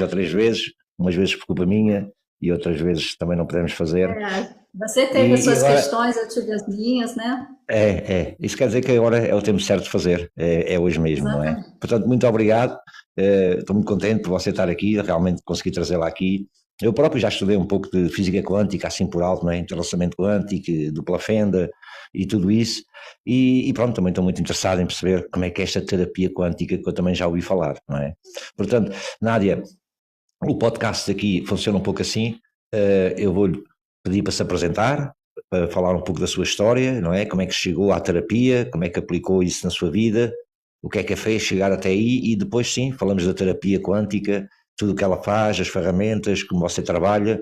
ou 3 vezes, umas vezes por culpa minha e outras vezes também não podemos fazer. Você teve as E suas agora, questões, eu tive as minhas, né? isso quer dizer que agora é o tempo certo de fazer, é hoje mesmo, não é? Exatamente. Portanto, muito obrigado, estou muito contente por você estar aqui, realmente consegui trazê-la aqui. Eu próprio já estudei um pouco de física quântica, assim por alto, não é? Entrelaçamento quântico, dupla fenda e tudo isso, e pronto, também estou muito interessado em perceber como é que é esta terapia quântica que eu também já ouvi falar, não é? Portanto, Nádia, o podcast aqui funciona um pouco assim, eu vou-lhe pedir para se apresentar, para falar um pouco da sua história, não é? Como é que chegou à terapia, como é que aplicou isso na sua vida, o que é que a fez chegar até aí e depois sim, falamos da terapia quântica, tudo o que ela faz, as ferramentas, como você trabalha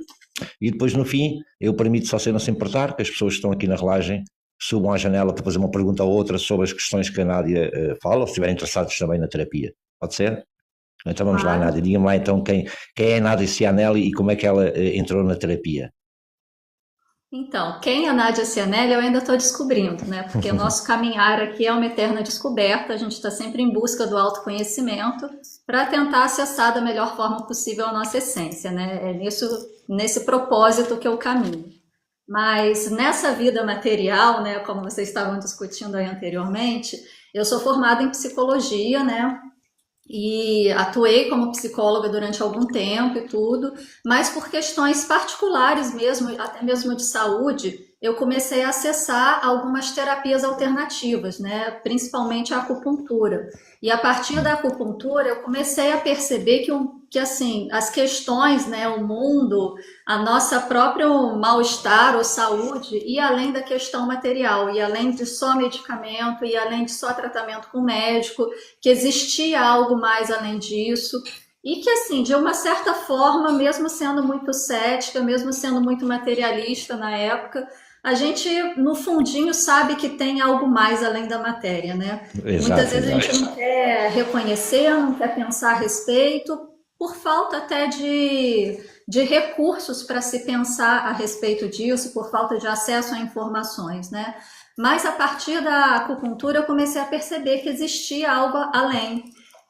e depois no fim eu permito só se não se importar que as pessoas que estão aqui na relagem subam à janela para fazer uma pergunta ou outra sobre as questões que a Nádia fala, ou se estiverem interessados também na terapia. Pode ser? Então vamos lá, Claro. Nádia, diga-me lá então quem é a Nádia Cianelli e como é que ela entrou na terapia. Então, quem é a Nádia Cianelli eu ainda estou descobrindo, né? Porque o nosso caminhar aqui é uma eterna descoberta, a gente está sempre em busca do autoconhecimento para tentar acessar da melhor forma possível a nossa essência, né? É nesse propósito que eu caminho. Mas nessa vida material, né, como vocês estavam discutindo aí anteriormente, eu sou formada em psicologia, né? E atuei como psicóloga durante algum tempo e tudo, mas por questões particulares mesmo, até mesmo de saúde, eu comecei a acessar algumas terapias alternativas, né? Principalmente a acupuntura. E a partir da acupuntura, eu comecei a perceber que assim, as questões, né, o mundo, a nossa próprio mal-estar ou saúde, e além da questão material, e além de só medicamento, e além de só tratamento com médico, que existia algo mais além disso. E que, assim, de uma certa forma, mesmo sendo muito cética, mesmo sendo muito materialista na época, a gente, no fundinho, sabe que tem algo mais além da matéria, né? Muitas Exato, vezes a gente exato. não quer reconhecer, não quer pensar a respeito, por falta até de recursos para se pensar a respeito disso, por falta de acesso a informações, né? Mas a partir da acupuntura eu comecei a perceber que existia algo além.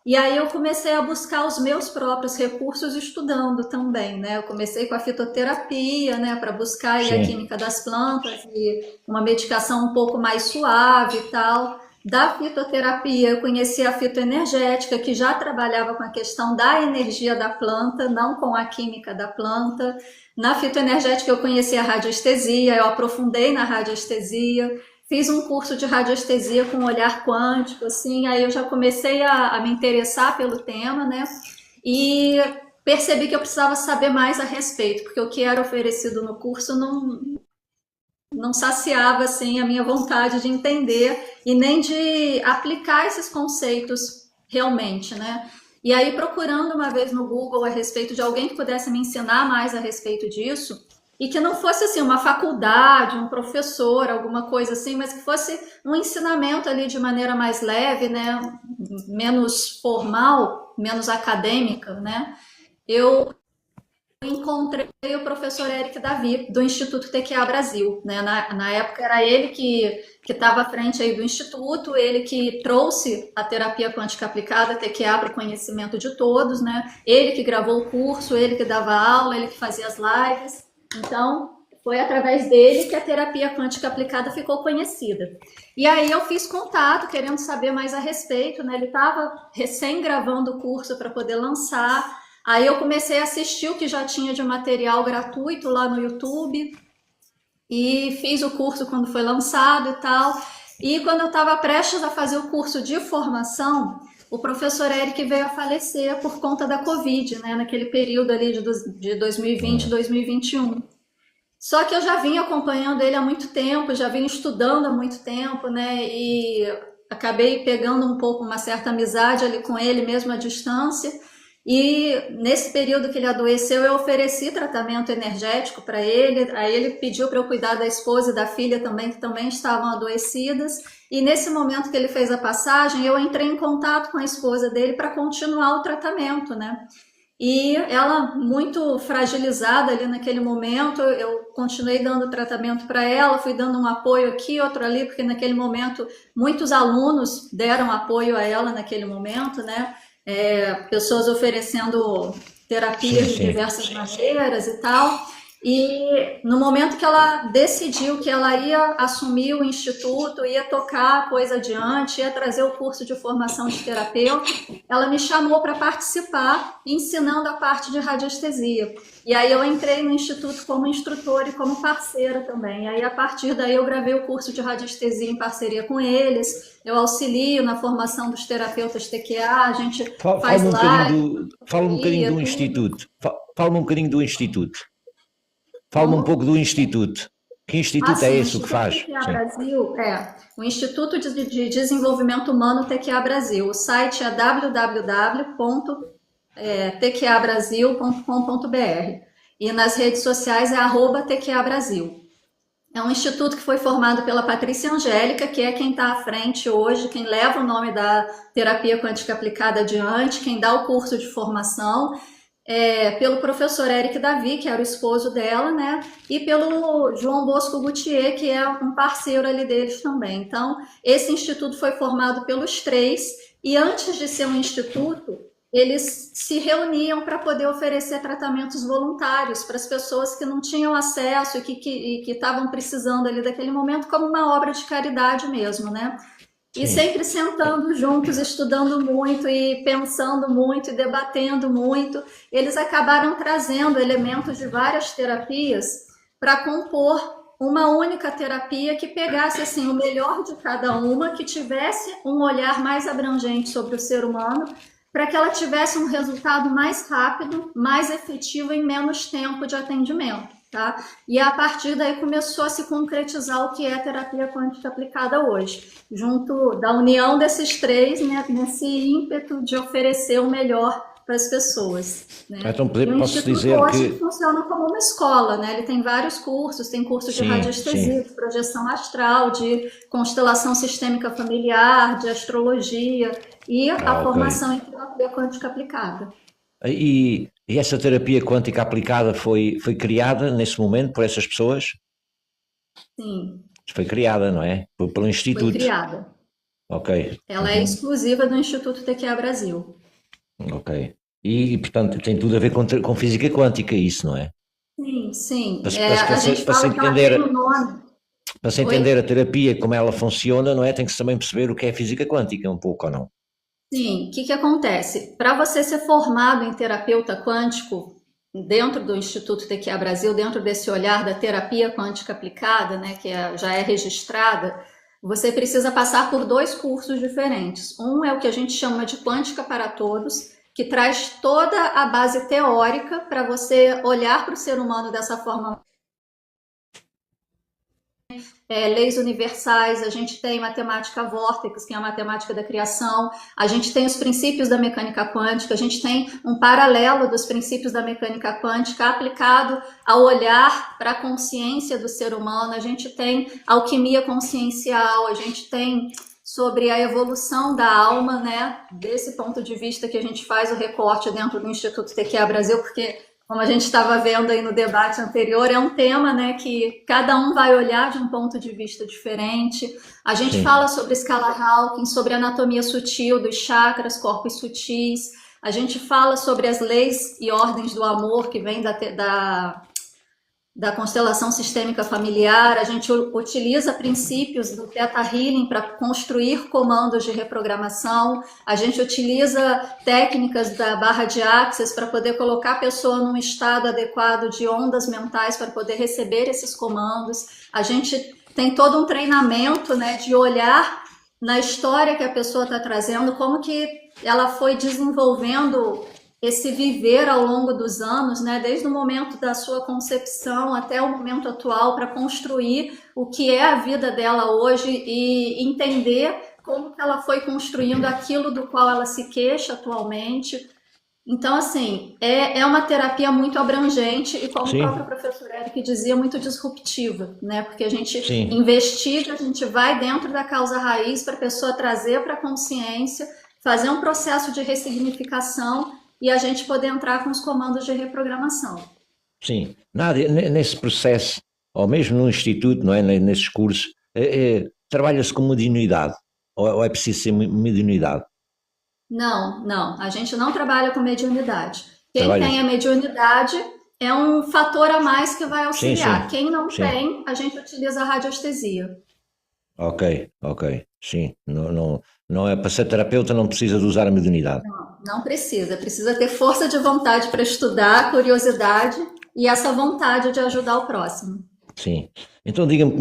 E aí eu comecei a buscar os meus próprios recursos estudando também, né? Eu comecei com a fitoterapia, né, para buscar aí a Sim, química das plantas e uma medicação um pouco mais suave e tal. Da fitoterapia, eu conheci a fitoenergética, que já trabalhava com a questão da energia da planta, não com a química da planta. Na fitoenergética, eu conheci a radiestesia, eu aprofundei na radiestesia. Fiz um curso de radiestesia com olhar quântico, assim, aí eu já comecei a me interessar pelo tema, né? E percebi que eu precisava saber mais a respeito, porque o que era oferecido no curso não saciava assim a minha vontade de entender e nem de aplicar esses conceitos realmente, né? E aí procurando uma vez no Google a respeito de alguém que pudesse me ensinar mais a respeito disso e que não fosse assim uma faculdade, um professor, alguma coisa assim, mas que fosse um ensinamento ali de maneira mais leve, né? Menos formal, menos acadêmica, né? Eu encontrei o professor Eric Davi, do Instituto TQA Brasil. Né? Na época era ele que estava à frente aí do Instituto, ele que trouxe a terapia quântica aplicada, TQA, para o conhecimento de todos, né? Ele que gravou o curso, ele que dava aula, ele que fazia as lives. Então, foi através dele que a terapia quântica aplicada ficou conhecida. E aí eu fiz contato, querendo saber mais a respeito, né? Ele estava recém gravando o curso para poder lançar. Aí eu comecei a assistir o que já tinha de material gratuito lá no YouTube e fiz o curso quando foi lançado e tal. E quando eu estava prestes a fazer o curso de formação, o professor Eric veio a falecer por conta da Covid, né? Naquele período ali de 2020, 2021. Só que eu já vinha acompanhando ele há muito tempo, já vinha estudando há muito tempo, né? E acabei pegando um pouco uma certa amizade ali com ele, mesmo à distância. E nesse período que ele adoeceu, eu ofereci tratamento energético para ele. Aí ele pediu para eu cuidar da esposa e da filha também, que também estavam adoecidas. E nesse momento que ele fez a passagem, eu entrei em contato com a esposa dele para continuar o tratamento, né? E ela, muito fragilizada ali naquele momento, eu continuei dando tratamento para ela, fui dando um apoio aqui, outro ali, porque naquele momento muitos alunos deram apoio a ela naquele momento, né? Pessoas oferecendo terapias sim, de sim. diversas maneiras e tal. E no momento que ela decidiu que ela ia assumir o instituto, ia tocar a coisa adiante, ia trazer o curso de formação de terapeuta, ela me chamou para participar, ensinando a parte de radiestesia. E aí eu entrei no instituto como instrutora e como parceira também. E aí a partir daí eu gravei o curso de radiestesia em parceria com eles. Eu auxilio na formação dos terapeutas TQA, a gente faz live, Fala-me um bocadinho do tudo. instituto. Fala-me um bocadinho do instituto. Fala-me um pouco Como? do instituto. Que instituto é Assim, o esse o que Instituto faz? TQA Sim. Brasil é o Instituto de Desenvolvimento Humano TQA Brasil. O site é www.tqabrasil.com.br e nas redes sociais é @tqa Brasil. É um instituto que foi formado pela Patrícia Angélica, que é quem está à frente hoje, quem leva o nome da terapia quântica aplicada adiante, quem dá o curso de formação, pelo professor Eric Davi, que era o esposo dela, né? E pelo João Bosco Gutierrez, que é um parceiro ali deles também. Então, esse instituto foi formado pelos três, e antes de ser um instituto, eles se reuniam para poder oferecer tratamentos voluntários para as pessoas que não tinham acesso e que estavam precisando ali daquele momento, como uma obra de caridade mesmo, né? E Sim. sempre sentando juntos, estudando muito e pensando muito e debatendo muito, eles acabaram trazendo elementos de várias terapias para compor uma única terapia que pegasse assim o melhor de cada uma, que tivesse um olhar mais abrangente sobre o ser humano, para que ela tivesse um resultado mais rápido, mais efetivo em menos tempo de atendimento. Tá? E a partir daí começou a se concretizar o que é a terapia quântica aplicada hoje, junto da união desses três, né, nesse ímpeto de oferecer o melhor para as pessoas. Né? Então E o posso Instituto dizer hoje que funciona como uma escola, né? Ele tem vários cursos, tem curso de sim, sim. radiestesia, de projeção astral, de constelação sistêmica familiar, de astrologia e a Ok. formação em terapia quântica aplicada. E essa terapia quântica aplicada foi criada nesse momento por essas pessoas? Sim, Foi criada, não é? Pelo foi instituto. criada. Ok. Ela é Uhum. exclusiva do Instituto TQA Brasil. Ok. Portanto, tem tudo a ver com física quântica, isso, não é? Sim, sim. Para A gente para se fala que ela tem o entender, nome. para se entender a Oi? terapia, como ela funciona, não é? Tem que se também perceber o que é física quântica, um pouco ou não? Sim. O que que acontece? Para você ser formado em terapeuta quântico, dentro do Instituto TQA Brasil, dentro desse olhar da terapia quântica aplicada, né, já é registrada, você precisa passar por dois cursos diferentes. Um é o que a gente chama de Quântica para Todos, que traz toda a base teórica para você olhar para o ser humano dessa forma, leis universais, a gente tem matemática vórtex, que é a matemática da criação, a gente tem os princípios da mecânica quântica, a gente tem um paralelo dos princípios da mecânica quântica aplicado ao olhar para a consciência do ser humano, a gente tem alquimia consciencial, a gente tem sobre a evolução da alma, né? Desse ponto de vista que a gente faz o recorte dentro do Instituto TQA Brasil, porque como a gente estava vendo aí no debate anterior, é um tema, né, que cada um vai olhar de um ponto de vista diferente. A gente Sim. fala sobre escala Hawking, sobre anatomia sutil dos chakras, corpos sutis. A gente fala sobre as leis e ordens do amor que vem da constelação sistêmica familiar, a gente utiliza princípios do Theta Healing para construir comandos de reprogramação, a gente utiliza técnicas da barra de Access para poder colocar a pessoa num estado adequado de ondas mentais para poder receber esses comandos, a gente tem todo um treinamento, né, de olhar na história que a pessoa está trazendo, como que ela foi desenvolvendo esse viver ao longo dos anos, né, desde o momento da sua concepção até o momento atual, para construir o que é a vida dela hoje e entender como que ela foi construindo aquilo do qual ela se queixa atualmente. Então, assim, é uma terapia muito abrangente e, como o próprio Sim, professor Eric dizia, muito disruptiva, né? Porque a gente sim. investiga, a gente vai dentro da causa raiz para a pessoa trazer para a consciência, fazer um processo de ressignificação e a gente poder entrar com os comandos de reprogramação. Sim, nada, nesse processo, ou mesmo no instituto, não é, nesses cursos, trabalha-se com mediunidade, ou é preciso ser mediunidade? Não, não, a gente não trabalha com mediunidade. Quem tem a mediunidade é um fator a mais que vai Sim, auxiliar. sim, Quem não sim. tem, a gente utiliza a radiestesia. Ok, ok, sim. Não, não, não é para ser terapeuta, não precisa de usar a mediunidade. Não precisa, precisa ter força de vontade para estudar, curiosidade e essa vontade de ajudar o próximo. Sim. Então diga-me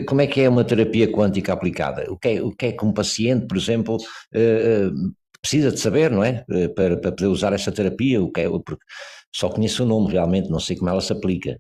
como é que é uma terapia quântica aplicada? O que é que um paciente, por exemplo, precisa de saber, não é? Para poder usar essa terapia, porque só conheço o nome realmente, não sei como ela se aplica.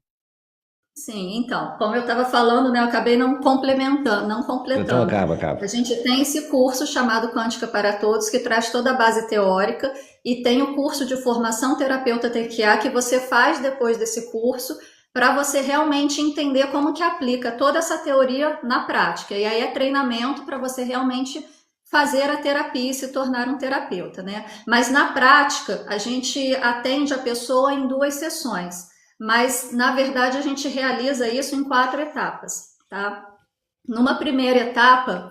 Sim, então, como eu estava falando, né, eu acabei não complementando, não Então completando. acaba, acaba. A gente tem esse curso chamado Quântica para Todos, que traz toda a base teórica, e tem o curso de formação terapeuta TQA que você faz depois desse curso, para você realmente entender como que aplica toda essa teoria na prática. E aí é treinamento para você realmente fazer a terapia e se tornar um terapeuta, né? Mas na prática, a gente atende a pessoa em 2 sessões. Mas, na verdade, a gente realiza isso em 4 etapas, tá? Numa primeira etapa,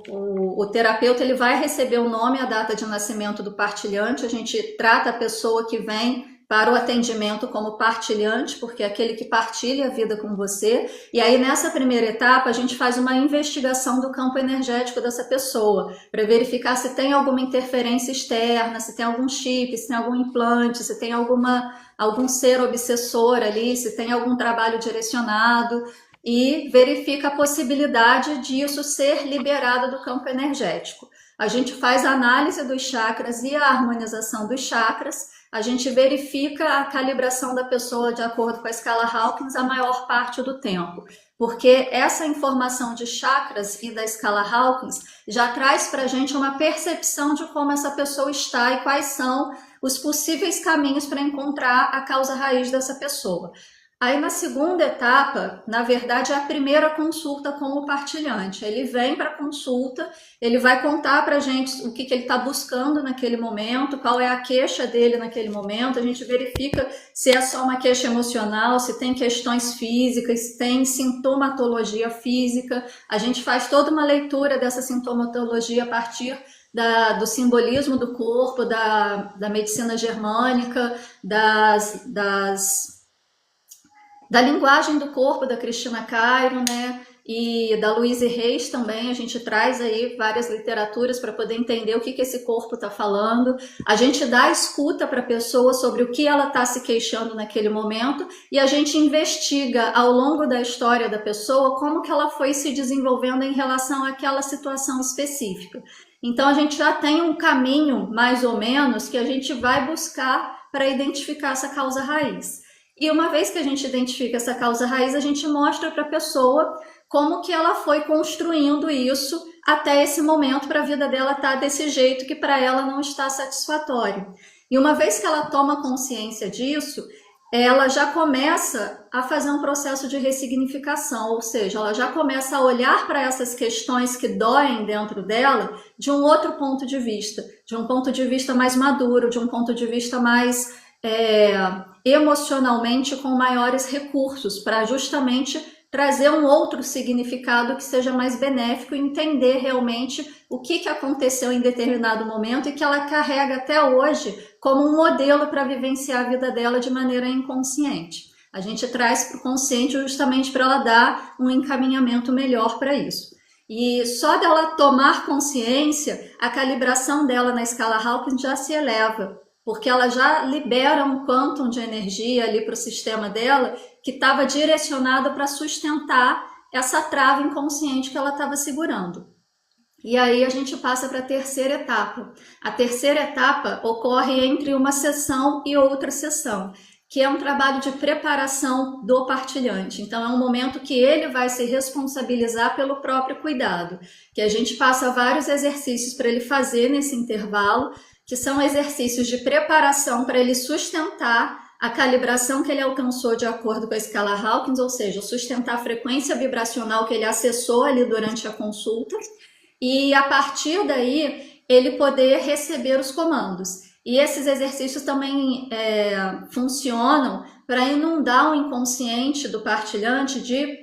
o terapeuta ele vai receber o nome e a data de nascimento do partilhante, a gente trata a pessoa que vem para o atendimento como partilhante, porque é aquele que partilha a vida com você, e aí nessa primeira etapa a gente faz uma investigação do campo energético dessa pessoa, para verificar se tem alguma interferência externa, se tem algum chip, se tem algum implante, se tem algum ser obsessor ali, se tem algum trabalho direcionado, e verifica a possibilidade disso ser liberado do campo energético. A gente faz a análise dos chakras e a harmonização dos chakras, a gente verifica a calibração da pessoa de acordo com a escala Hawkins a maior parte do tempo, porque essa informação de chakras e da escala Hawkins já traz para a gente uma percepção de como essa pessoa está e quais são os possíveis caminhos para encontrar a causa raiz dessa pessoa. Aí na segunda etapa, na verdade, é a primeira consulta com o partilhante. Ele vem para a consulta, ele vai contar para a gente o que ele está buscando naquele momento, qual é a queixa dele naquele momento. A gente verifica se é só uma queixa emocional, se tem questões físicas, se tem sintomatologia física. A gente faz toda uma leitura dessa sintomatologia a partir do simbolismo do corpo, da medicina germânica, da linguagem do corpo da Cristina Cairo, né? E da Louise Reis também, a gente traz aí várias literaturas para poder entender o que esse corpo está falando. A gente dá escuta para a pessoa sobre o que ela está se queixando naquele momento e a gente investiga ao longo da história da pessoa como que ela foi se desenvolvendo em relação àquela situação específica. Então a gente já tem um caminho, mais ou menos, que a gente vai buscar para identificar essa causa raiz. E uma vez que a gente identifica essa causa raiz, a gente mostra para a pessoa como que ela foi construindo isso até esse momento para a vida dela estar desse jeito que para ela não está satisfatório. E uma vez que ela toma consciência disso, ela já começa a fazer um processo de ressignificação, ou seja, ela já começa a olhar para essas questões que doem dentro dela de um outro ponto de vista, de um ponto de vista mais maduro, de um ponto de vista mais emocionalmente com maiores recursos, para justamente trazer um outro significado que seja mais benéfico e entender realmente o que aconteceu em determinado momento e que ela carrega até hoje como um modelo para vivenciar a vida dela de maneira inconsciente. A gente traz para o consciente justamente para ela dar um encaminhamento melhor para isso. E só dela tomar consciência, a calibração dela na escala Hawkins já se eleva, porque ela já libera um quantum de energia ali para o sistema dela que estava direcionado para sustentar essa trava inconsciente que ela estava segurando. E aí a gente passa para a terceira etapa. A terceira etapa ocorre entre uma sessão e outra sessão, que é um trabalho de preparação do partilhante. Então é um momento que ele vai se responsabilizar pelo próprio cuidado, que a gente passa vários exercícios para ele fazer nesse intervalo, que são exercícios de preparação para ele sustentar a calibração que ele alcançou de acordo com a escala Hawkins, ou seja, sustentar a frequência vibracional que ele acessou ali durante a consulta, e a partir daí ele poder receber os comandos. E esses exercícios também funcionam para inundar o inconsciente do partilhante de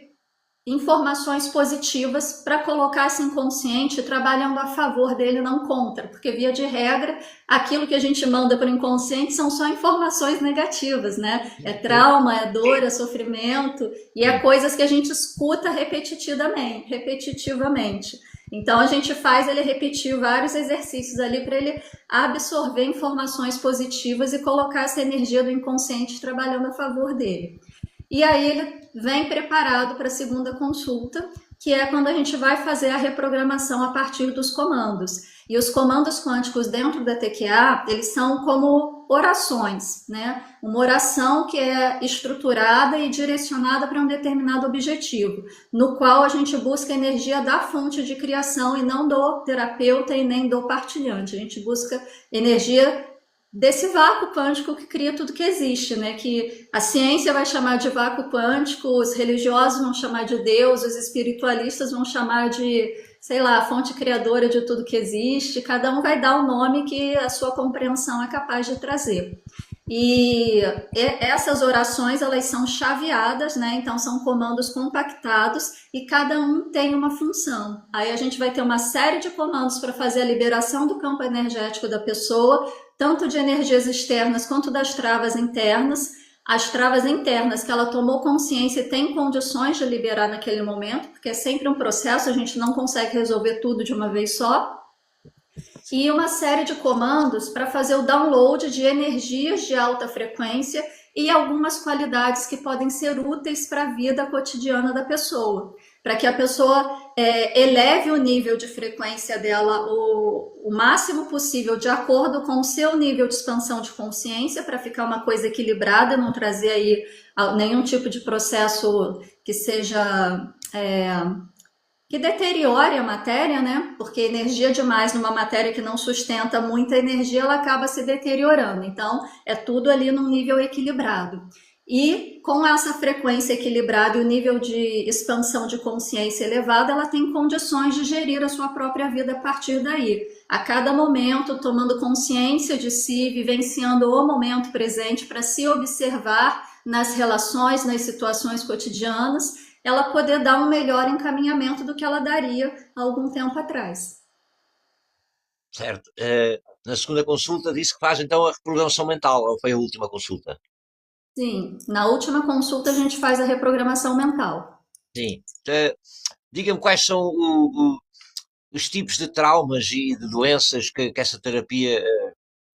informações positivas para colocar esse inconsciente trabalhando a favor dele, não contra, porque via de regra, aquilo que a gente manda para o inconsciente são só informações negativas, né? É trauma, é dor, é sofrimento, e é coisas que a gente escuta repetitivamente. Então a gente faz ele repetir vários exercícios ali para ele absorver informações positivas e colocar essa energia do inconsciente trabalhando a favor dele. E aí ele vem preparado para a segunda consulta, que é quando a gente vai fazer a reprogramação a partir dos comandos. E os comandos quânticos dentro da TQA, eles são como orações, né? Uma oração que é estruturada e direcionada para um determinado objetivo, no qual a gente busca a energia da fonte de criação e não do terapeuta e nem do partilhante. A gente busca energia desse vácuo quântico que cria tudo que existe, né? Que a ciência vai chamar de vácuo quântico, os religiosos vão chamar de Deus, os espiritualistas vão chamar de, sei lá, fonte criadora de tudo que existe. Cada um vai dar o nome que a sua compreensão é capaz de trazer. E essas orações, elas são chaveadas, né? Então são comandos compactados e cada um tem uma função. Aí a gente vai ter uma série de comandos para fazer a liberação do campo energético da pessoa, tanto de energias externas quanto das travas internas. As travas internas que ela tomou consciência e tem condições de liberar naquele momento, porque é sempre um processo, a gente não consegue resolver tudo de uma vez só. E uma série de comandos para fazer o download de energias de alta frequência e algumas qualidades que podem ser úteis para a vida cotidiana da pessoa, para que a pessoa eleve o nível de frequência dela o máximo possível de acordo com o seu nível de expansão de consciência, para ficar uma coisa equilibrada, não trazer aí nenhum tipo de processo que seja... que deteriore a matéria, né? Porque energia demais numa matéria que não sustenta muita energia, ela acaba se deteriorando. Então, é tudo ali num nível equilibrado. E com essa frequência equilibrada e o nível de expansão de consciência elevada, ela tem condições de gerir a sua própria vida a partir daí. A cada momento, tomando consciência de si, vivenciando o momento presente para se observar nas relações, nas situações cotidianas, ela poder dar um melhor encaminhamento do que ela daria há algum tempo atrás. Certo. Na segunda consulta disse que faz então a reprogramação mental, ou foi a última consulta? Sim, na última consulta a gente faz a reprogramação mental. Sim. Diga-me quais são os tipos de traumas e de doenças que essa terapia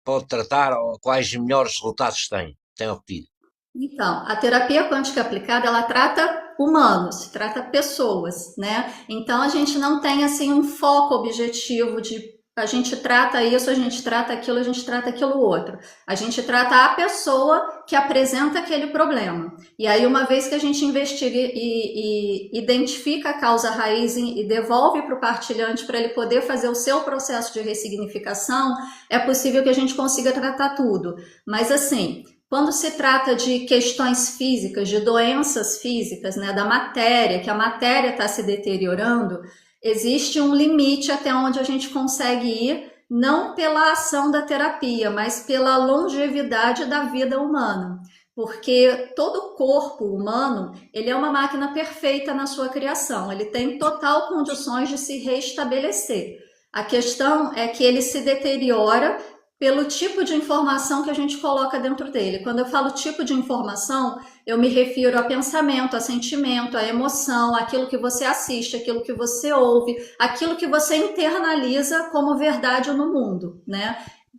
pode tratar, ou quais melhores resultados tem obtido. Então, a terapia quântica aplicada, ela trata humanos, trata pessoas, né? Então, a gente não tem, assim, um foco objetivo de a gente trata isso, a gente trata aquilo outro. A gente trata a pessoa que apresenta aquele problema. E aí, uma vez que a gente investiga e identifica a causa raiz e devolve para o partilhante para ele poder fazer o seu processo de ressignificação, é possível que a gente consiga tratar tudo. Mas, assim... Quando se trata de questões físicas, de doenças físicas, né, da matéria, que a matéria está se deteriorando, existe um limite até onde a gente consegue ir, não pela ação da terapia, mas pela longevidade da vida humana. Porque todo corpo humano, ele é uma máquina perfeita na sua criação, ele tem total condições de se restabelecer. A questão é que ele se deteriora pelo tipo de informação que a gente coloca dentro dele. Quando eu falo tipo de informação, eu me refiro a pensamento, a sentimento, a emoção, aquilo que você assiste, aquilo que você ouve, aquilo que você internaliza como verdade no mundo, né?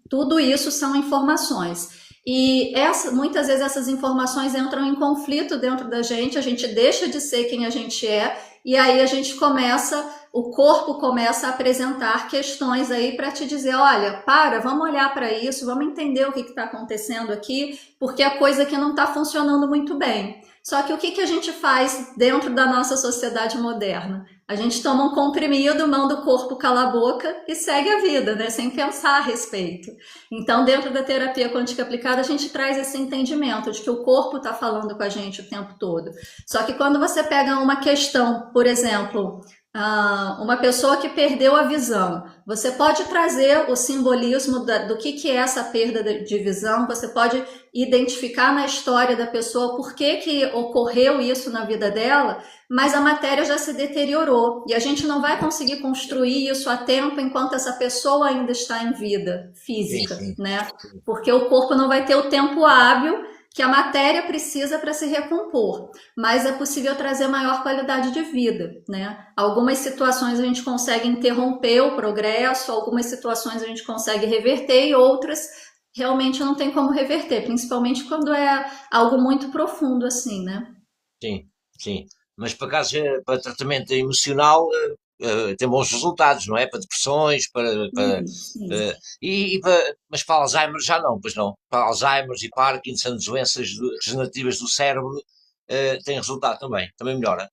Tudo isso são informações. E muitas vezes essas informações entram em conflito dentro da gente, a gente deixa de ser quem a gente é, e aí o corpo começa a apresentar questões aí para te dizer, olha, vamos olhar para isso, vamos entender o que está acontecendo aqui, porque é coisa que não está funcionando muito bem. Só que o que a gente faz dentro da nossa sociedade moderna? A gente toma um comprimido, manda o corpo calar a boca e segue a vida, né? Sem pensar a respeito. Então, dentro da terapia quântica aplicada, a gente traz esse entendimento de que o corpo está falando com a gente o tempo todo. Só que quando você pega uma questão, por exemplo, Uma pessoa que perdeu a visão. Você pode trazer o simbolismo do que é essa perda de visão, você pode identificar na história da pessoa por que ocorreu isso na vida dela, mas a matéria já se deteriorou e a gente não vai conseguir construir isso a tempo enquanto essa pessoa ainda está em vida Sim, física, sim, né? sim. Porque o corpo não vai ter o tempo hábil que a matéria precisa para se recompor, mas é possível trazer maior qualidade de vida, né? Algumas situações a gente consegue interromper o progresso, algumas situações a gente consegue reverter e outras realmente não tem como reverter, principalmente quando é algo muito profundo assim, né? Sim, sim. Mas por acaso, para tratamento emocional, tem bons resultados, não é? Para depressões, Sim. mas para Alzheimer já não, pois não. Para Alzheimer e Parkinson, doenças degenerativas do cérebro, tem resultado também. Também melhora.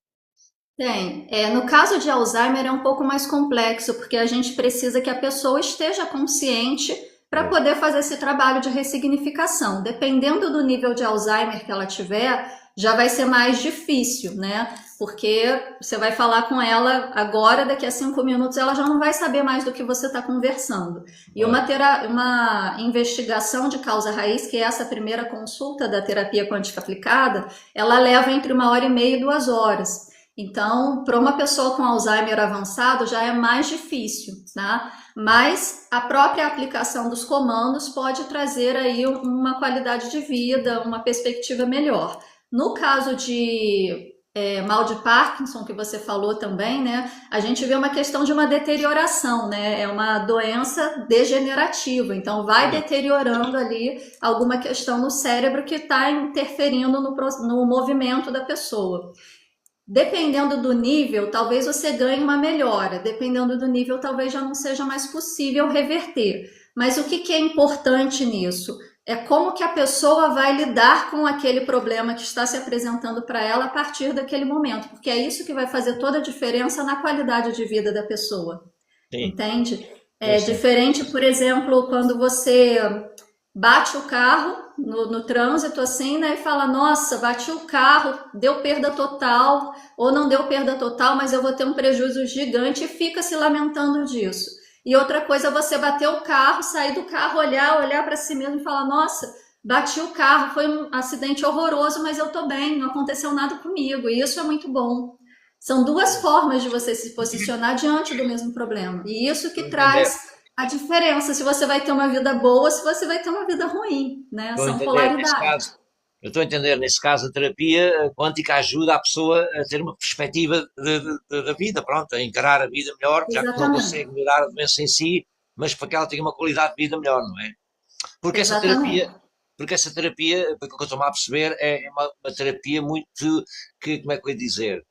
Tem. No caso de Alzheimer é um pouco mais complexo, porque a gente precisa que a pessoa esteja consciente para Pois. poder fazer esse trabalho de ressignificação. Dependendo do nível de Alzheimer que ela tiver, já vai ser mais difícil, né? Porque você vai falar com ela agora, daqui a 5 minutos, ela já não vai saber mais do que você está conversando. E Pois. uma investigação de causa raiz, que é essa primeira consulta da terapia quântica aplicada, ela leva entre 1 hora e meia e 2 horas. Então, para uma pessoa com Alzheimer avançado já é mais difícil, tá? Mas a própria aplicação dos comandos pode trazer aí uma qualidade de vida, uma perspectiva melhor. No caso de mal de Parkinson, que você falou também, né? A gente vê uma questão de uma deterioração, né? É uma doença degenerativa, então vai Sim. deteriorando ali alguma questão no cérebro que está interferindo no movimento da pessoa. Dependendo do nível, talvez você ganhe uma melhora. Dependendo do nível, talvez já não seja mais possível reverter. Mas o que é importante nisso? É como que a pessoa vai lidar com aquele problema que está se apresentando para ela a partir daquele momento, porque é isso que vai fazer toda a diferença na qualidade de vida da pessoa. Sim, Entende? sim, É sim. diferente, por exemplo, quando você bate o carro no trânsito assim, né? E fala, nossa, bati o carro, deu perda total, ou não deu perda total, mas eu vou ter um prejuízo gigante e fica se lamentando disso. E outra coisa é você bater o carro, sair do carro, olhar para si mesmo e falar, nossa, bati o carro, foi um acidente horroroso, mas eu tô bem, não aconteceu nada comigo. E isso é muito bom. São duas formas de você se posicionar diante do mesmo problema. E isso que Estou a entender. traz a diferença se você vai ter uma vida boa ou se você vai ter uma vida ruim, né? Estou a São entender. Nesse polaridades. caso, eu estou a entender. Nesse caso, a terapia quântica ajuda a pessoa a ter uma perspectiva da vida, pronto, a encarar a vida melhor, já que não Exatamente. consegue melhorar a doença em si, mas para que ela tenha uma qualidade de vida melhor, não é? Porque essa terapia, Exatamente. porque essa terapia, pelo que eu estou a perceber, é uma terapia muito, que, como é que eu ia dizer,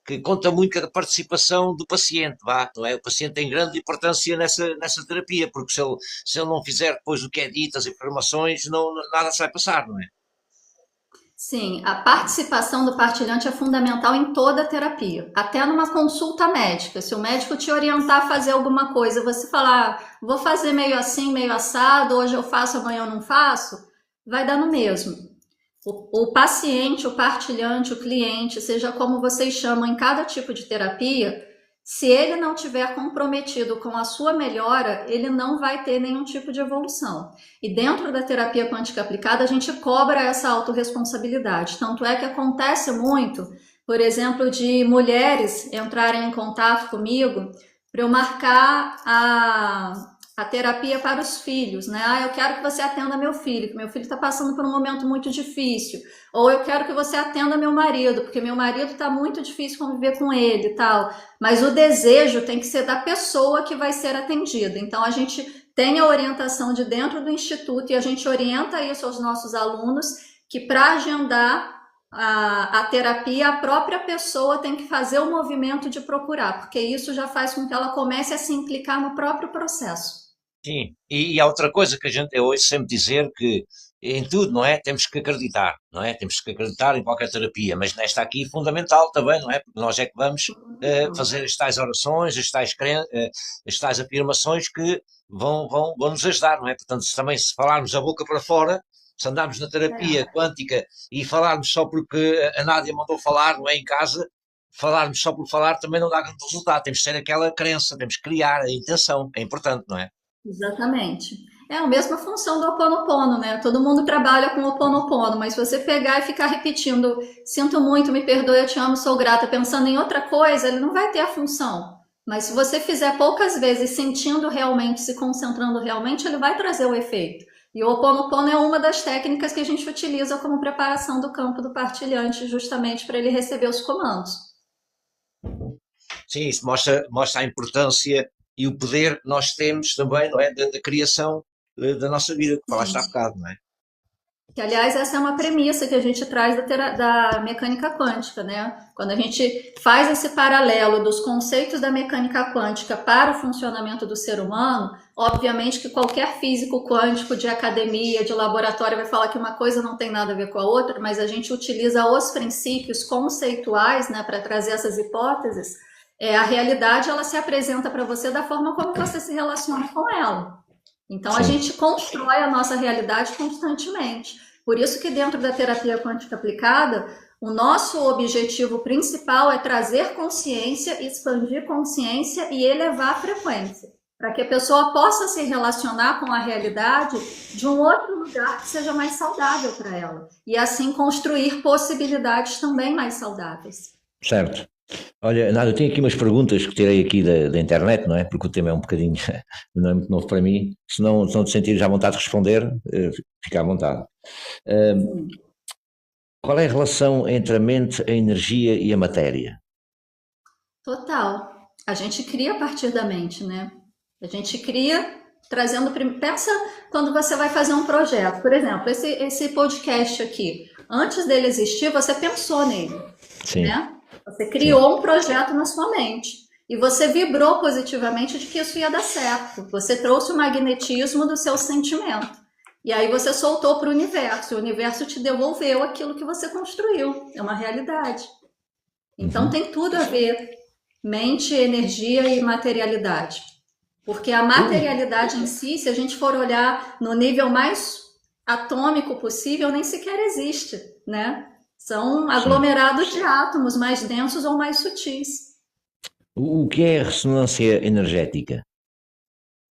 que conta muito com a participação do paciente, vá, não é? O paciente tem grande importância nessa terapia, porque se ele não fizer depois o que é dito, as informações, nada se vai passar, não é? Sim, a participação do partilhante é fundamental em toda a terapia, até numa consulta médica. Se o médico te orientar a fazer alguma coisa, você falar, ah, vou fazer meio assim, meio assado, hoje eu faço, amanhã eu não faço, vai dar no mesmo. O paciente, o partilhante, o cliente, seja como vocês chamam em cada tipo de terapia, se ele não tiver comprometido com a sua melhora, ele não vai ter nenhum tipo de evolução. E dentro da terapia quântica aplicada, a gente cobra essa autorresponsabilidade. Tanto é que acontece muito, por exemplo, de mulheres entrarem em contato comigo para eu marcar a terapia para os filhos, né? Ah, eu quero que você atenda meu filho, que meu filho está passando por um momento muito difícil. Ou eu quero que você atenda meu marido, porque meu marido está muito difícil conviver com ele e tal. Mas o desejo tem que ser da pessoa que vai ser atendida. Então a gente tem a orientação de dentro do instituto e a gente orienta isso aos nossos alunos que para agendar a terapia, a própria pessoa tem que fazer o movimento de procurar, porque isso já faz com que ela comece a se implicar no próprio processo. Sim, e há outra coisa que eu ouço sempre dizer que em tudo, não é? Temos que acreditar, não é? Temos que acreditar em qualquer terapia, mas nesta aqui fundamental também, não é? Porque nós é que vamos fazer as tais orações, as tais afirmações que vão nos ajudar, não é? Portanto, se falarmos a boca para fora, se andarmos na terapia É, quântica e falarmos só porque a Nádia mandou falar, não é? Em casa, falarmos só por falar também não dá grande resultado. Temos que ter aquela crença, temos que criar a intenção. É importante, não é? Exatamente. É a mesma função do Ho Oponopono, né? Todo mundo trabalha com o Ho Oponopono, mas se você pegar e ficar repetindo, sinto muito, me perdoe, eu te amo, sou grata, pensando em outra coisa, ele não vai ter a função. Mas se você fizer poucas vezes, sentindo realmente, se concentrando realmente, ele vai trazer o efeito. E o Ho Oponopono é uma das técnicas que a gente utiliza como preparação do campo do partilhante, justamente para ele receber os comandos. Sim, isso mostra a importância e o poder que nós temos também, não é? Da criação da nossa vida, que falaste há Sim. bocado, não é? Que, aliás, essa é uma premissa que a gente traz da mecânica quântica, né? Quando a gente faz esse paralelo dos conceitos da mecânica quântica para o funcionamento do ser humano, obviamente que qualquer físico quântico de academia, de laboratório, vai falar que uma coisa não tem nada a ver com a outra, mas a gente utiliza os princípios conceituais, né, para trazer essas hipóteses. A realidade, ela se apresenta para você da forma como você se relaciona com ela. Então, a Sim, gente constrói a nossa realidade constantemente. Por isso que dentro da terapia quântica aplicada, o nosso objetivo principal é trazer consciência, expandir consciência e elevar a frequência, para que a pessoa possa se relacionar com a realidade de um outro lugar que seja mais saudável para ela. E assim construir possibilidades também mais saudáveis. certo. Olha, Nada, eu tenho aqui umas perguntas que tirei aqui da internet, não é? Porque o tema é um bocadinho, não é muito novo para mim. Se não te sentires à vontade de responder, fica à vontade. Sim. Qual é a relação entre a mente, a energia e a matéria? Total. A gente cria a partir da mente, né? A gente cria trazendo. Pensa quando você vai fazer um projeto. Por exemplo, esse podcast aqui. Antes dele existir, você pensou nele, Sim, né? Você sim. criou um projeto na sua mente. E você vibrou positivamente de que isso ia dar certo. Você trouxe o magnetismo do seu sentimento. E aí você soltou para o universo. O universo te devolveu aquilo que você construiu. É uma realidade. Então Uhum. tem tudo a ver mente, energia e materialidade. Porque a O, materialidade em si, se a gente for olhar no nível mais atômico possível, nem sequer existe, né? São sim. aglomerados de átomos mais densos ou mais sutis. O que é a ressonância energética?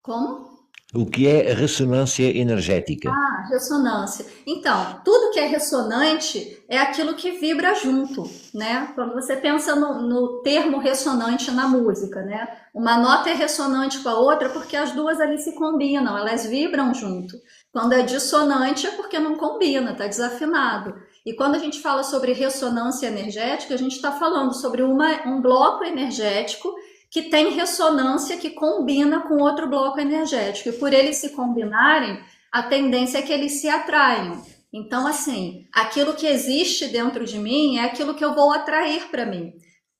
Como? O que é a ressonância energética? Ah, ressonância. Então, tudo que é ressonante é aquilo que vibra junto, né? Quando você pensa no termo ressonante na música, né? Uma nota é ressonante com a outra porque as duas ali se combinam, elas vibram junto. Quando é dissonante é porque não combina, está desafinado. E quando a gente fala sobre ressonância energética, a gente está falando sobre um bloco energético que tem ressonância que combina com outro bloco energético. E por eles se combinarem, a tendência é que eles se atraiam. Então, assim, aquilo que existe dentro de mim é aquilo que eu vou atrair para mim.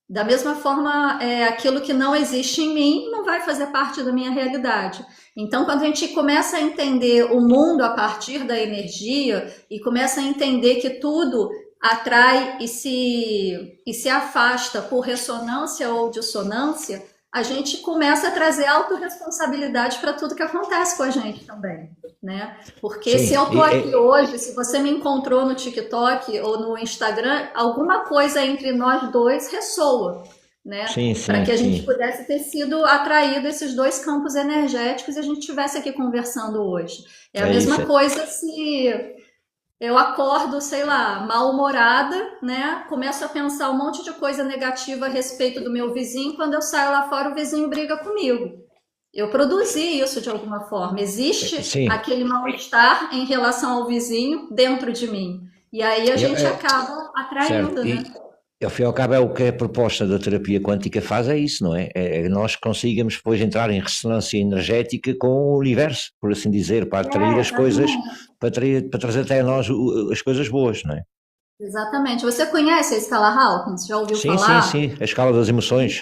Da mesma forma, aquilo que não existe em mim não vai fazer parte da minha realidade. Então, quando a gente começa a entender o mundo a partir da energia e começa a entender que tudo atrai e se afasta por ressonância ou dissonância, a gente começa a trazer autorresponsabilidade para tudo que acontece com a gente também, né? Porque se Sim, eu tô aqui hoje, se você me encontrou no TikTok ou no Instagram, alguma coisa entre nós dois ressoa, né? sim, Para sim, que a gente sim. pudesse ter sido atraído esses dois campos energéticos e a gente estivesse aqui conversando hoje. É a É isso. mesma coisa se eu acordo, sei lá, mal-humorada, né? Começo a pensar um monte de coisa negativa a respeito do meu vizinho. Quando eu saio lá fora, o vizinho briga comigo. Eu produzi isso de alguma forma. Existe Sim. aquele mal-estar em relação ao vizinho dentro de mim. E aí a gente acaba Certo. atraindo, né? E ao fim e ao cabo é o que a proposta da terapia quântica faz, é isso, não é? É nós consigamos depois entrar em ressonância energética com o universo, por assim dizer, para atrair as coisas, Exatamente. para trazer até a nós as coisas boas, não é? Exatamente. Você conhece a escala Hawkins? Já ouviu Sim, sim, falar? sim. A escala das emoções.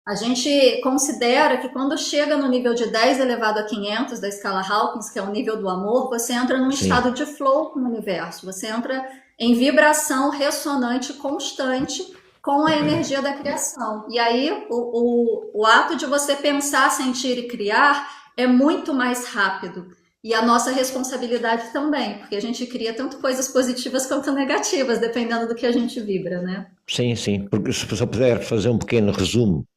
A gente considera que quando chega no nível de 10 elevado a 500 da escala Hawkins, que é o nível do amor, você entra num estado Sim. de flow com o universo. Você entra em vibração ressonante constante com a energia da criação. E aí o ato de você pensar, sentir e criar é muito mais rápido. E a nossa responsabilidade também, porque a gente cria tanto coisas positivas quanto negativas, dependendo do que a gente vibra, né? Sim, sim, porque se eu puder fazer um pequeno resumo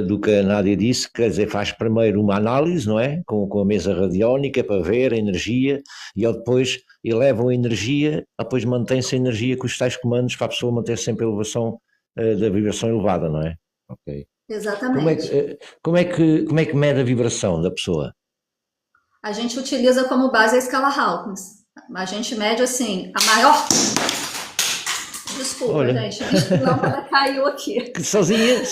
do que a Nádia disse, quer dizer, faz primeiro uma análise, não é? Com a mesa radiónica para ver a energia e ao depois elevam a energia, depois mantém-se a energia com os tais comandos para a pessoa manter sempre a elevação da vibração elevada, não é? Ok. Exatamente. Como é que mede a vibração da pessoa? A gente utiliza como base a escala Hawkins. A gente mede assim, a maior. Desculpa, Olha, gente, a lâmpada caiu aqui. sozinha,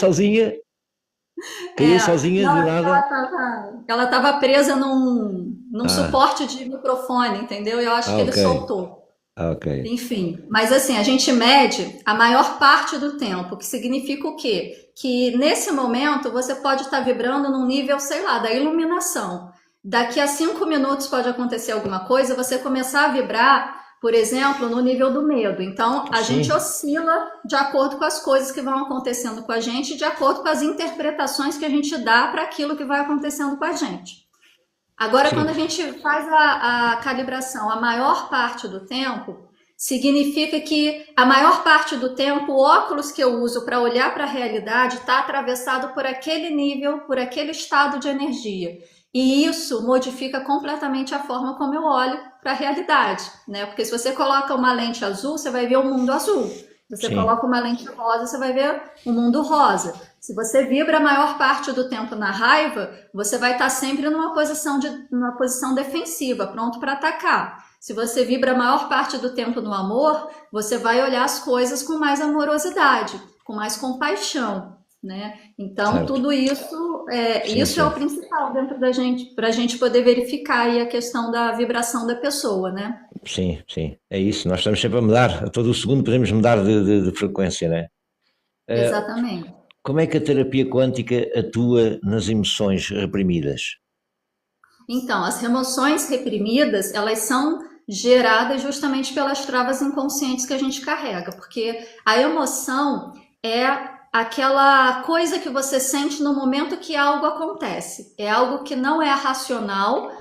caiu sozinha Não, do é porque nada. ela tava presa num Ah, suporte de microfone, entendeu? Eu acho que ele ok, soltou. ok. Enfim, mas assim, a gente mede a maior parte do tempo, que significa o quê? Que nesse momento você pode estar vibrando num nível, sei lá, da iluminação. Daqui a 5 minutos pode acontecer alguma coisa, você começar a vibrar, por exemplo, no nível do medo. Então, a gente Sim, oscila de acordo com as coisas que vão acontecendo com a gente, de acordo com as interpretações que a gente dá para aquilo que vai acontecendo com a gente. Agora, quando a sim, gente faz a calibração a maior parte do tempo, significa que a maior parte do tempo o óculos que eu uso para olhar para a realidade está atravessado por aquele nível, por aquele estado de energia. E isso modifica completamente a forma como eu olho para a realidade, né? Porque se você coloca uma lente azul, você vai ver o mundo azul. Se você sim, coloca uma lente rosa, você vai ver o mundo rosa. Se você vibra a maior parte do tempo na raiva, você vai estar sempre numa posição defensiva, pronto para atacar. Se você vibra a maior parte do tempo no amor, você vai olhar as coisas com mais amorosidade, com mais compaixão, né? Então, certo. tudo Sim, isso é o sim. principal dentro da gente, para a gente poder verificar aí a questão da vibração da pessoa, né? Sim, sim, é isso. Nós estamos sempre a mudar. A todo o segundo podemos mudar de frequência, né? Exatamente. Como é que a terapia quântica atua nas emoções reprimidas? Então, as remoções reprimidas, elas são geradas justamente pelas travas inconscientes que a gente carrega, porque a emoção é aquela coisa que você sente no momento que algo acontece. É algo que não é racional,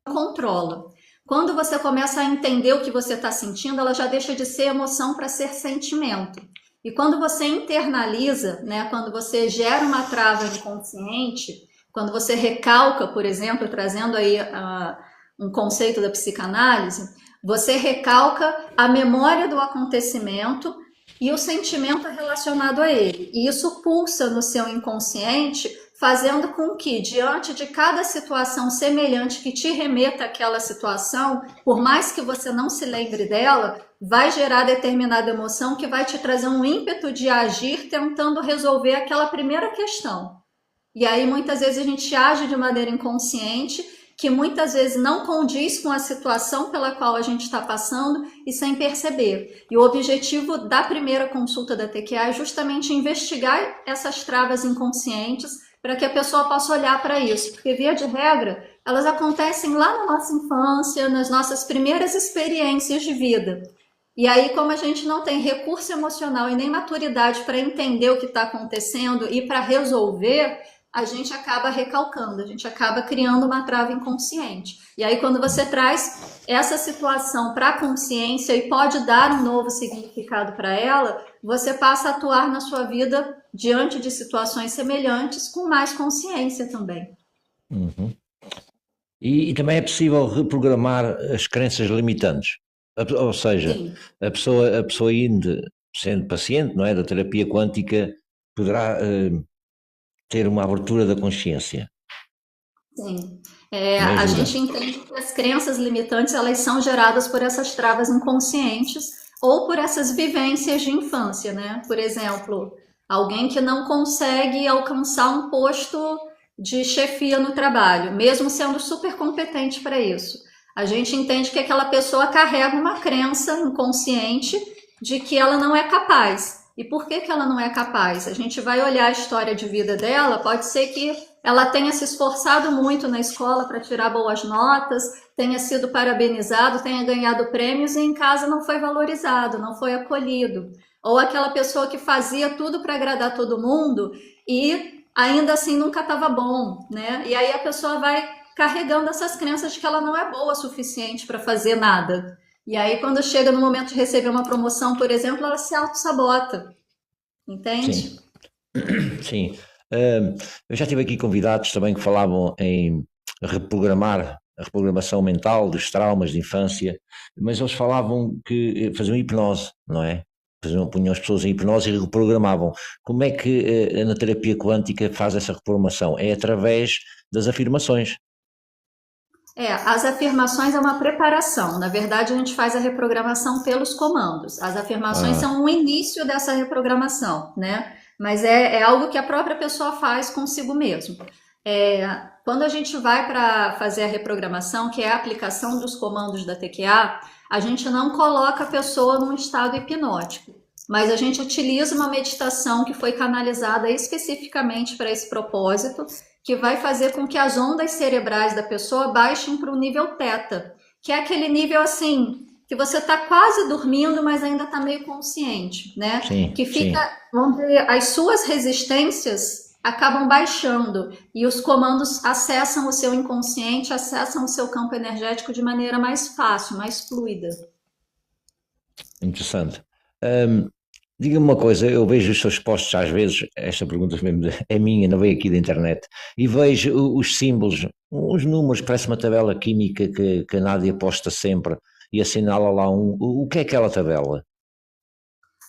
controla. Quando você começa a entender o que você está sentindo, ela já deixa de ser emoção para ser sentimento. E quando você internaliza, né, quando você gera uma trava inconsciente, quando você recalca, por exemplo, trazendo aí um conceito da psicanálise, você recalca a memória do acontecimento e o sentimento relacionado a ele. E isso pulsa no seu inconsciente, fazendo com que, diante de cada situação semelhante que te remeta àquela situação, por mais que você não se lembre dela, vai gerar determinada emoção que vai te trazer um ímpeto de agir tentando resolver aquela primeira questão. E aí muitas vezes a gente age de maneira inconsciente, que muitas vezes não condiz com a situação pela qual a gente está passando e sem perceber. E o objetivo da primeira consulta da TQA é justamente investigar essas travas inconscientes para que a pessoa possa olhar para isso, porque via de regra, elas acontecem lá na nossa infância, nas nossas primeiras experiências de vida. E aí, como a gente não tem recurso emocional e nem maturidade para entender o que está acontecendo e para resolver, a gente acaba recalcando, a gente acaba criando uma trava inconsciente. E aí, quando você traz essa situação para a consciência e pode dar um novo significado para ela, você passa a atuar na sua vida diante de situações semelhantes com mais consciência também. Uhum. E também é possível reprogramar as crenças limitantes. Ou seja, Sim. a pessoa indo, sendo paciente, não é, da terapia quântica, poderá ter uma abertura da consciência. Sim. Também A ajuda. gente entende que as crenças limitantes elas são geradas por essas travas inconscientes ou por essas vivências de infância, né? Por exemplo, alguém que não consegue alcançar um posto de chefia no trabalho, mesmo sendo super competente para isso. A gente entende que aquela pessoa carrega uma crença inconsciente de que ela não é capaz. E por que ela não é capaz? A gente vai olhar a história de vida dela, pode ser que ela tenha se esforçado muito na escola para tirar boas notas, tenha sido parabenizado, tenha ganhado prêmios e em casa não foi valorizado, não foi acolhido. Ou aquela pessoa que fazia tudo para agradar todo mundo e ainda assim nunca estava bom, né? E aí a pessoa vai carregando essas crenças de que ela não é boa o suficiente para fazer nada. E aí, quando chega no momento de receber uma promoção, por exemplo, ela se auto-sabota, entende? Sim, sim. Eu já tive aqui convidados também que falavam em reprogramar a reprogramação mental dos traumas de infância, mas eles falavam que faziam hipnose, não é? Punham as pessoas em hipnose e reprogramavam. Como é que na terapia quântica faz essa reprogramação? É através das afirmações. As afirmações é uma preparação. Na verdade, a gente faz a reprogramação pelos comandos. As afirmações Ah, são o início dessa reprogramação, né? Mas é algo que a própria pessoa faz consigo mesmo. Quando a gente vai para fazer a reprogramação, que é a aplicação dos comandos da TQA, a gente não coloca a pessoa num estado hipnótico, mas a gente utiliza uma meditação que foi canalizada especificamente para esse propósito, que vai fazer com que as ondas cerebrais da pessoa baixem para o nível teta, que é aquele nível assim, que você está quase dormindo, mas ainda está meio consciente, né? sim, Que sim. fica onde as suas resistências acabam baixando e os comandos acessam o seu inconsciente, acessam o seu campo energético de maneira mais fácil, mais fluida. Interessante. Hum, Diga-me uma coisa, eu vejo os seus posts às vezes, esta pergunta mesmo é minha, não veio aqui da internet, e vejo os símbolos, os números, parece uma tabela química que a Nádia posta sempre e assinala lá o que é aquela tabela?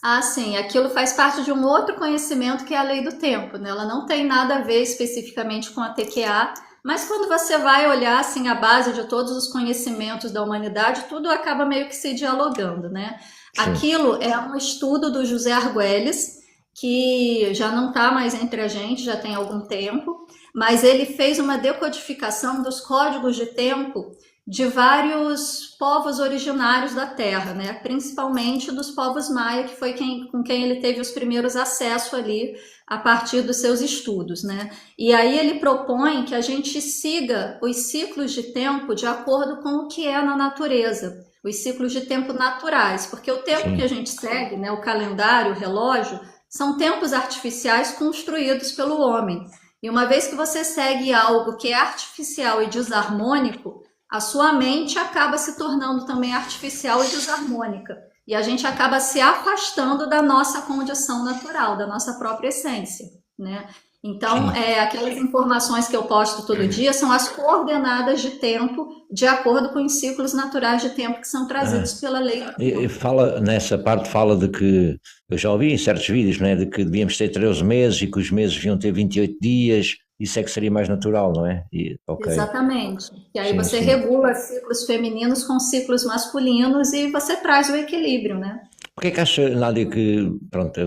Ah, sim, aquilo faz parte de um outro conhecimento que é a lei do tempo, né? Ela não tem nada a ver especificamente com a TQA, mas quando você vai olhar assim a base de todos os conhecimentos da humanidade, tudo acaba meio que se dialogando, né? Sim, Aquilo é um estudo do José Argüelles, que já não está mais entre a gente, já tem algum tempo, mas ele fez uma decodificação dos códigos de tempo de vários povos originários da Terra, né? Principalmente dos povos maia, que foi com quem ele teve os primeiros acessos ali a partir dos seus estudos, né? E aí ele propõe que a gente siga os ciclos de tempo de acordo com o que é na natureza, os ciclos de tempo naturais, porque o tempo que a sim, gente segue, né, o calendário, o relógio, são tempos artificiais construídos pelo homem. E uma vez que você segue algo que é artificial e desarmônico, a sua mente acaba se tornando também artificial e desarmônica. E a gente acaba se afastando da nossa condição natural, da nossa própria essência, né? Então, sim. aquelas informações que eu posto todo dia são as coordenadas de tempo de acordo com os ciclos naturais de tempo que são Ah, trazidos pela lei do e tempo. fala, nessa parte fala de que, eu já ouvi em certos vídeos, né, de que devíamos ter 13 meses e que os meses deviam ter 28 dias, isso é que seria mais natural, não é? Ok, Exatamente. E aí sim, você sim. regula ciclos femininos com ciclos masculinos e você traz o equilíbrio, né? Porquê é que acha, Nádia, que, pronto,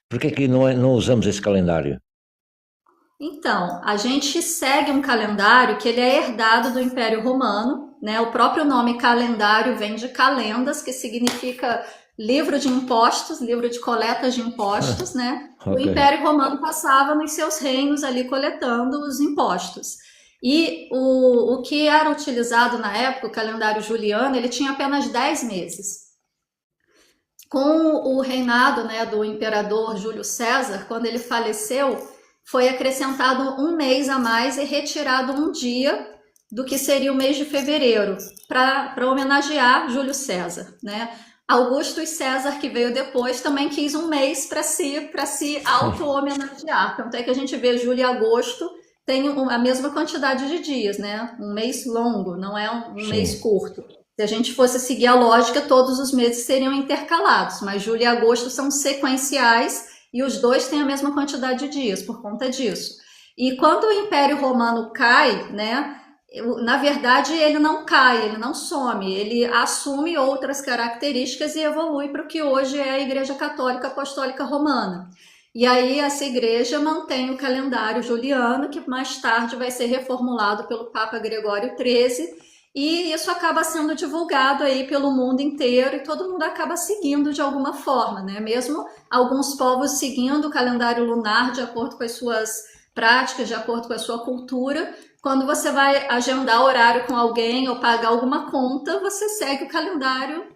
porquê é que não usamos esse calendário? Então, a gente segue um calendário que ele é herdado do Império Romano, né? O próprio nome calendário vem de calendas, que significa livro de impostos, livro de coletas de impostos, né? O Ok, Império Romano passava nos seus reinos ali coletando os impostos. E o que era utilizado na época, o calendário juliano, ele tinha apenas 10 meses. Com o reinado, né, do imperador Júlio César, quando ele faleceu, foi acrescentado um mês a mais e retirado um dia do que seria o mês de fevereiro, para homenagear Júlio César, né? Augusto César, que veio depois, também quis um mês para se sim, auto-homenagear. Tanto é que a gente vê julho e agosto tem a mesma quantidade de dias, né? Um mês longo, não é um mês sim, curto. Se a gente fosse seguir a lógica, todos os meses seriam intercalados, mas julho e agosto são sequenciais e os dois têm a mesma quantidade de dias por conta disso. E quando o Império Romano cai, né, na verdade ele não cai, ele não some, ele assume outras características e evolui para o que hoje é a Igreja Católica Apostólica Romana. E aí essa igreja mantém o calendário juliano, que mais tarde vai ser reformulado pelo Papa Gregório XIII, e isso acaba sendo divulgado aí pelo mundo inteiro e todo mundo acaba seguindo de alguma forma, né? Mesmo alguns povos seguindo o calendário lunar de acordo com as suas práticas, de acordo com a sua cultura. Quando você vai agendar horário com alguém ou pagar alguma conta, você segue o calendário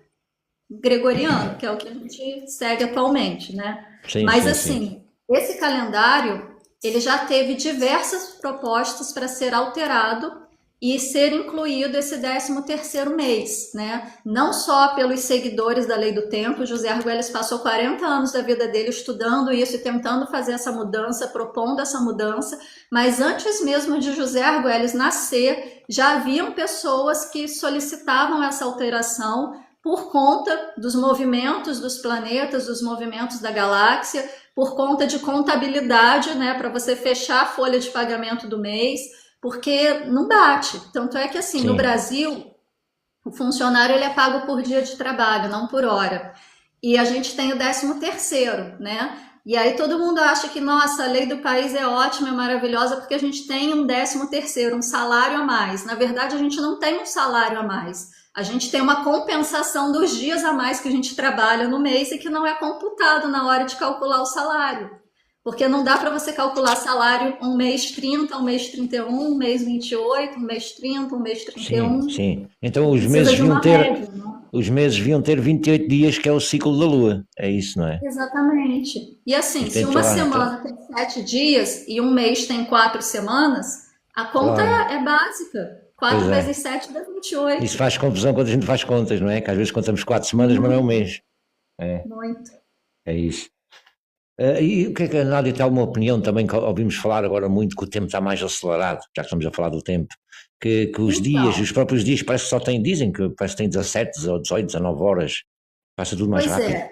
gregoriano, que é o que a gente segue atualmente, né? sim, Mas sim, sim. assim, esse calendário, ele já teve diversas propostas para ser alterado e ser incluído esse 13º mês, né? Não só pelos seguidores da Lei do Tempo. José Argüelles passou 40 anos da vida dele estudando isso e tentando fazer essa mudança, propondo essa mudança, mas antes mesmo de José Argüelles nascer, já haviam pessoas que solicitavam essa alteração por conta dos movimentos dos planetas, dos movimentos da galáxia, por conta de contabilidade, né, para você fechar a folha de pagamento do mês, porque não bate. Tanto é que, assim, no Brasil, o funcionário ele é pago por dia de trabalho, não por hora. E a gente tem o 13º, né? E aí todo mundo acha que, nossa, a lei do país é ótima, é maravilhosa, porque a gente tem um 13º, um salário a mais. Na verdade, a gente não tem um salário a mais. A gente tem uma compensação dos dias a mais que a gente trabalha no mês e que não é computado na hora de calcular o salário. Porque não dá para você calcular salário um mês 30, um mês 31, um mês 28, um mês 30, um mês 31. Sim. Então os meses deviam ter 28 dias, que é o ciclo da Lua. É isso, não é? Exatamente. E assim, se uma semana tem 7 dias e um mês tem 4 semanas, a conta é básica. 4 vezes 7 dá 28. Isso faz confusão quando a gente faz contas, não é? Que às vezes contamos 4 semanas, mas não é um mês. Muito. É isso. E o que é que a Nádia tem alguma opinião também, que ouvimos falar agora muito que o tempo está mais acelerado, já que estamos a falar do tempo, que os dias, os próprios dias parece que dizem que parece que tem 17 ou 18, 19 horas, passa tudo mais rápido.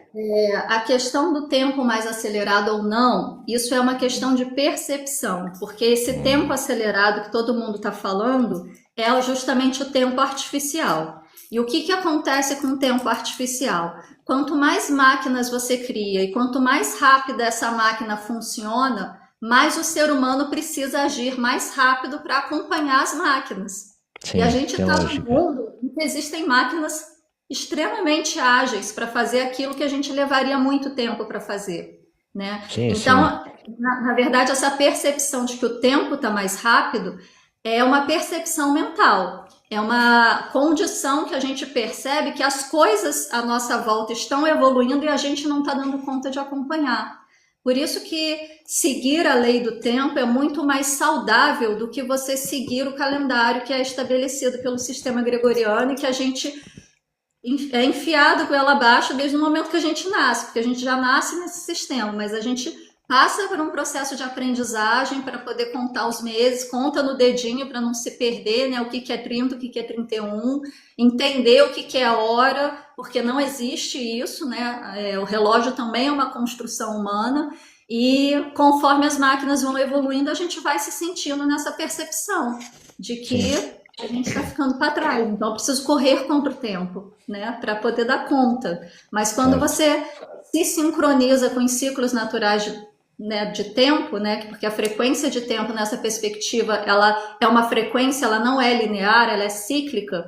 A questão do tempo mais acelerado ou não, isso é uma questão de percepção, porque esse tempo acelerado que todo mundo está falando é justamente o tempo artificial. E o que acontece com o tempo artificial? Quanto mais máquinas você cria e quanto mais rápida essa máquina funciona, mais o ser humano precisa agir mais rápido para acompanhar as máquinas. Sim, e a gente está num mundo em que existem máquinas extremamente ágeis para fazer aquilo que a gente levaria muito tempo para fazer, né? Então, na verdade, essa percepção de que o tempo está mais rápido é uma percepção mental. É uma condição que a gente percebe que as coisas à nossa volta estão evoluindo e a gente não está dando conta de acompanhar. Por isso que seguir a lei do tempo é muito mais saudável do que você seguir o calendário que é estabelecido pelo sistema gregoriano e que a gente é enfiado com ela abaixo desde o momento que a gente nasce, porque a gente já nasce nesse sistema, mas a gente passa por um processo de aprendizagem para poder contar os meses, conta no dedinho para não se perder, né? O que é 30, o que é 31, entender o que é hora, porque não existe isso, né? O relógio também é uma construção humana e conforme as máquinas vão evoluindo, a gente vai se sentindo nessa percepção de que a gente está ficando para trás. Então, eu preciso correr contra o tempo, né? Para poder dar conta. Mas quando você se sincroniza com os ciclos naturais de tempo, né? Porque a frequência de tempo nessa perspectiva, ela é uma frequência, ela não é linear, ela é cíclica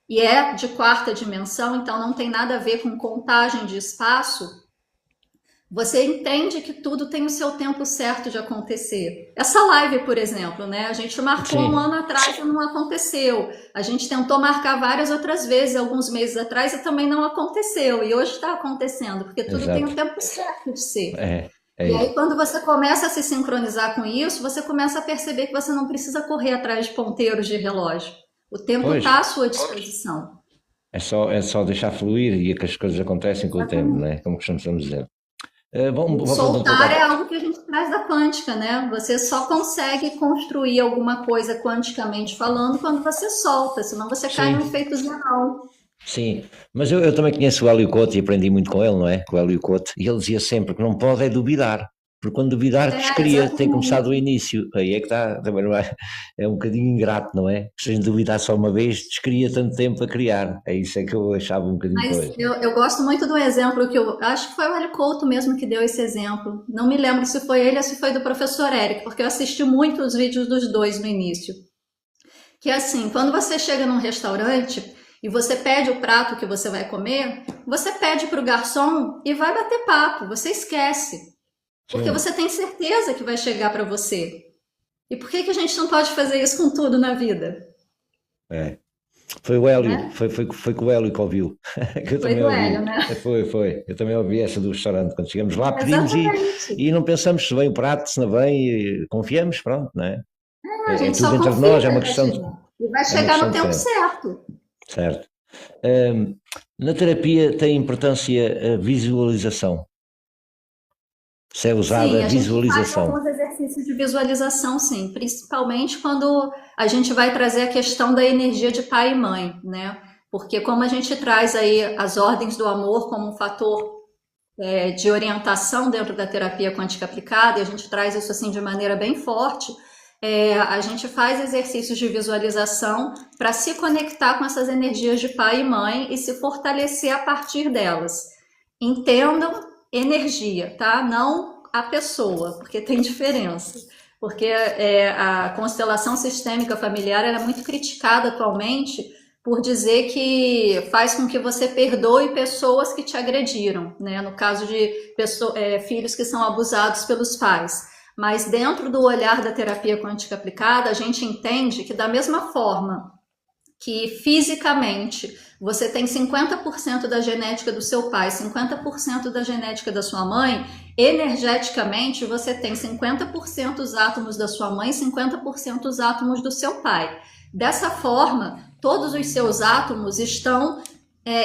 e é de 4ª dimensão, então não tem nada a ver com contagem de espaço. Você entende que tudo tem o seu tempo certo de acontecer. Essa live, por exemplo, né? A gente marcou um ano atrás e não aconteceu. A gente tentou marcar várias outras vezes, alguns meses atrás, e também não aconteceu. E hoje está acontecendo, porque tudo tem o tempo certo de ser. E aí, quando você começa a se sincronizar com isso, você começa a perceber que você não precisa correr atrás de ponteiros de relógio. O tempo está à sua disposição. É só deixar fluir e que as coisas acontecem com o tempo, né? Como costumamos dizer. Soltar é algo que a gente traz da quântica, né? Você só consegue construir alguma coisa quanticamente falando quando você solta, senão você cai no efeito zerão. Sim, mas eu também conheço o Hélio Couto e aprendi muito com ele, não é? Com o Hélio Couto. E ele dizia sempre que não pode duvidar, porque quando duvidar descria, tem que começar do início. Aí é que está, também não é? É um bocadinho ingrato, não é? Se a gente duvidar só uma vez, descria tanto tempo a criar. É isso é que eu achava um bocadinho coisa. Mas eu gosto muito do exemplo que eu acho que foi o Hélio Couto mesmo que deu esse exemplo. Não me lembro se foi ele ou se foi do professor Eric, porque eu assisti muito os vídeos dos dois no início. Que é assim, quando você chega num restaurante e você pede o prato que você vai comer, você pede para o garçom e vai bater papo, você esquece. Porque você tem certeza que vai chegar para você. E por que a gente não pode fazer isso com tudo na vida? Foi o Hélio, foi com o Hélio que ouviu. Que eu foi do Hélio, né? Foi. Eu também ouvi essa do restaurante. Quando chegamos lá, pedimos e não pensamos se vem o prato, se não vem, e confiamos, pronto, não é? A gente tudo só entre confia, nós, é uma questão de E vai É uma chegar questão no de tempo tempo, certo. certo? Na terapia tem importância a visualização, se é usada Sim, a a gente faz visualização. alguns exercícios de visualização, sim, principalmente quando a gente vai trazer a questão da energia de pai e mãe, né? Porque como a gente traz aí as ordens do amor como um fator de orientação dentro da terapia quântica aplicada, e a gente traz isso assim de maneira bem forte, a gente faz exercícios de visualização para se conectar com essas energias de pai e mãe e se fortalecer a partir delas. Entendam energia, tá? Não a pessoa, porque tem diferença. Porque a constelação sistêmica familiar ela é muito criticada atualmente por dizer que faz com que você perdoe pessoas que te agrediram, né? No caso de filhos que são abusados pelos pais. Mas dentro do olhar da terapia quântica aplicada, a gente entende que da mesma forma que fisicamente você tem 50% da genética do seu pai, 50% da genética da sua mãe, energeticamente você tem 50% os átomos da sua mãe, 50% os átomos do seu pai. Dessa forma, todos os seus átomos estão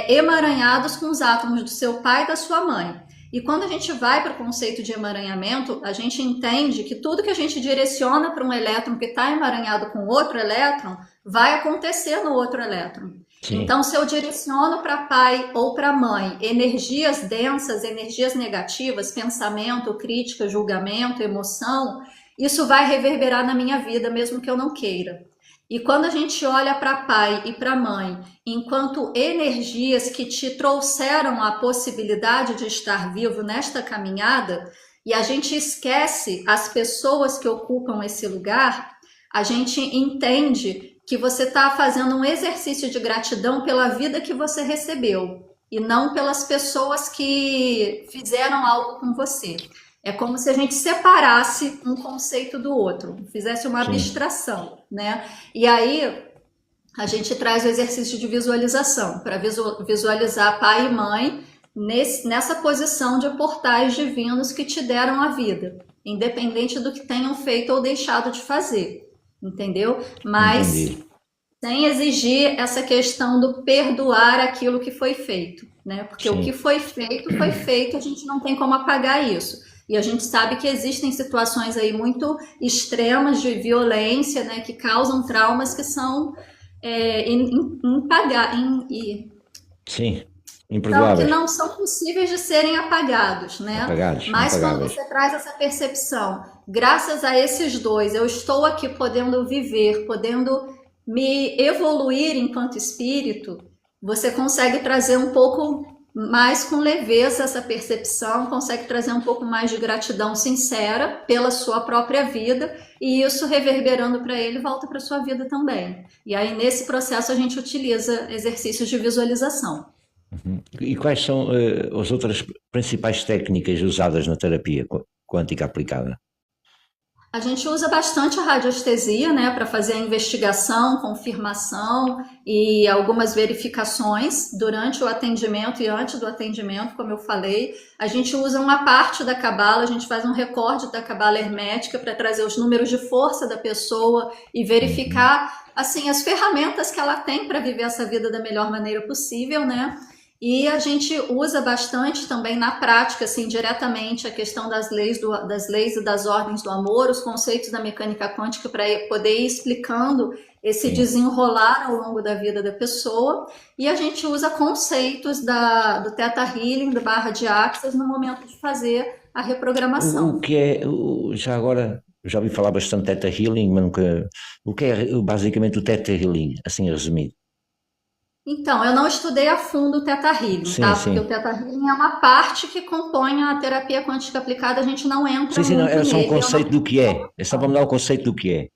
emaranhados com os átomos do seu pai e da sua mãe. E quando a gente vai para o conceito de emaranhamento, a gente entende que tudo que a gente direciona para um elétron que está emaranhado com outro elétron, vai acontecer no outro elétron. Sim, Então, se eu direciono para pai ou para mãe energias densas, energias negativas, pensamento, crítica, julgamento, emoção, isso vai reverberar na minha vida, mesmo que eu não queira. E quando a gente olha para pai e para mãe, enquanto energias que te trouxeram a possibilidade de estar vivo nesta caminhada, e a gente esquece as pessoas que ocupam esse lugar, a gente entende que você está fazendo um exercício de gratidão pela vida que você recebeu e não pelas pessoas que fizeram algo com você. É como se a gente separasse um conceito do outro, fizesse uma sim. abstração, né? E aí a gente traz o exercício de visualização para visualizar pai e mãe nessa posição de portais divinos que te deram a vida, independente do que tenham feito ou deixado de fazer, entendeu? Mas Entendi. sem exigir essa questão do perdoar aquilo que foi feito, né? Porque o que Sim, foi feito, a gente não tem como apagar isso. E a gente sabe que existem situações aí muito extremas de violência, né, que causam traumas que são sim. então, que Imperdoáveis, não são possíveis de serem apagados, né? apagados, Mas quando impagáveis. você traz essa percepção, graças a esses dois, eu estou aqui podendo viver, podendo me evoluir enquanto espírito, você consegue trazer um pouco mais com leveza essa percepção, consegue trazer um pouco mais de gratidão sincera pela sua própria vida, e isso reverberando para ele volta para sua vida também. E aí nesse processo a gente utiliza exercícios de visualização. E quais são as outras principais técnicas usadas na terapia quântica aplicada? A gente usa bastante a radiestesia, né, para fazer a investigação, confirmação e algumas verificações durante o atendimento e antes do atendimento, como eu falei. A gente usa uma parte da cabala, a gente faz um recorde da cabala hermética para trazer os números de força da pessoa e Uhum. verificar assim as ferramentas que ela tem para viver essa vida da melhor maneira possível, né? E a gente usa bastante também na prática, assim, diretamente a questão das leis e das ordens do amor, os conceitos da mecânica quântica para poder ir explicando esse Sim. desenrolar ao longo da vida da pessoa. E a gente usa conceitos do Theta Healing, do barra de Axis, no momento de fazer a O reprogramação. que é, já agora, já ouvi falar bastante de Theta Healing, mas nunca. O que é basicamente o Theta Healing, assim resumido? Então, eu não estudei a fundo o Theta Healing, Sim, tá? Porque o sim. Theta Healing é uma parte que compõe a terapia quântica aplicada, a gente não entra Sim, sim, não, muito era só um nele, eu não conceito do tenho que é. É só para me formação. dar o conceito do que é.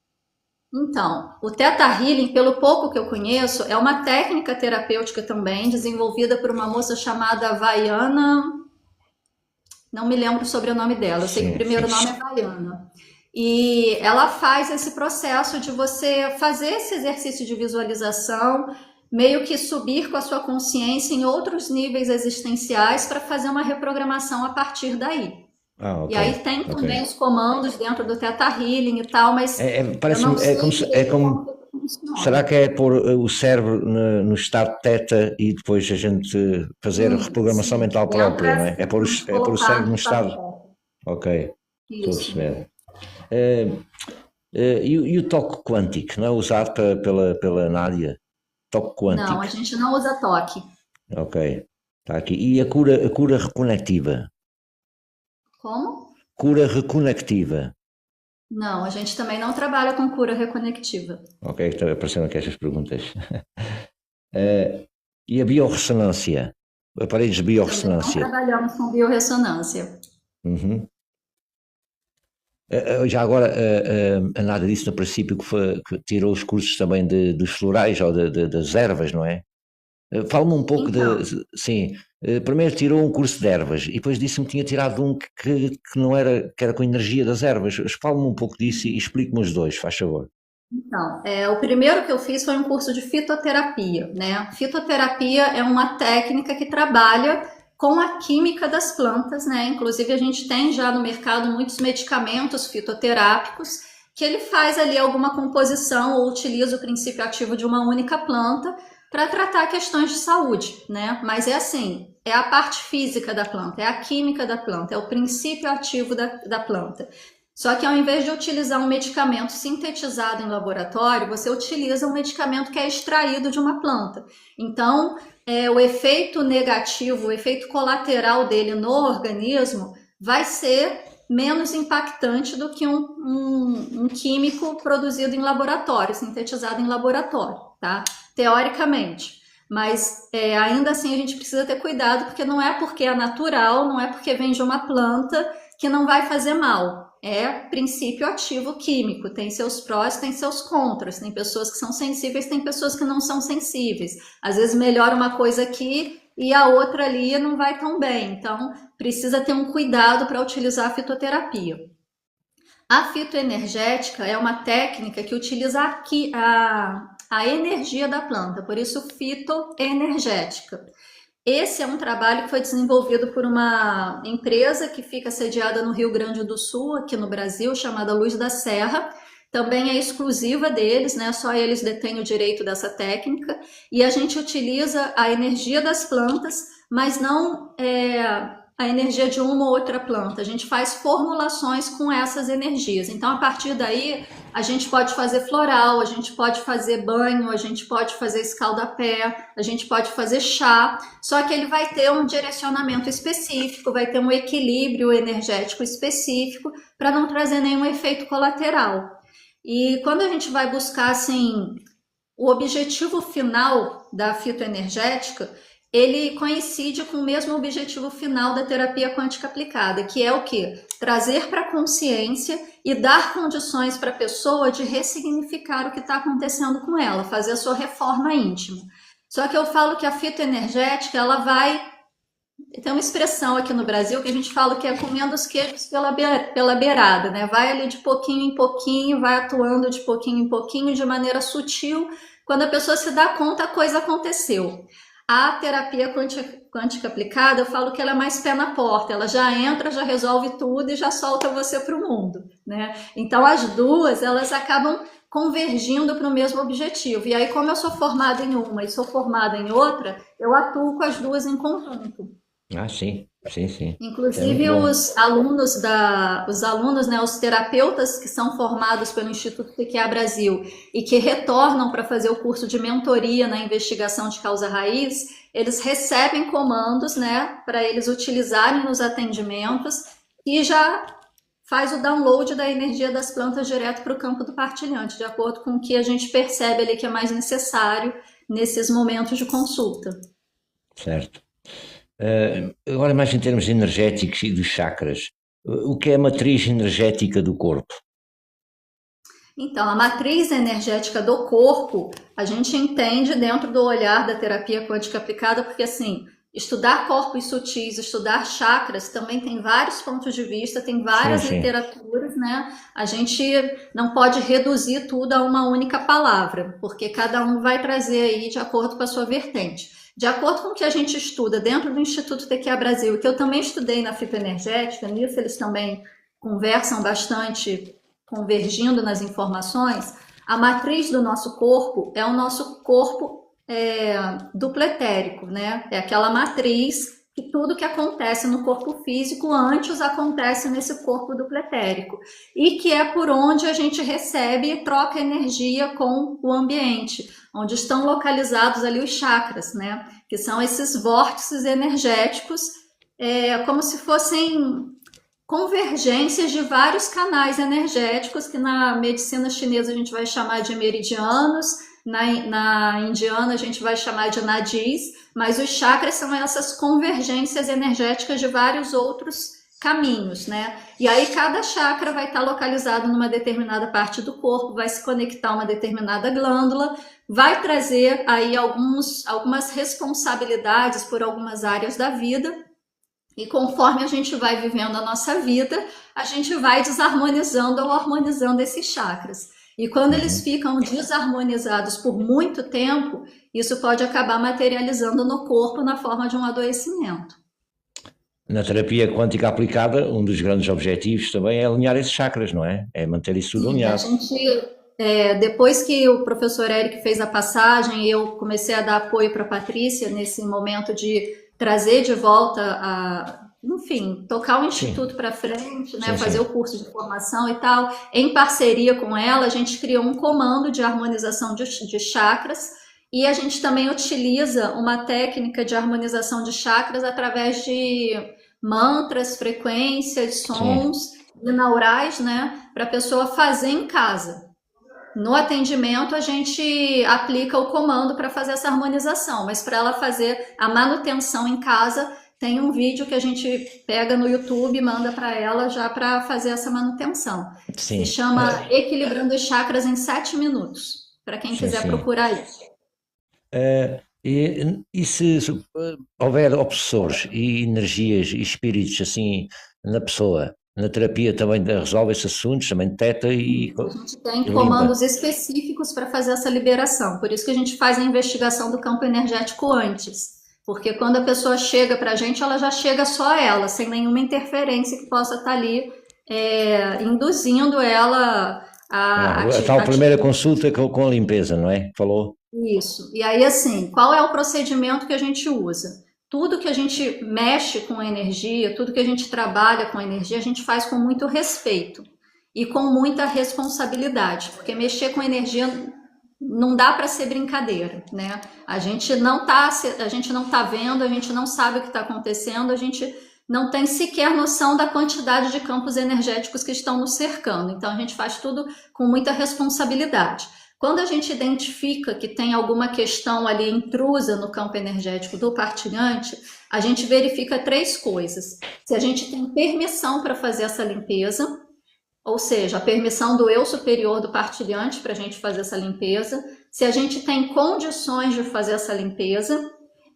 Então, o Theta Healing, pelo pouco que eu conheço, é uma técnica terapêutica também, desenvolvida por uma moça chamada Vaiana, não me lembro sobre o nome dela, eu sei que o Sim, primeiro sim. nome é Vaiana. E ela faz esse processo de você fazer esse exercício de visualização, meio que subir com a sua consciência em outros níveis existenciais para fazer uma reprogramação a partir daí. Ah, E ok, aí tem ok. também os comandos dentro do Theta Healing e tal, mas eu Parece-me, não sei é como, direito como como. funciona. Será que é pôr o cérebro no estado teta e depois a gente fazer a reprogramação Sim, mental própria, não entra é? assim, vamos É pôr o cérebro colocar no no estado. papel. Ok, estou a Isso. perceber. E o toque quântico, não é usado pela Nádia? Toque Não, a quântico. gente não usa toque. Ok, está aqui. E a cura reconectiva? Como? Cura reconectiva. Não, a gente também não trabalha com cura reconectiva. Ok, estão aparecendo aqui estas perguntas. E a biorressonância? Aparelhos de Também não biorressonância? trabalhamos com biorressonância. Uhum. Já agora, a Nádia disse no princípio que tirou os cursos também dos florais ou das ervas, não é? Fala-me um pouco Então, sim, primeiro tirou um curso de ervas e depois disse-me que tinha tirado um que não era, que era com energia das ervas. Fala-me um pouco disso e explique-me os dois, faz favor. o primeiro que eu fiz foi um curso de fitoterapia, né? Fitoterapia é uma técnica que trabalha com a química das plantas, né? Inclusive a gente tem já no mercado muitos medicamentos fitoterápicos que ele faz ali alguma composição ou utiliza o princípio ativo de uma única planta para tratar questões de saúde, né? Mas é assim, é a parte física da planta, é a química da planta, é o princípio ativo da planta. Só que ao invés de utilizar um medicamento sintetizado em laboratório, você utiliza um medicamento que é extraído de uma planta. Então, o efeito negativo, o efeito colateral dele no organismo vai ser menos impactante do que um químico produzido em laboratório, sintetizado em laboratório, tá? Teoricamente. Mas ainda assim a gente precisa ter cuidado, porque não é porque é natural, não é porque vem de uma planta que não vai fazer mal. É princípio ativo químico, tem seus prós, tem seus contras, tem pessoas que são sensíveis, tem pessoas que não são sensíveis. Às vezes melhora uma coisa aqui e a outra ali não vai tão bem, então precisa ter um cuidado para utilizar a fitoterapia. A fitoenergética é uma técnica que utiliza a energia da planta, por isso fitoenergética. Esse é um trabalho que foi desenvolvido por uma empresa que fica sediada no Rio Grande do Sul, aqui no Brasil, chamada Luz da Serra. Também é exclusiva deles, né? Só eles detêm o direito dessa técnica. E a gente utiliza a energia das plantas, mas não a energia de uma ou outra planta. A gente faz formulações com essas energias. Então, a partir daí, a gente pode fazer floral, a gente pode fazer banho, a gente pode fazer escaldapé, a gente pode fazer chá, só que ele vai ter um direcionamento específico, vai ter um equilíbrio energético específico para não trazer nenhum efeito colateral. E quando a gente vai buscar assim o objetivo final da fitoenergética, ele coincide com o mesmo objetivo final da terapia quântica aplicada, que é o quê? Trazer para a consciência e dar condições para a pessoa de ressignificar o que está acontecendo com ela, fazer a sua reforma íntima. Só que eu falo que a fitoenergética, ela vai... Tem uma expressão aqui no Brasil que a gente fala que é comendo os queijos pela beirada, né? Vai ali de pouquinho em pouquinho, vai atuando de pouquinho em pouquinho, de maneira sutil. Quando a pessoa se dá conta, a coisa aconteceu. A terapia quântica aplicada, eu falo que ela é mais pé na porta, ela já entra, já resolve tudo e já solta você para o mundo, né? Então as duas, elas acabam convergindo para o mesmo objetivo. E aí, como eu sou formada em uma e sou formada em outra, eu atuo com as duas em conjunto. Ah, sim, sim, sim. Inclusive os alunos, né, os terapeutas que são formados pelo Instituto TQA Brasil e que retornam para fazer o curso de mentoria na investigação de causa raiz, eles recebem comandos, né, para eles utilizarem nos atendimentos e já faz o download da energia das plantas direto para o campo do partilhante, de acordo com o que a gente percebe ali que é mais necessário nesses momentos de consulta. Certo. Agora mais em termos energéticos e dos chakras, o que é a matriz energética do corpo? Então, a matriz energética do corpo, a gente entende dentro do olhar da terapia quântica aplicada, porque assim, estudar corpos sutis, estudar chakras, também tem vários pontos de vista, tem várias literaturas, né? A gente não pode reduzir tudo a uma única palavra, porque cada um vai trazer aí de acordo com a sua vertente. De acordo com o que a gente estuda dentro do Instituto TQA Brasil, que eu também estudei na fitoenergética, nisso eles também conversam bastante, convergindo nas informações, A matriz do nosso corpo é o nosso corpo dupletérico, né? É aquela matriz que tudo que acontece no corpo físico antes acontece nesse corpo dupletérico e que é por onde a gente recebe e troca energia com o ambiente, onde estão localizados ali os chakras, né? Que são esses vórtices energéticos, como se fossem convergências de vários canais energéticos que na medicina chinesa a gente vai chamar de meridianos, na indiana a gente vai chamar de nadis, mas os chakras são essas convergências energéticas de vários outros caminhos, né? E aí cada chakra vai estar localizado numa determinada parte do corpo, vai se conectar a uma determinada glândula, vai trazer aí algumas responsabilidades por algumas áreas da vida. E conforme a gente vai vivendo a nossa vida, a gente vai desarmonizando ou harmonizando esses chakras. E quando eles ficam desarmonizados por muito tempo, isso pode acabar materializando no corpo na forma de um adoecimento. Na terapia quântica aplicada, um dos grandes objetivos também é alinhar esses chakras, não é? É manter isso tudo alinhado. A gente, depois que o professor Eric fez a passagem, eu comecei a dar apoio para a Patrícia nesse momento de trazer de volta enfim, tocar o Instituto para frente, né, fazer o curso de formação e tal. Em parceria com ela, a gente criou um comando de harmonização de chakras e a gente também utiliza uma técnica de harmonização de chakras através de mantras, frequências, sons binaurais, né, para a pessoa fazer em casa. No atendimento, a gente aplica o comando para fazer essa harmonização, mas para ela fazer a manutenção em casa, tem um vídeo que a gente pega no YouTube e manda para ela já para fazer essa manutenção. Se chama Equilibrando os Chakras em 7 minutos, para quem quiser procurar isso. E se houver obsessores e energias e espíritos assim na pessoa, na terapia também resolve esses assuntos, também detecta e... A gente tem comandos específicos para fazer essa liberação, por isso que a gente faz a investigação do campo energético antes, porque quando a pessoa chega para a gente, ela já chega só ela, sem nenhuma interferência que possa estar ali induzindo ela a tal primeira consulta com a limpeza, não é? Falou? Isso, e aí assim, qual é o procedimento que a gente usa? Tudo que a gente mexe com energia, tudo que a gente trabalha com energia, a gente faz com muito respeito e com muita responsabilidade, porque mexer com energia não dá para ser brincadeira, né? A gente não tá vendo, a gente não sabe o que está acontecendo, a gente não tem sequer noção da quantidade de campos energéticos que estão nos cercando. Então a gente faz tudo com muita responsabilidade. Quando a gente identifica que tem alguma questão ali intrusa no campo energético do partilhante, a gente verifica 3 coisas. Se a gente tem permissão para fazer essa limpeza, ou seja, a permissão do eu superior do partilhante para a gente fazer essa limpeza, se a gente tem condições de fazer essa limpeza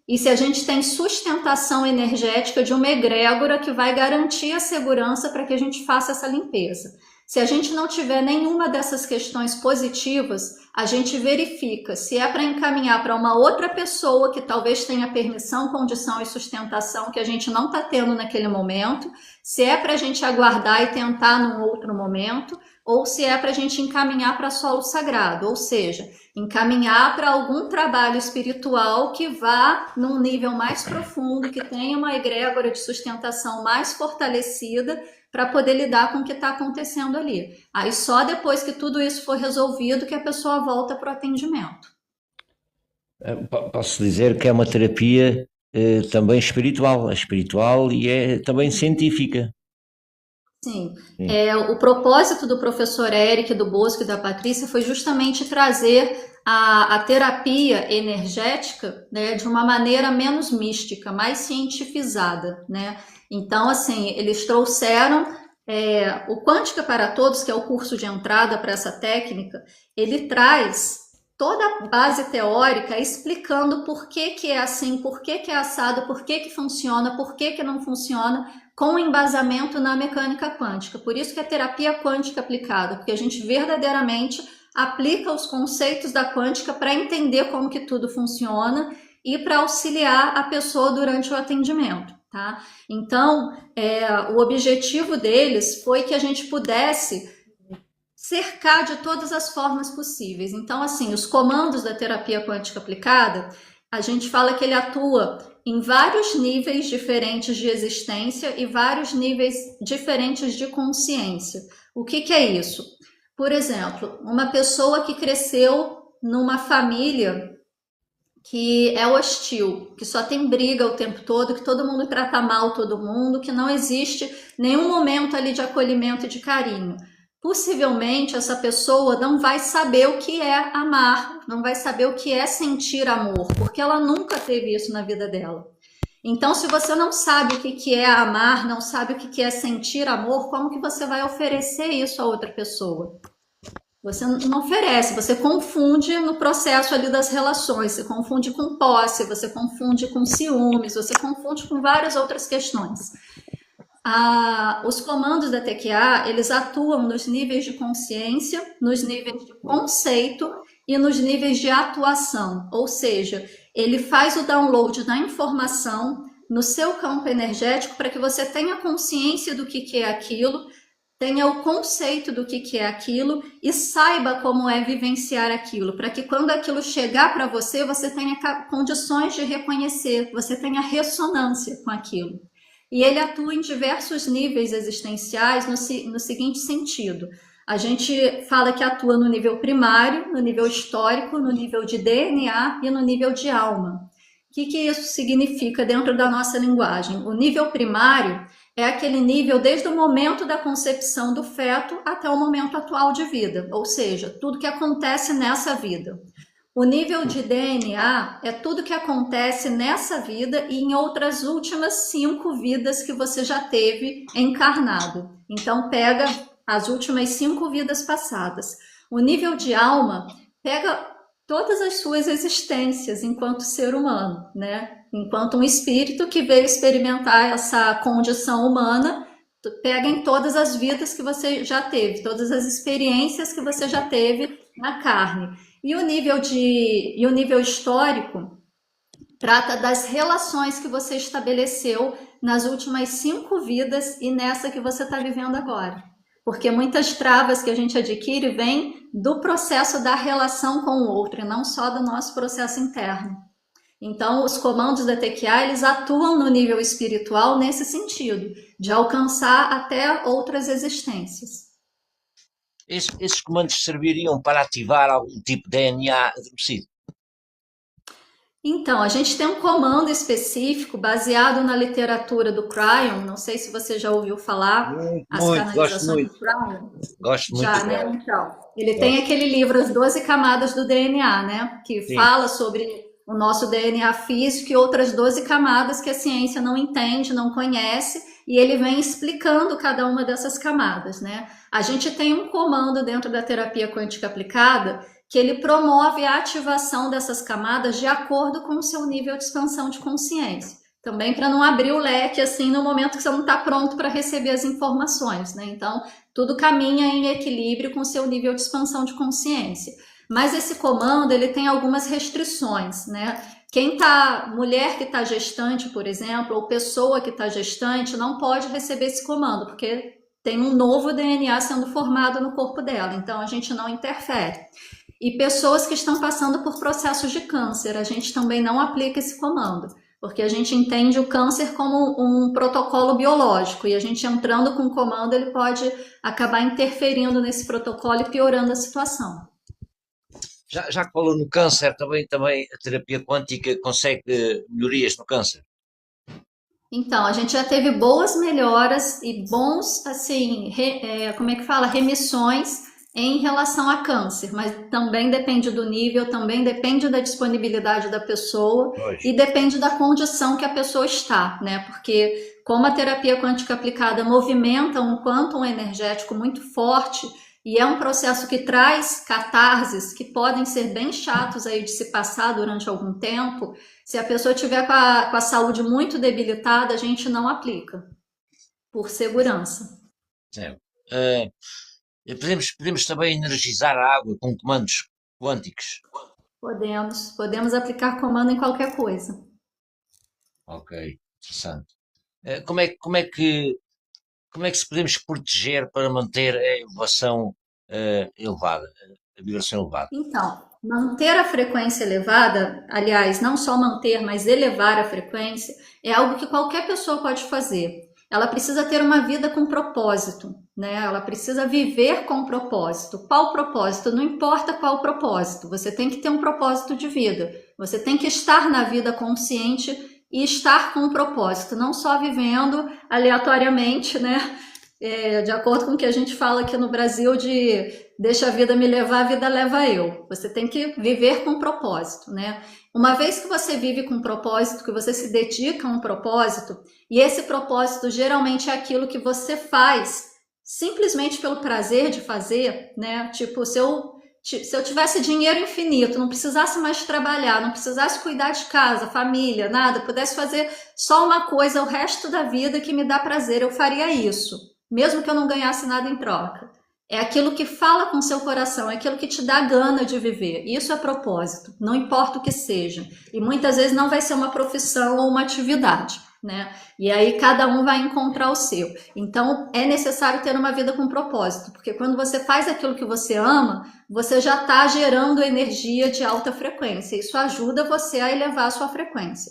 e se a gente tem sustentação energética de uma egrégora que vai garantir a segurança para que a gente faça essa limpeza. Se a gente não tiver nenhuma dessas questões positivas, a gente verifica se é para encaminhar para uma outra pessoa que talvez tenha permissão, condição e sustentação que a gente não está tendo naquele momento, se é para a gente aguardar e tentar num outro momento, ou se é para a gente encaminhar para solo sagrado, ou seja, encaminhar para algum trabalho espiritual que vá num nível mais profundo, que tenha uma egrégora de sustentação mais fortalecida, para poder lidar com o que está acontecendo ali. Aí só depois que tudo isso for resolvido que a pessoa volta para o atendimento. Posso dizer que é uma terapia também espiritual e é também científica. Sim. O propósito do professor Eric, do Bosco e da Patrícia foi justamente trazer a terapia energética, né, de uma maneira menos mística, mais cientificada, né? Então, assim, eles trouxeram o Quântica para Todos, que é o curso de entrada para essa técnica, ele traz toda a base teórica explicando por que é assim, por que é assado, por que funciona, por que não funciona, com embasamento na mecânica quântica. Por isso que é terapia quântica aplicada, porque a gente verdadeiramente aplica os conceitos da quântica para entender como que tudo funciona e para auxiliar a pessoa durante o atendimento. Tá? Então, o objetivo deles foi que a gente pudesse cercar de todas as formas possíveis. Então, assim, os comandos da terapia quântica aplicada, a gente fala que ele atua em vários níveis diferentes de existência e vários níveis diferentes de consciência. O que que é isso? Por exemplo, uma pessoa que cresceu numa família que é hostil, que só tem briga o tempo todo, que todo mundo trata mal todo mundo, que não existe nenhum momento ali de acolhimento e de carinho. Possivelmente essa pessoa não vai saber o que é amar, não vai saber o que é sentir amor, porque ela nunca teve isso na vida dela. Então, se você não sabe o que é amar, não sabe o que é sentir amor, como que você vai oferecer isso a outra pessoa? Você não oferece, você confunde no processo ali das relações, você confunde com posse, você confunde com ciúmes, você confunde com várias outras questões. Os comandos da TQA, eles atuam nos níveis de consciência, nos níveis de conceito e nos níveis de atuação, ou seja, ele faz o download da informação no seu campo energético para que você tenha consciência do que é aquilo, tenha o conceito do que é aquilo e saiba como é vivenciar aquilo, para que quando aquilo chegar para você, você tenha condições de reconhecer, você tenha ressonância com aquilo. E ele atua em diversos níveis existenciais no seguinte sentido. A gente fala que atua no nível primário, no nível histórico, no nível de DNA e no nível de alma. O que isso significa dentro da nossa linguagem? O nível primário é aquele nível desde o momento da concepção do feto até o momento atual de vida, ou seja, tudo que acontece nessa vida. O nível de DNA é tudo que acontece nessa vida e em outras últimas 5 vidas que você já teve encarnado. Então, pega as últimas 5 vidas passadas. O nível de alma pega todas as suas existências enquanto ser humano, né? Enquanto um espírito que veio experimentar essa condição humana, pega em todas as vidas que você já teve, todas as experiências que você já teve na carne. E o nível histórico trata das relações que você estabeleceu nas últimas 5 vidas e nessa que você está vivendo agora. Porque muitas travas que a gente adquire vêm do processo da relação com o outro, e não só do nosso processo interno. Então, os comandos da TQA, eles atuam no nível espiritual nesse sentido, de alcançar até outras existências. Esses comandos serviriam para ativar algum tipo de DNA adormecido? Então, a gente tem um comando específico baseado na literatura do Cryon. Não sei se você já ouviu falar as canalizações do Cryon. Gosto muito. Já, né? Então, ele tem aquele livro As 12 Camadas do DNA, né? Que Sim. fala sobre o nosso DNA físico e outras 12 camadas que a ciência não entende, não conhece, e ele vem explicando cada uma dessas camadas, né? A gente tem um comando dentro da terapia quântica aplicada que ele promove a ativação dessas camadas de acordo com o seu nível de expansão de consciência. Também para não abrir o leque assim no momento que você não está pronto para receber as informações, né? Então, tudo caminha em equilíbrio com o seu nível de expansão de consciência. Mas esse comando, ele tem algumas restrições, né? Mulher que está gestante, por exemplo, ou pessoa que está gestante, não pode receber esse comando, porque tem um novo DNA sendo formado no corpo dela, então a gente não interfere. E pessoas que estão passando por processos de câncer, a gente também não aplica esse comando, porque a gente entende o câncer como um protocolo biológico, e a gente entrando com o comando, ele pode acabar interferindo nesse protocolo e piorando a situação. Já que falou no câncer, também a terapia quântica consegue melhorias no câncer? Então, a gente já teve boas melhoras e bons, assim, remissões em relação a câncer, mas também depende do nível, também depende da disponibilidade da pessoa e depende da condição que a pessoa está, né? Porque como a terapia quântica aplicada movimenta um quantum energético muito forte e é um processo que traz catarses que podem ser bem chatos aí de se passar durante algum tempo, se a pessoa tiver com a saúde muito debilitada, a gente não aplica, por segurança. Certo. Podemos também energizar a água com comandos quânticos? Podemos aplicar comando em qualquer coisa. Ok, interessante. Como é que se podemos proteger para manter a elevação elevada, a vibração elevada. Então, manter a frequência elevada, aliás, não só manter, mas elevar a frequência, é algo que qualquer pessoa pode fazer. Ela precisa ter uma vida com propósito, né? Ela precisa viver com propósito. Qual propósito? Não importa qual propósito, você tem que ter um propósito de vida. Você tem que estar na vida consciente e estar com um propósito, não só vivendo aleatoriamente, né? De acordo com o que a gente fala aqui no Brasil de deixa a vida me levar, a vida leva eu. Você tem que viver com propósito, né? Uma vez que você vive com propósito, que você se dedica a um propósito, e esse propósito geralmente é aquilo que você faz simplesmente pelo prazer de fazer, né? Tipo, se eu tivesse dinheiro infinito, não precisasse mais trabalhar, não precisasse cuidar de casa, família, nada, pudesse fazer só uma coisa o resto da vida que me dá prazer, eu faria isso, mesmo que eu não ganhasse nada em troca. É aquilo que fala com o seu coração, é aquilo que te dá gana de viver. Isso é propósito, não importa o que seja. E muitas vezes não vai ser uma profissão ou uma atividade, né? E aí cada um vai encontrar o seu. Então é necessário ter uma vida com propósito, porque quando você faz aquilo que você ama, você já está gerando energia de alta frequência. Isso ajuda você a elevar a sua frequência.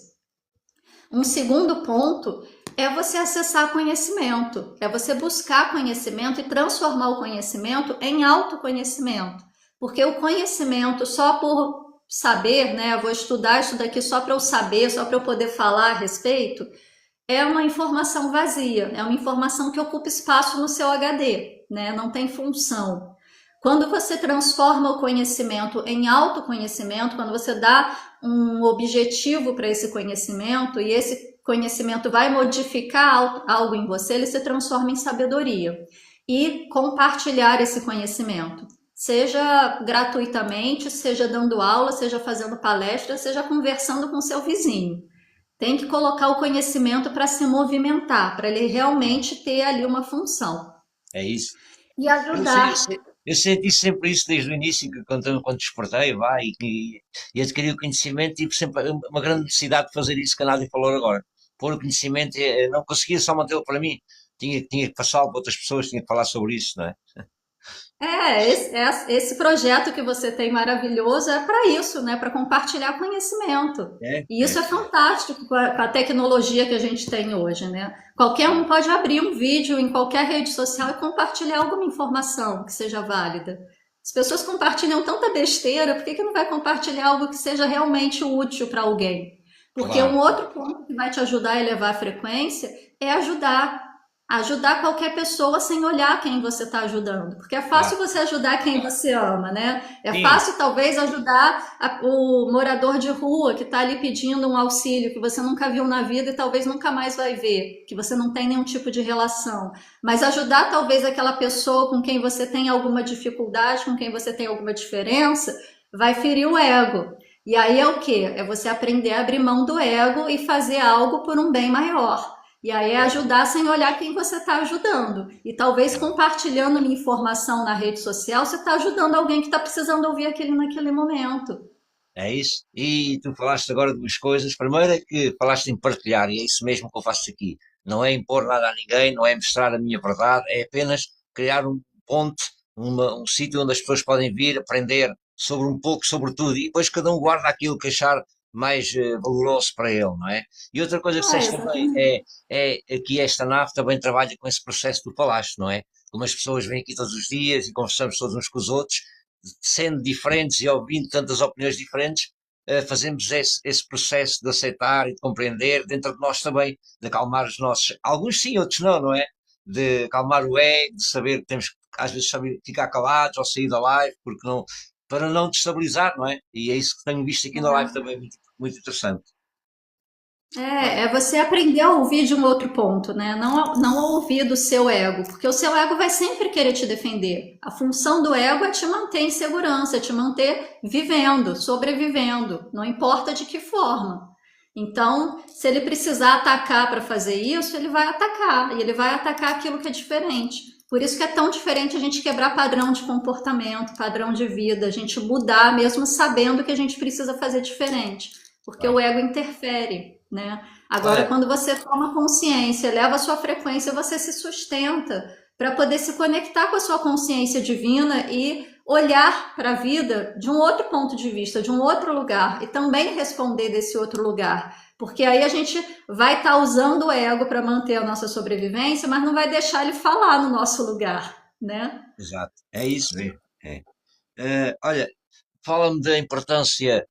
Um segundo ponto é você acessar conhecimento, é você buscar conhecimento e transformar o conhecimento em autoconhecimento. Porque o conhecimento só por saber, né, vou estudar isso daqui só para eu saber, só para eu poder falar a respeito, é uma informação vazia, é uma informação que ocupa espaço no seu HD, né, não tem função. Quando você transforma o conhecimento em autoconhecimento, quando você dá um objetivo para esse conhecimento e esse conhecimento vai modificar algo em você, ele se transforma em sabedoria. E compartilhar esse conhecimento, seja gratuitamente, seja dando aula, seja fazendo palestra, seja conversando com seu vizinho. Tem que colocar o conhecimento para se movimentar, para ele realmente ter ali uma função. É isso. E ajudar. Eu senti sempre isso desde o início, que quando despertei, e adquiri o conhecimento, tive sempre uma grande necessidade de fazer isso que a Nádia falou agora. Pôr o conhecimento, não conseguia só mantê-lo para mim, tinha que passá-lo para outras pessoas, tinha que falar sobre isso, não é? Esse projeto que você tem maravilhoso é para isso, né? Para compartilhar conhecimento. E isso é fantástico com a tecnologia que a gente tem hoje, né? Qualquer um pode abrir um vídeo em qualquer rede social e compartilhar alguma informação que seja válida. As pessoas compartilham tanta besteira, por que não vai compartilhar algo que seja realmente útil para alguém? Porque um outro ponto que vai te ajudar a elevar a frequência é ajudar qualquer pessoa sem olhar quem você está ajudando. Porque é fácil você ajudar quem você ama, né? É fácil, talvez, ajudar o morador de rua que está ali pedindo um auxílio que você nunca viu na vida e talvez nunca mais vai ver, que você não tem nenhum tipo de relação. Mas ajudar, talvez, aquela pessoa com quem você tem alguma dificuldade, com quem você tem alguma diferença, vai ferir o ego. E aí é o quê? É você aprender a abrir mão do ego e fazer algo por um bem maior. E aí é ajudar sem olhar quem você está ajudando. E talvez compartilhando informação na rede social, você está ajudando alguém que está precisando ouvir aquilo naquele momento. É isso. E tu falaste agora de duas coisas. Primeiro é que falaste em partilhar, e é isso mesmo que eu faço aqui. Não é impor nada a ninguém, não é mostrar a minha verdade, é apenas criar um ponto, um sítio onde as pessoas podem vir aprender sobre um pouco, sobre tudo, e depois cada um guarda aquilo que achar mais valoroso para ele, não é? E outra coisa que disseste também é que esta nave também trabalha com esse processo que tu falaste, não é? Como as pessoas vêm aqui todos os dias e conversamos todos uns com os outros, sendo diferentes e ouvindo tantas opiniões diferentes, fazemos esse processo de aceitar e de compreender dentro de nós também, de acalmar os nossos, alguns sim, outros não, não é? De acalmar o ego, de saber que temos que às vezes saber ficar calados ou sair da live, porque não, para não destabilizar, não é? E é isso que tenho visto aqui na live também, muito interessante. É você aprender a ouvir de um outro ponto, né? Não a ouvir do seu ego, porque o seu ego vai sempre querer te defender. A função do ego é te manter em segurança, é te manter vivendo, sobrevivendo, não importa de que forma. Então, se ele precisar atacar para fazer isso, ele vai atacar, e ele vai atacar aquilo que é diferente. Por isso que é tão diferente a gente quebrar padrão de comportamento, padrão de vida, a gente mudar mesmo sabendo que a gente precisa fazer diferente, porque o ego interfere, né? Agora, quando você toma consciência, eleva a sua frequência, você se sustenta para poder se conectar com a sua consciência divina e olhar para a vida de um outro ponto de vista, de um outro lugar, e também responder desse outro lugar. Porque aí a gente vai estar usando o ego para manter a nossa sobrevivência, mas não vai deixar ele falar no nosso lugar, né? Exato, é isso mesmo. Olha, fala-me da importância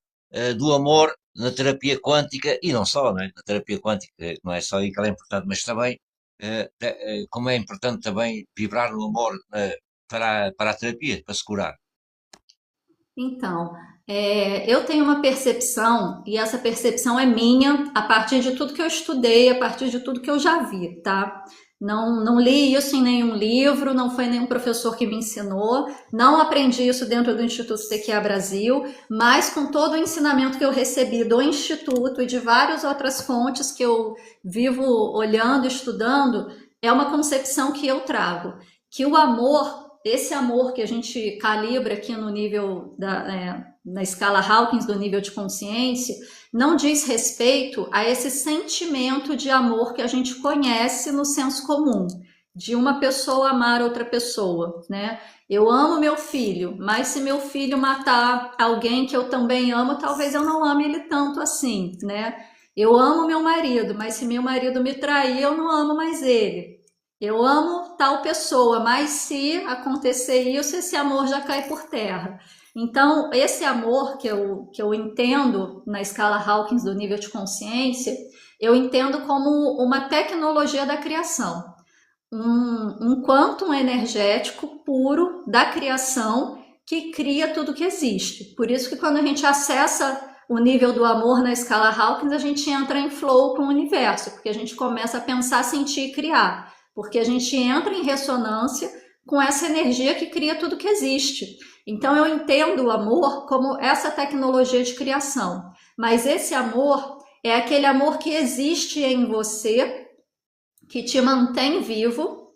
do amor na terapia quântica e não só, né? Na terapia quântica, não é só aí que ela é importante, mas também como é importante também vibrar no amor para a terapia, para se curar. Então, eu tenho uma percepção, e essa percepção é minha, a partir de tudo que eu estudei, a partir de tudo que eu já vi, tá? Não li isso em nenhum livro, não foi nenhum professor que me ensinou, não aprendi isso dentro do Instituto CQA Brasil, mas com todo o ensinamento que eu recebi do Instituto e de várias outras fontes que eu vivo olhando, estudando, é uma concepção que eu trago, que o amor, esse amor que a gente calibra aqui no nível na escala Hawkins do nível de consciência, não diz respeito a esse sentimento de amor que a gente conhece no senso comum, de uma pessoa amar outra pessoa, né? Eu amo meu filho, mas se meu filho matar alguém que eu também amo, talvez eu não ame ele tanto assim, né? Eu amo meu marido, mas se meu marido me trair, eu não amo mais ele. Eu amo tal pessoa, mas se acontecer isso, esse amor já cai por terra. Então, esse amor que eu entendo na escala Hawkins do nível de consciência, eu entendo como uma tecnologia da criação, um quantum energético puro da criação que cria tudo que existe. Por isso que quando a gente acessa o nível do amor na escala Hawkins, a gente entra em flow com o universo, porque a gente começa a pensar, sentir e criar, porque a gente entra em ressonância com essa energia que cria tudo que existe. Então eu entendo o amor como essa tecnologia de criação, mas esse amor é aquele amor que existe em você, que te mantém vivo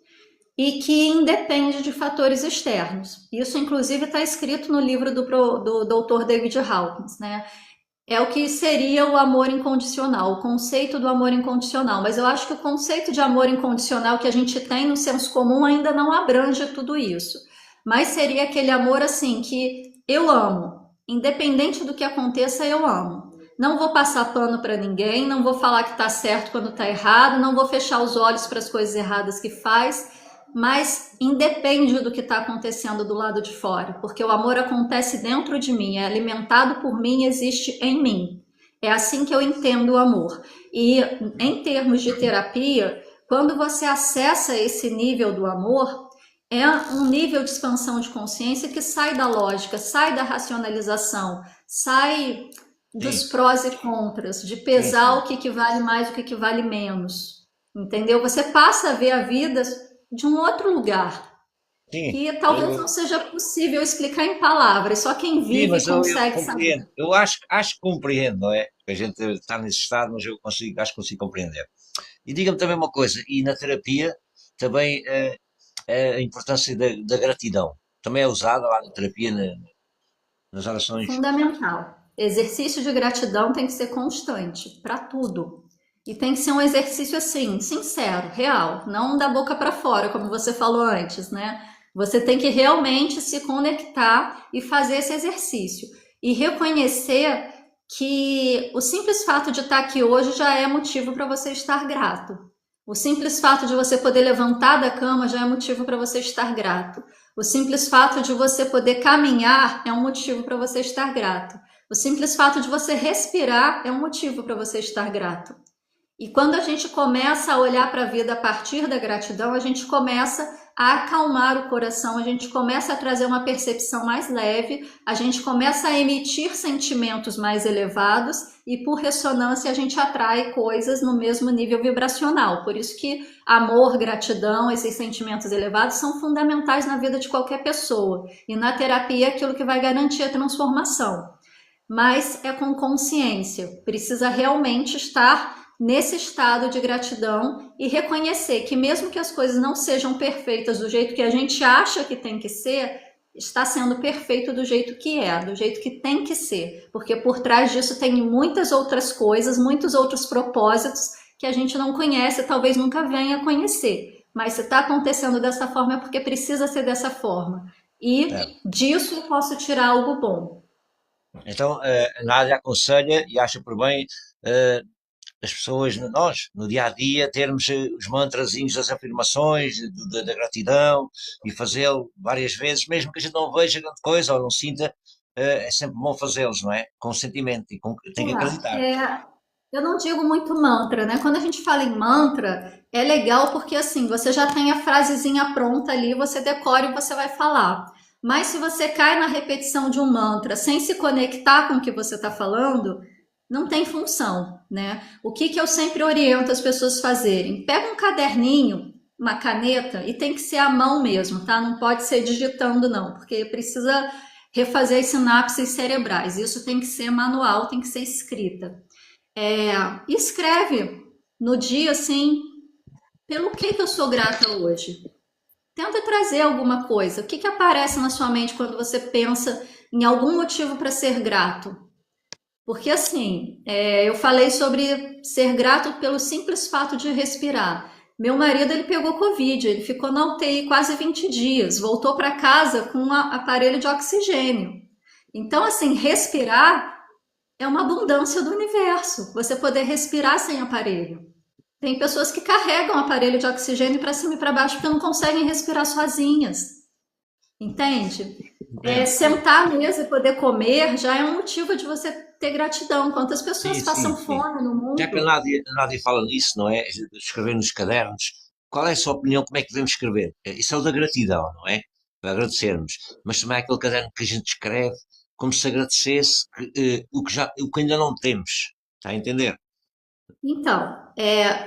e que independe de fatores externos. Isso inclusive está escrito no livro do Dr. David Hawkins, né? É o que seria o amor incondicional, o conceito do amor incondicional. Mas eu acho que o conceito de amor incondicional que a gente tem no senso comum ainda não abrange tudo isso. Mas seria aquele amor assim que eu amo, independente do que aconteça, eu amo. Não vou passar pano para ninguém, não vou falar que está certo quando está errado, não vou fechar os olhos para as coisas erradas que faz, mas independe do que está acontecendo do lado de fora, porque o amor acontece dentro de mim, é alimentado por mim, existe em mim. É assim que eu entendo o amor. E em termos de terapia, quando você acessa esse nível do amor, é um nível de expansão de consciência que sai da lógica, sai da racionalização, sai dos Sim, prós e contras, de sim, pesar o que vale mais, o que vale menos. Entendeu? Você passa a ver a vida de um outro lugar, sim. que talvez não seja possível explicar em palavras, só quem Sim, vive mas eu consegue compreendo. saber. Eu acho que compreendo, não é? Que a gente está nesse estado, mas eu consigo, acho que consigo compreender. E diga-me também uma coisa, e na terapia também a importância da gratidão. Também é usada lá na terapia, nas orações. Fundamental. Exercício de gratidão tem que ser constante para tudo. E tem que ser um exercício assim, sincero, real, não da boca para fora, como você falou antes, né? Você tem que realmente se conectar e fazer esse exercício. E reconhecer que o simples fato de estar aqui hoje já é motivo para você estar grato. O simples fato de você poder levantar da cama já é motivo para você estar grato. O simples fato de você poder caminhar é um motivo para você estar grato. O simples fato de você respirar é um motivo para você estar grato. E quando a gente começa a olhar para a vida a partir da gratidão, a gente começa a acalmar o coração, a gente começa a trazer uma percepção mais leve, a gente começa a emitir sentimentos mais elevados e, por ressonância, a gente atrai coisas no mesmo nível vibracional. Por isso que amor, gratidão, esses sentimentos elevados são fundamentais na vida de qualquer pessoa. E na terapia é aquilo que vai garantir a transformação. Mas é com consciência, precisa realmente estar nesse estado de gratidão e reconhecer que mesmo que as coisas não sejam perfeitas do jeito que a gente acha que tem que ser, está sendo perfeito do jeito que é, do jeito que tem que ser, porque por trás disso tem muitas outras coisas, muitos outros propósitos que a gente não conhece, talvez nunca venha a conhecer, mas se está acontecendo dessa forma é porque precisa ser dessa forma. É. E disso eu posso tirar algo bom. Então, a Nádia aconselha e acha por bem as pessoas, nós, no dia a dia, termos os mantrazinhos das afirmações, da gratidão e fazê-lo várias vezes, mesmo que a gente não veja grande coisa ou não sinta, é sempre bom fazê-los, não é? Com sentimento e tem que acreditar. Eu não digo muito mantra, né? Quando a gente fala em mantra, é legal porque assim, você já tem a frasezinha pronta ali, você decora e você vai falar. Mas se você cai na repetição de um mantra sem se conectar com o que você está falando, não tem função, né? O que que eu sempre oriento as pessoas a fazerem? Pega um caderninho, uma caneta, e tem que ser à mão mesmo, tá? Não pode ser digitando, não, porque precisa refazer as sinapses cerebrais. Isso tem que ser manual, tem que ser escrita. Escreve no dia assim, pelo que eu sou grata hoje. Tenta trazer alguma coisa. O que que aparece na sua mente quando você pensa em algum motivo para ser grato? Porque assim, eu falei sobre ser grato pelo simples fato de respirar. Meu marido ele pegou Covid, ele ficou na UTI quase 20 dias, voltou para casa com um aparelho de oxigênio. Então, assim, respirar é uma abundância do universo. Você poder respirar sem aparelho. Tem pessoas que carregam aparelho de oxigênio para cima e para baixo porque não conseguem respirar sozinhas. Entende? Entendo, sim. Sentar à mesa e poder comer já é um motivo de você ter gratidão. Quantas Sim, pessoas sim, passam sim. fome no Já que mundo? A Nádia fala nisso, não é? De escrever nos cadernos, qual é a sua opinião? Como é que devemos escrever? Isso é o da gratidão, não é? Para agradecermos. Mas também é aquele caderno que a gente escreve como se agradecesse o que ainda não temos. Está a entender? Então,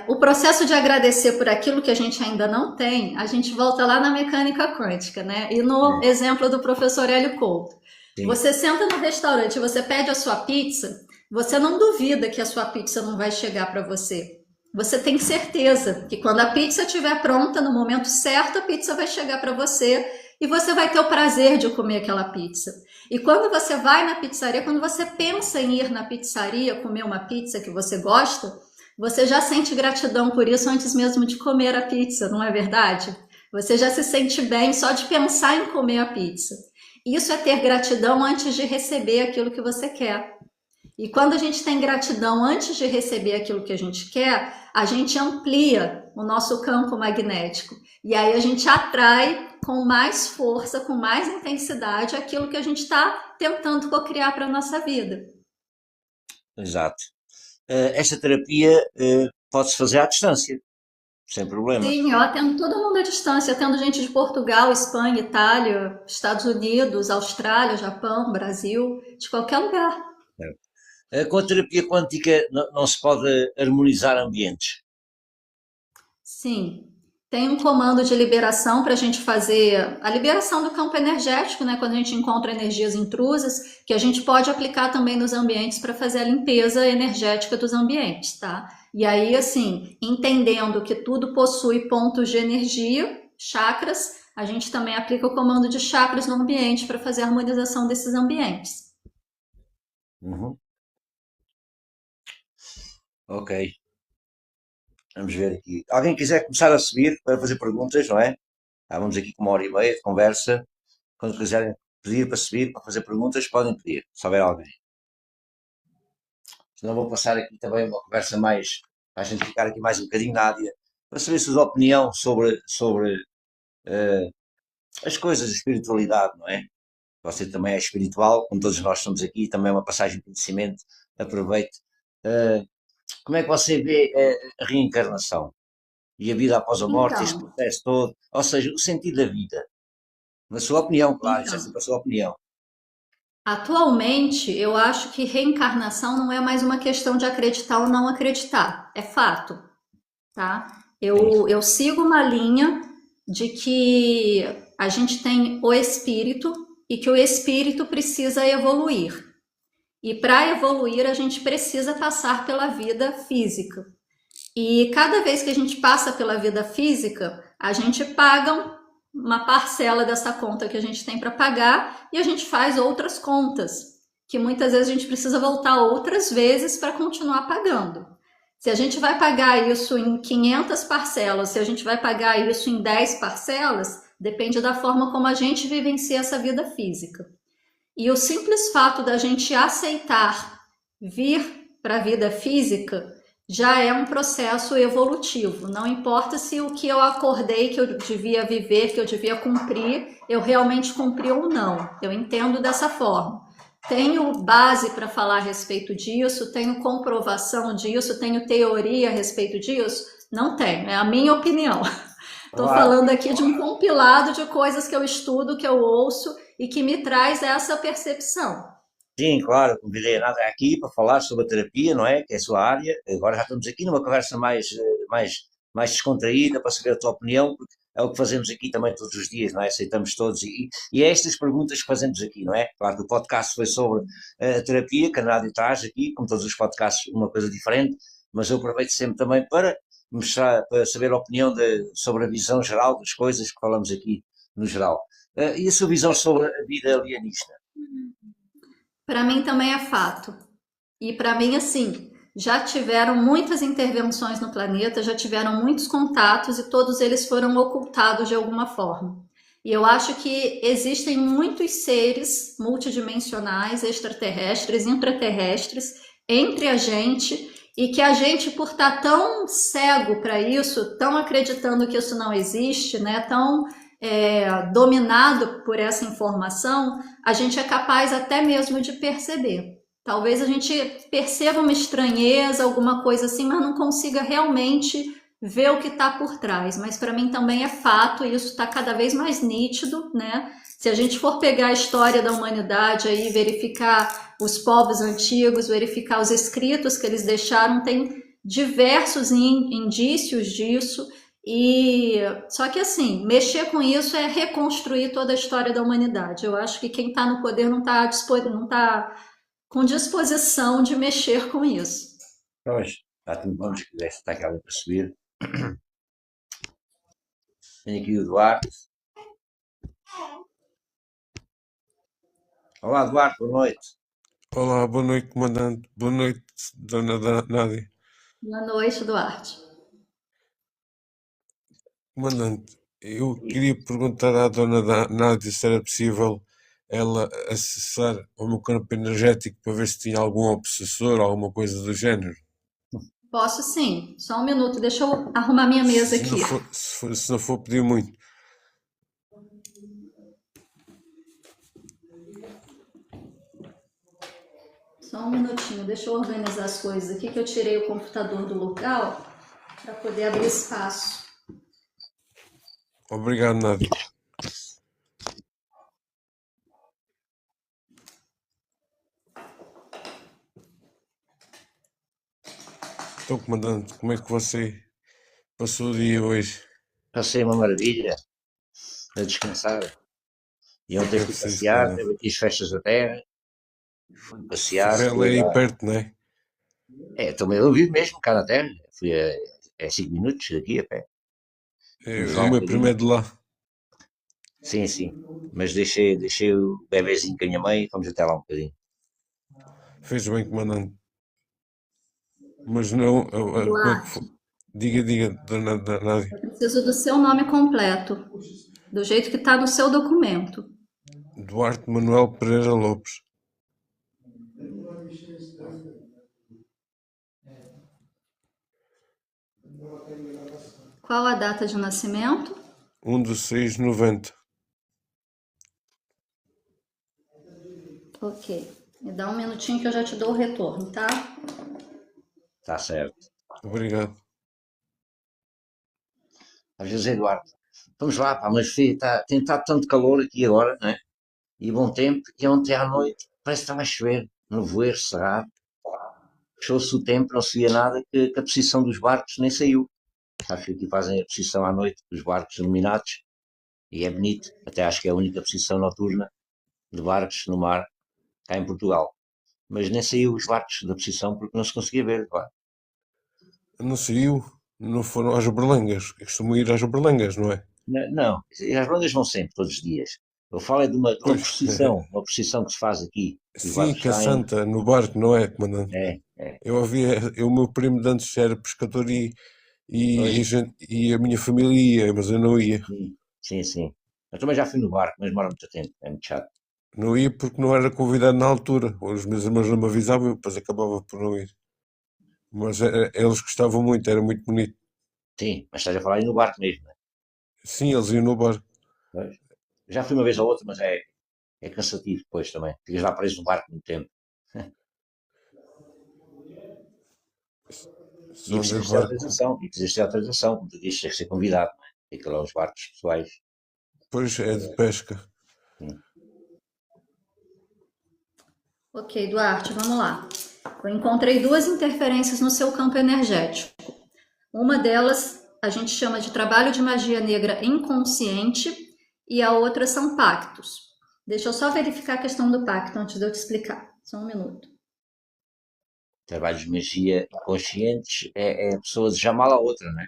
o processo de agradecer por aquilo que a gente ainda não tem, a gente volta lá na mecânica quântica, né? E no É. exemplo do professor Hélio Couto. Sim, Você senta no restaurante, você pede a sua pizza, você não duvida que a sua pizza não vai chegar para você. Você tem certeza que quando a pizza estiver pronta, no momento certo, a pizza vai chegar para você e você vai ter o prazer de comer aquela pizza. E quando você vai na pizzaria, quando você pensa em ir na pizzaria comer uma pizza que você gosta, você já sente gratidão por isso antes mesmo de comer a pizza, não é verdade? Você já se sente bem só de pensar em comer a pizza. Isso é ter gratidão antes de receber aquilo que você quer. E quando a gente tem gratidão antes de receber aquilo que a gente quer, a gente amplia o nosso campo magnético. E aí a gente atrai com mais força, com mais intensidade, aquilo que a gente está tentando cocriar para a nossa vida. exato. Esta terapia pode-se fazer à distância, sem problema. Sim, eu atendo todo mundo à distância, atendo gente de Portugal, Espanha, Itália, Estados Unidos, Austrália, Japão, Brasil, de qualquer lugar. Com a terapia quântica não se pode harmonizar ambientes. Sim, tem um comando de liberação para a gente fazer a liberação do campo energético, né? Quando a gente encontra energias intrusas, que a gente pode aplicar também nos ambientes para fazer a limpeza energética dos ambientes, tá? E aí, assim, entendendo que tudo possui pontos de energia, chakras, a gente também aplica o comando de chakras no ambiente para fazer a harmonização desses ambientes. Uhum. Ok, vamos ver aqui. Alguém quiser começar a subir para fazer perguntas, não é? Vamos aqui com 1 hora e meia de conversa. Quando quiserem pedir para subir, para fazer perguntas, podem pedir, se houver alguém. Senão vou passar aqui também uma conversa mais, para a gente ficar aqui mais um bocadinho, Nádia, para saber a sua opinião sobre eh, as coisas de espiritualidade, não é? Você também é espiritual, como todos nós estamos aqui, também é uma passagem de conhecimento. Aproveite. Eh, Como é que você vê a reencarnação e a vida após a morte, este Então, processo todo? Ou seja, o sentido da vida. Na sua opinião, claro, isso é então, sempre a sua opinião. atualmente, eu acho que reencarnação não é mais uma questão de acreditar ou não acreditar, é fato, tá? Sim, Eu sigo uma linha de que a gente tem o espírito e que o espírito precisa evoluir. E para evoluir, a gente precisa passar pela vida física. E cada vez que a gente passa pela vida física, a gente paga uma parcela dessa conta que a gente tem para pagar e a gente faz outras contas, que muitas vezes a gente precisa voltar outras vezes para continuar pagando. Se a gente vai pagar isso em 500 parcelas, se a gente vai pagar isso em 10 parcelas, depende da forma como a gente vivencia essa vida física. E o simples fato da gente aceitar vir para a vida física já é um processo evolutivo. Não importa se o que eu acordei que eu devia viver, que eu devia cumprir, eu realmente cumpri ou não. Eu entendo dessa forma. Tenho base para falar a respeito disso, tenho comprovação disso, tenho teoria a respeito disso? Não tenho, é a minha opinião. Estou Claro. falando aqui de um compilado de coisas que eu estudo, que eu ouço e que me traz essa percepção. Sim, claro, convidei a Nada aqui para falar sobre a terapia, não é? Que é a sua área. Agora já estamos aqui numa conversa mais descontraída para saber a tua opinião, porque é o que fazemos aqui também todos os dias, não é? Aceitamos todos e é estas perguntas que fazemos aqui, não é? Claro que o podcast foi sobre a terapia, que a Nádia traz aqui, como todos os podcasts, uma coisa diferente, mas eu aproveito sempre também para mostrar, para saber a opinião sobre a visão geral das coisas que falamos aqui no geral. E a sua visão sobre a vida alienista? Para mim também é fato. E para mim, assim, já tiveram muitas intervenções no planeta, já tiveram muitos contatos e todos eles foram ocultados de alguma forma. E eu acho que existem muitos seres multidimensionais, extraterrestres, intraterrestres, entre a gente, e que a gente, por estar tão cego para isso, tão acreditando que isso não existe, né, tão dominado por essa informação, a gente é capaz até mesmo de perceber. Talvez a gente perceba uma estranheza, alguma coisa assim, mas não consiga realmente ver o que está por trás. Mas para mim também é fato, e isso está cada vez mais nítido, né? Se a gente for pegar a história da humanidade aí, verificar os povos antigos, verificar os escritos que eles deixaram, tem diversos indícios disso. E só que assim, mexer com isso é reconstruir toda a história da humanidade. Eu acho que quem está no poder não tá com disposição de mexer com isso. Pois, vamos que está aqui alguém para subir. Tenho aqui o Duarte. Olá, Duarte, boa noite. Olá, boa noite, comandante. Boa noite, dona Nádia. Boa noite, Duarte. Comandante, eu queria perguntar à dona Nádia se era possível ela acessar o meu campo energético para ver se tinha algum obsessor, alguma coisa do género. Posso sim, só um minuto, deixa eu arrumar minha mesa Se não aqui. se não for pedir muito. Só um minutinho, deixa eu organizar as coisas aqui que eu tirei o computador do local para poder abrir espaço. Obrigado, Nádia. Então, comandante, como é que você passou o dia hoje? Passei uma maravilha a descansar. E ontem Deve fui ser, se passear, calhar. teve aqui as festas da terra. Fui passear, Ferrela é fui aí lá. perto, não é? Estou meio ouvido mesmo cá na terra. Fui a 5 minutos daqui a pé. Fomos lá O um meu primo bocadinho. é de lá. Sim, sim. Mas deixei o bebezinho com a minha mãe e fomos até lá um bocadinho. Fez bem, comandante. Mas não, como é que foi? Duarte, Diga, dona Nádia. eu preciso do seu nome completo, do jeito que está no seu documento. Duarte Manuel Pereira Lopes. Qual a data de nascimento? 1/6/90. Ok, me dá um minutinho que eu já te dou o retorno, tá? Está certo. Obrigado. Às vezes, Eduardo, vamos lá, pá, mas filho, tem estado tanto calor aqui agora, né? E bom tempo, e ontem à noite parece que estava a chover, nevoeiro, cerrado. Fechou-se o tempo, não se via nada, que a posição dos barcos nem saiu. Sabes que aqui fazem a posição à noite dos barcos iluminados e é bonito. Até acho que é a única posição noturna de barcos no mar cá em Portugal. Mas nem saiu os barcos da posição porque não se conseguia ver, claro. Não saiu? Não foram às Berlengas? Eu costumo ir às Berlengas, não é? Não, as bandas vão sempre, todos os dias. Eu falo é de uma Pois, uma precisão que se faz aqui. Os sim, barcos que a saem. Santa, no barco, não é, comandante? É. O meu primo de antes era pescador Pois, e a minha família ia, mas eu não ia. sim. Eu também já fui no barco, mas demora muito tempo, é muito chato. Não ia porque não era convidado na altura. Os meus irmãos não me avisavam, eu depois acabava por não ir. Mas eles gostavam muito, era muito bonito. Sim, mas estás a falar aí no barco mesmo, né? Sim, eles iam no barco. Pois. Já fui uma vez ou outra, mas é cansativo depois também. Ficas lá preso no barco muito tempo. E São de precisas ter barco. autorização, como tu dizes, tens que ser convidado, não é? Tem que ir lá aos barcos pessoais. Pois é de pesca. Sim. Ok, Duarte, vamos lá. Eu encontrei duas interferências no seu campo energético. Uma delas a gente chama de trabalho de magia negra inconsciente e a outra são pactos. Deixa eu só verificar a questão do pacto antes de eu te explicar. Só um minuto. Trabalhos de magia inconscientes é a pessoa desejar mal à outra, não é?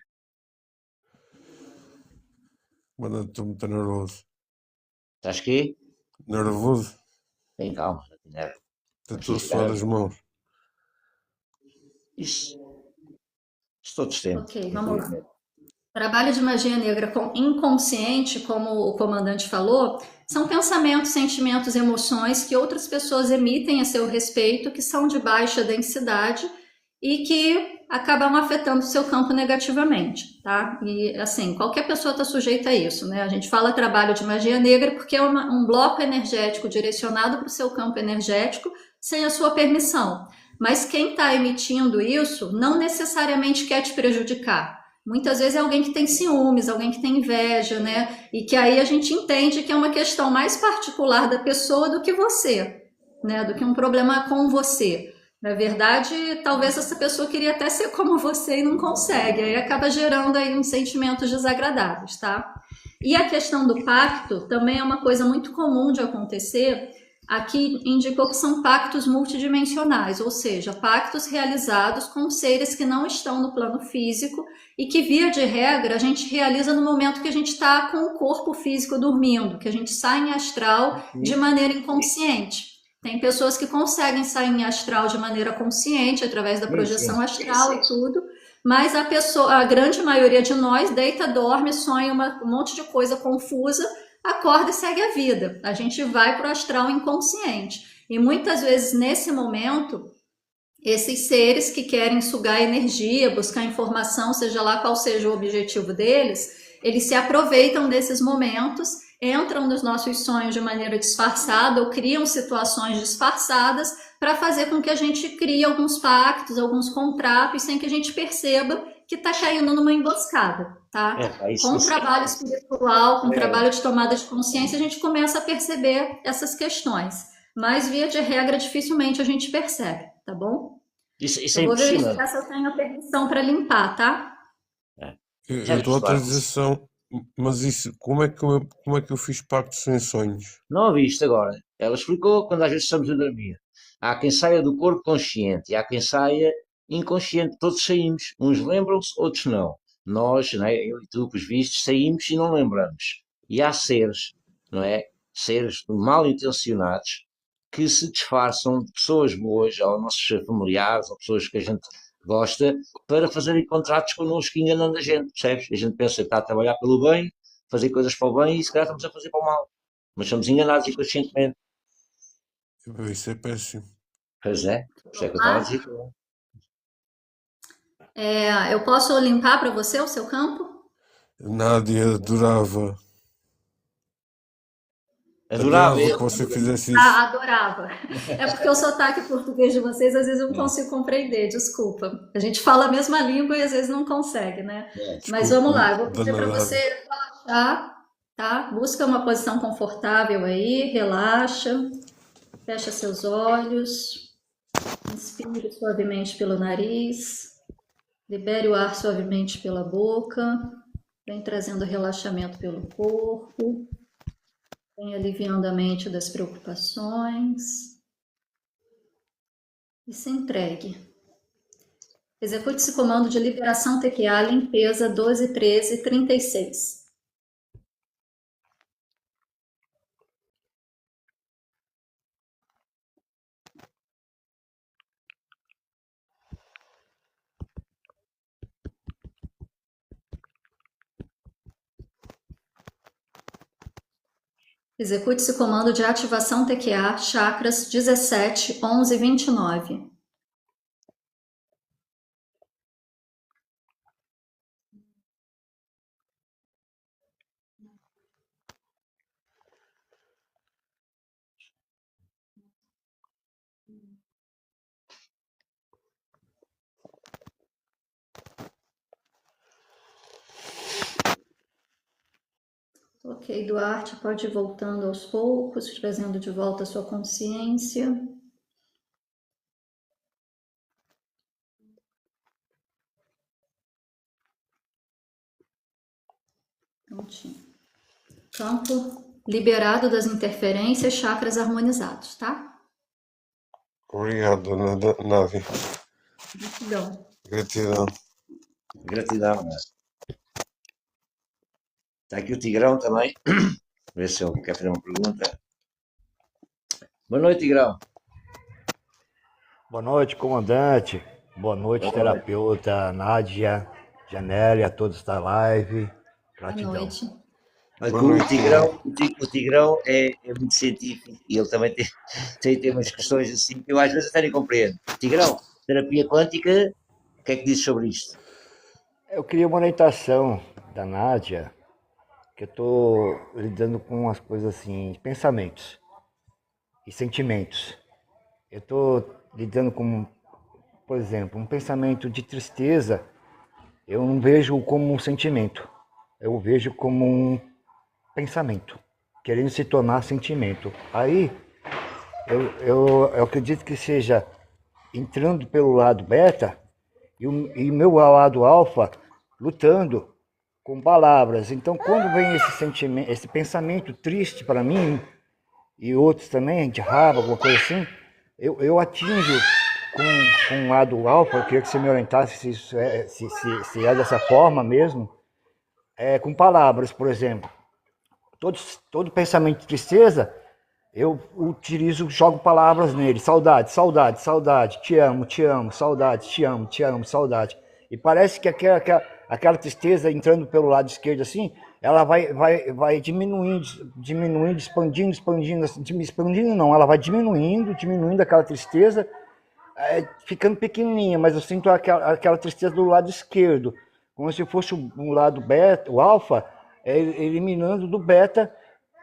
Mas estou muito nervoso. Estás aqui? Nervoso? Tem calma, não é? Estou a Preciso suar chegar. as mãos. Isso, todos temos, Ok, vamos lá. infelizmente. Trabalho de magia negra com inconsciente, como o comandante falou, são pensamentos, sentimentos, emoções que outras pessoas emitem a seu respeito, que são de baixa densidade e que acabam afetando o seu campo negativamente, tá? E assim, qualquer pessoa está sujeita a isso, né? A gente fala trabalho de magia negra porque é um bloco energético direcionado para o seu campo energético sem a sua permissão. Mas quem está emitindo isso não necessariamente quer te prejudicar. Muitas vezes é alguém que tem ciúmes, alguém que tem inveja, né? E que aí a gente entende que é uma questão mais particular da pessoa do que você, né? Do que um problema com você. Na verdade, talvez essa pessoa queria até ser como você e não consegue, aí acaba gerando aí uns sentimentos desagradáveis, tá? E a questão do pacto também é uma coisa muito comum de acontecer. Aqui indicou que são pactos multidimensionais, ou seja, pactos realizados com seres que não estão no plano físico e que, via de regra, a gente realiza no momento que a gente está com o corpo físico dormindo, que a gente sai em astral de maneira inconsciente. Tem pessoas que conseguem sair em astral de maneira consciente, através da projeção astral e tudo, mas a grande maioria de nós deita, dorme, sonha um monte de coisa confusa, acorda e segue a vida. A gente vai para o astral inconsciente. E muitas vezes, nesse momento, esses seres que querem sugar energia, buscar informação, seja lá qual seja o objetivo deles, eles se aproveitam desses momentos, entram nos nossos sonhos de maneira disfarçada ou criam situações disfarçadas para fazer com que a gente crie alguns pactos, alguns contratos, sem que a gente perceba que está caindo numa emboscada, tá? Com o trabalho espiritual, com o trabalho de tomada de consciência, a gente começa a perceber essas questões. Mas, via de regra, dificilmente a gente percebe, tá bom? Isso é Eu vou impossível. verificar se eu tenho a permissão para limpar, tá? Eu dou autorização, mas isso, como é que eu fiz pactos sem sonhos? Não ouviste agora. Ela explicou quando às vezes estamos a dormir. Há quem saia do corpo consciente e há quem saia inconsciente. Todos saímos. Uns lembram-se, outros não. Nós, não é? Eu e tu, pelos vistos, saímos e não lembramos. E há seres, não é? Seres mal intencionados que se disfarçam de pessoas boas, ou nossos familiares, ou pessoas que a gente gosta, para fazerem contratos connosco enganando a gente, percebes? A gente pensa que está a trabalhar pelo bem, fazer coisas para o bem e se calhar estamos a fazer para o mal. Mas somos enganados inconscientemente. Isso é péssimo. Pois é, por isso é que eu estava a dizer que Eu posso limpar para você o seu campo? Nádia adorava. adorava Adorava que ele. você fizesse isso. Ah, adorava. É porque o sotaque português de vocês às vezes eu não consigo compreender, desculpa. A gente fala a mesma língua e às vezes não consegue, né? Mas vamos lá, eu vou pedir para você relaxar, tá? Busca uma posição confortável aí, relaxa, fecha seus olhos, inspire suavemente pelo nariz, libere o ar suavemente pela boca, vem trazendo relaxamento pelo corpo. Vem aliviando a mente das preocupações e se entregue. Execute esse comando de liberação TQA, limpeza 12, 13, 36. Execute esse comando de ativação TQA, chakras 17, 11 e 29. Ok, Duarte, pode ir voltando aos poucos, trazendo de volta a sua consciência. Prontinho. Campo liberado das interferências, chakras harmonizados, tá? Obrigado, dona Nádia. Gratidão. Gratidão. Gratidão. Está aqui o Tigrão também. Ver se ele quer fazer uma pergunta. Boa noite, Tigrão. Boa noite, comandante. Boa noite, terapeuta Nádia, Janélia, a todos da live. Gratidão. Boa noite. O Tigrão é muito científico e ele também tem umas questões assim que eu às vezes até nem compreendo. Tigrão, terapia quântica, o que é que diz sobre isto? Eu queria uma orientação da Nádia, que eu estou lidando com umas coisas assim, pensamentos e sentimentos. Eu estou lidando com, por exemplo, um pensamento de tristeza, eu não vejo como um sentimento, eu vejo como um pensamento, querendo se tornar sentimento. Aí, eu acredito que seja entrando pelo lado beta e o meu lado alfa lutando com palavras. Então, quando vem esse sentimento, esse pensamento triste para mim, e outros também, de raiva, alguma coisa assim, eu atinjo com o lado alfa. Eu queria que você me orientasse se é dessa forma mesmo, com palavras, por exemplo. Todo pensamento de tristeza, eu utilizo, jogo palavras nele. Saudade, saudade, saudade, te amo, saudade, te amo, saudade. E parece que aquela tristeza entrando pelo lado esquerdo assim, ela vai diminuindo, expandindo não, ela vai diminuindo aquela tristeza, ficando pequenininha, mas eu sinto aquela tristeza do lado esquerdo, como se fosse um lado beta, o alfa, eliminando do beta,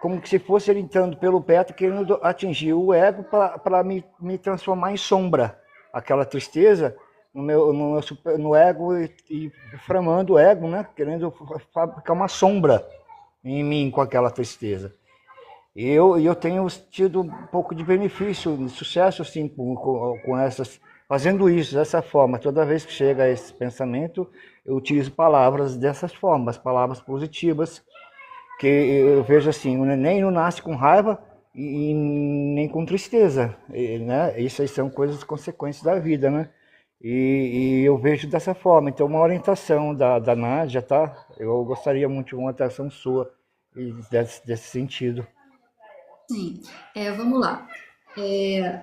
como se fosse ele entrando pelo beta, querendo atingir o ego para me transformar em sombra. Aquela tristeza no ego e framando o ego, né? Querendo fabricar uma sombra em mim com aquela tristeza. E eu tenho tido um pouco de benefício, de sucesso, assim, com essas, fazendo isso dessa forma. Toda vez que chega esse pensamento, eu utilizo palavras dessas formas, palavras positivas, que eu vejo assim, o neném não nasce com raiva e nem com tristeza, né? Isso aí são coisas consequências da vida, né? E eu vejo dessa forma. Então, uma orientação da Nádia, tá? Eu gostaria muito de uma orientação sua desse sentido. Sim, vamos lá.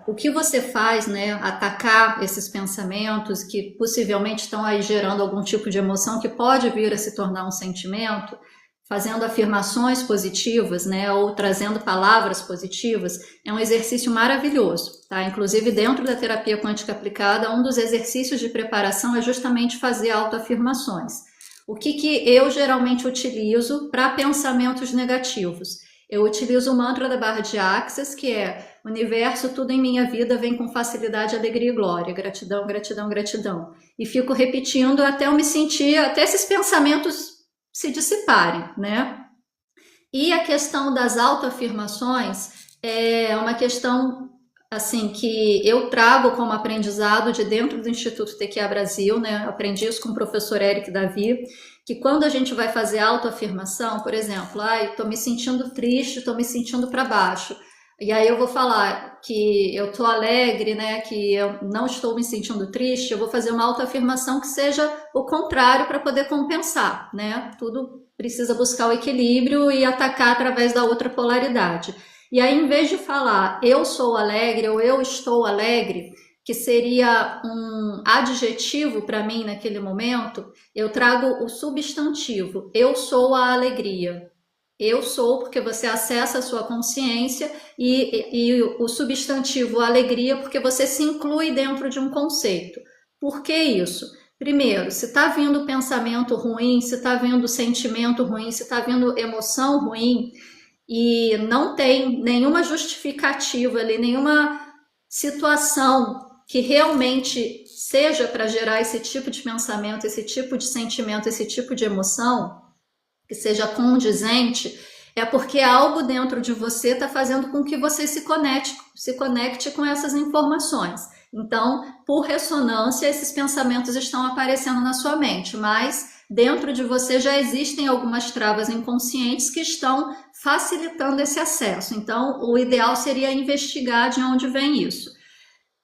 O que você faz, né, atacar esses pensamentos que possivelmente estão aí gerando algum tipo de emoção que pode vir a se tornar um sentimento, fazendo afirmações positivas, né, ou trazendo palavras positivas, é um exercício maravilhoso, tá? Inclusive, dentro da terapia quântica aplicada, um dos exercícios de preparação é justamente fazer autoafirmações. O que eu geralmente utilizo para pensamentos negativos? Eu utilizo o mantra da barra de Axis, que é: universo, tudo em minha vida vem com facilidade, alegria e glória. Gratidão, gratidão, gratidão. E fico repetindo até eu me sentir, até esses pensamentos se dissiparem, né? E a questão das autoafirmações é uma questão assim que eu trago como aprendizado de dentro do Instituto TQA Brasil, né? Aprendi isso com o professor Eric Davi, que quando a gente vai fazer autoafirmação, por exemplo, estou me sentindo triste, estou me sentindo para baixo. E aí eu vou falar que eu estou alegre, né, que eu não estou me sentindo triste, eu vou fazer uma autoafirmação que seja o contrário para poder compensar, né? Tudo precisa buscar o equilíbrio e atacar através da outra polaridade. E aí, em vez de falar eu sou alegre ou eu estou alegre, que seria um adjetivo para mim naquele momento, eu trago o substantivo, eu sou a alegria. Eu sou, porque você acessa a sua consciência, e o substantivo alegria, porque você se inclui dentro de um conceito. Por que isso? Primeiro, se está vindo pensamento ruim, se está vindo sentimento ruim, se está vindo emoção ruim, e não tem nenhuma justificativa ali, nenhuma situação que realmente seja para gerar esse tipo de pensamento, esse tipo de sentimento, esse tipo de emoção, que seja condizente, é porque algo dentro de você está fazendo com que você se conecte com essas informações. Então, por ressonância, esses pensamentos estão aparecendo na sua mente, mas dentro de você já existem algumas travas inconscientes que estão facilitando esse acesso. Então, o ideal seria investigar de onde vem isso.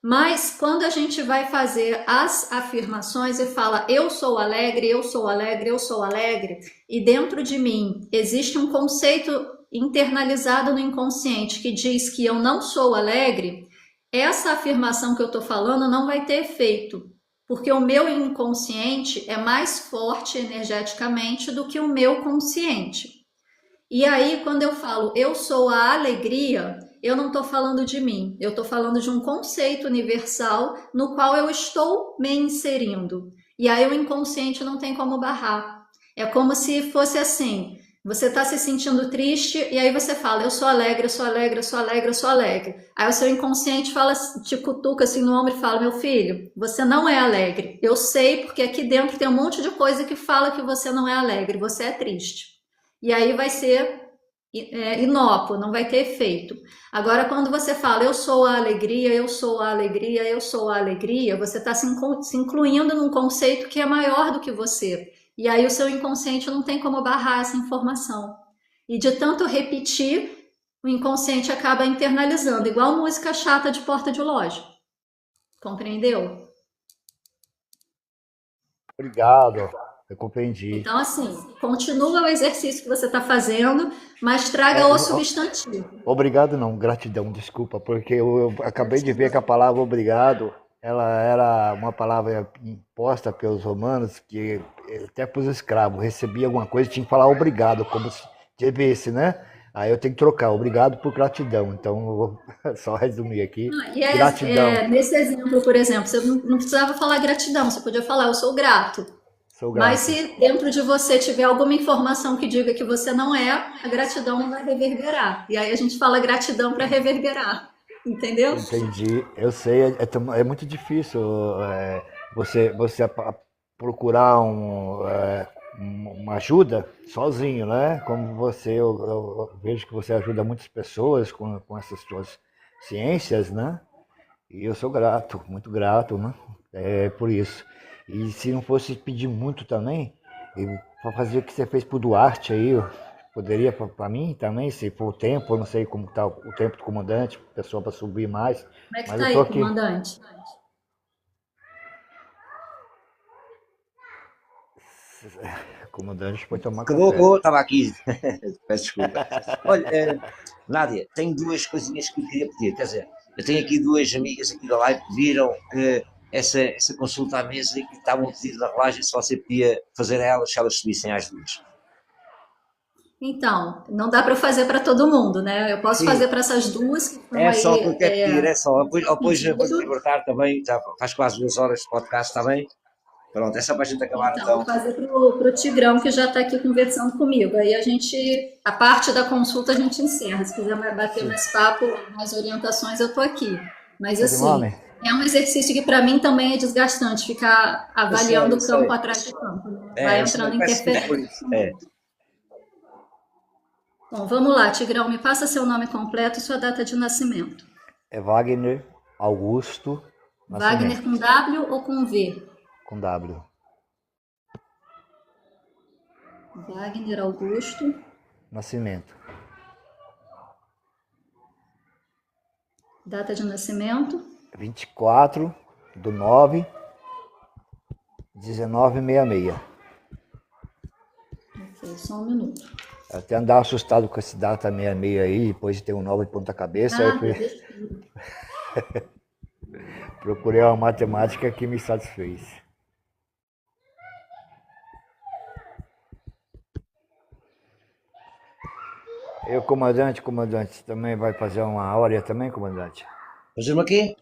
Mas quando a gente vai fazer as afirmações e fala eu sou alegre, eu sou alegre, eu sou alegre, e dentro de mim existe um conceito internalizado no inconsciente que diz que eu não sou alegre, essa afirmação que eu estou falando não vai ter efeito, porque o meu inconsciente é mais forte energeticamente do que o meu consciente. E aí, quando eu falo eu sou a alegria, eu não estou falando de mim, eu estou falando de um conceito universal no qual eu estou me inserindo. E aí o inconsciente não tem como barrar. É como se fosse assim, você está se sentindo triste e aí você fala, eu sou alegre, eu sou alegre, eu sou alegre, eu sou alegre. Aí o seu inconsciente fala, te cutuca assim no ombro e fala, meu filho, você não é alegre. Eu sei porque aqui dentro tem um monte de coisa que fala que você não é alegre, você é triste. E aí vai ser inócuo, não vai ter efeito. Agora, quando você fala eu sou a alegria, eu sou a alegria, eu sou a alegria, você está se incluindo num conceito que é maior do que você. E aí o seu inconsciente não tem como barrar essa informação. E de tanto repetir, o inconsciente acaba internalizando, igual música chata de porta de loja. Compreendeu? Obrigado, eu compreendi. Então, assim, continua o exercício que você está fazendo, mas traga o substantivo. Obrigado não, gratidão, desculpa, porque eu acabei de ver que a palavra obrigado, ela era uma palavra imposta pelos romanos, que até para os escravos, recebia alguma coisa, tinha que falar obrigado, como se devesse, né? Aí eu tenho que trocar obrigado por gratidão, então eu vou só resumir aqui. Gratidão. Nesse exemplo, por exemplo, você não precisava falar gratidão, você podia falar eu sou grato. Sou grato. Mas se dentro de você tiver alguma informação que diga que você não é, a gratidão não vai reverberar. E aí a gente fala gratidão para reverberar. Entendeu? Entendi. Eu sei, é muito difícil você procurar uma ajuda sozinho, né? Como você, eu vejo que você ajuda muitas pessoas com essas suas ciências, né? E eu sou grato, muito grato, né? Por isso. E se não fosse pedir muito também, para fazer o que você fez pro Duarte aí, poderia para mim também, se for o tempo, eu não sei como está o tempo do comandante, pessoal para subir mais. Como é que mas está eu tô aí, aqui. comandante? Comandante pode tomar Acabou, café. acabou, estava aqui. Peço desculpa. Olha, Nádia, tenho duas coisinhas que eu queria pedir. Quer dizer, eu tenho aqui duas amigas aqui da live que viram que essa consulta à mesa e que estavam a pedir na relagem se você podia fazer a elas se elas subissem às duas. Então, não dá para fazer para todo mundo, né? Eu posso Sim. fazer para essas duas que estão É aí. só o que eu quero pedir, é só. Depois pedido. vou-te libertar também, já faz quase 2 horas de podcast, está bem? Pronto, é só para a gente acabar Então, então. vou fazer pro Tigrão, que já está aqui conversando comigo. Aí a parte da consulta a gente encerra. Se quiser bater mais papo, mais orientações, eu estou aqui. Mas assim, é um exercício que para mim também é desgastante, ficar avaliando o campo atrás do campo. Vai entrando interferência. Bom, vamos lá, Tigrão, me passa seu nome completo e sua data de nascimento. É Wagner Augusto Nascimento. Wagner com W ou com V? Com W. Wagner Augusto Nascimento. Data de nascimento? 24/9/1966. Ok, só um minuto. Até andar assustado com esse data 66 aí, depois de ter um 9 de ponta cabeça. Procurei uma matemática que me satisfez. E o comandante, também vai fazer uma áurea também, comandante? Fazer uma quê?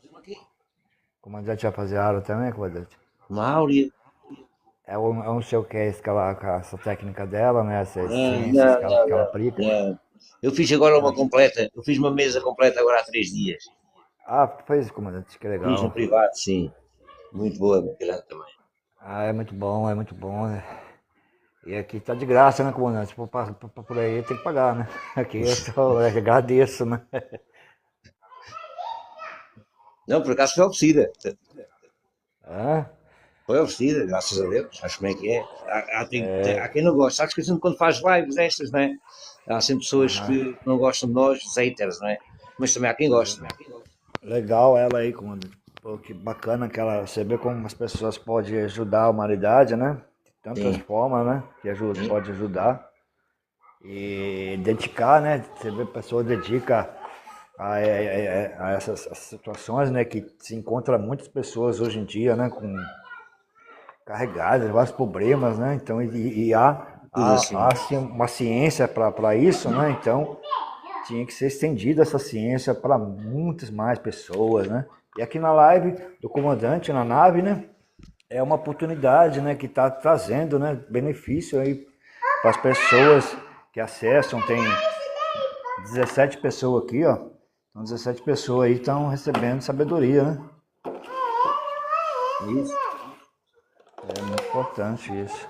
O comandante vai fazer aula também, comandante? Uma áurea? Eu não sei o que é isso essa técnica dela, né? Essas Não, ciências não, que ela não, aplica. não. Eu fiz agora uma completa, eu fiz uma mesa completa agora há 3 dias. Ah, fez, comandante, que Fiz no legal. privado, sim. Muito boa, muito grande também. Ah, é muito bom, né? E aqui tá de graça, né, comandante? Se for por aí tem que pagar, né? Aqui eu agradeço, né? Não, por acaso foi oferecida. Hã? Foi oferecida, graças a Deus. Acho como é que é. Há quem não gosta. Sabes que a gente quando faz lives destas, não é? Há sempre pessoas Aham. que não gostam de nós, os haters, não é? Mas também há quem goste. Legal ela aí, comandante. Pô, que bacana que ela. Você vê como as pessoas podem ajudar a humanidade, né? De tantas Sim, formas, né? sim, Pode ajudar. E dedicar, né? Você vê a pessoa dedica a essas situações, né? Que se encontra muitas pessoas hoje em dia, né? Com carregadas, vários problemas, né? Então, tudo assim. há assim, uma ciência para isso, né? Então, tinha que ser estendida essa ciência para muitas mais pessoas, né? E aqui na live do comandante, na nave, né? É uma oportunidade, né? Que está trazendo, né? Benefício aí para as pessoas que acessam. Tem 17 pessoas aqui, ó. Então, 17 pessoas aí estão recebendo sabedoria, né? Isso. É muito importante isso.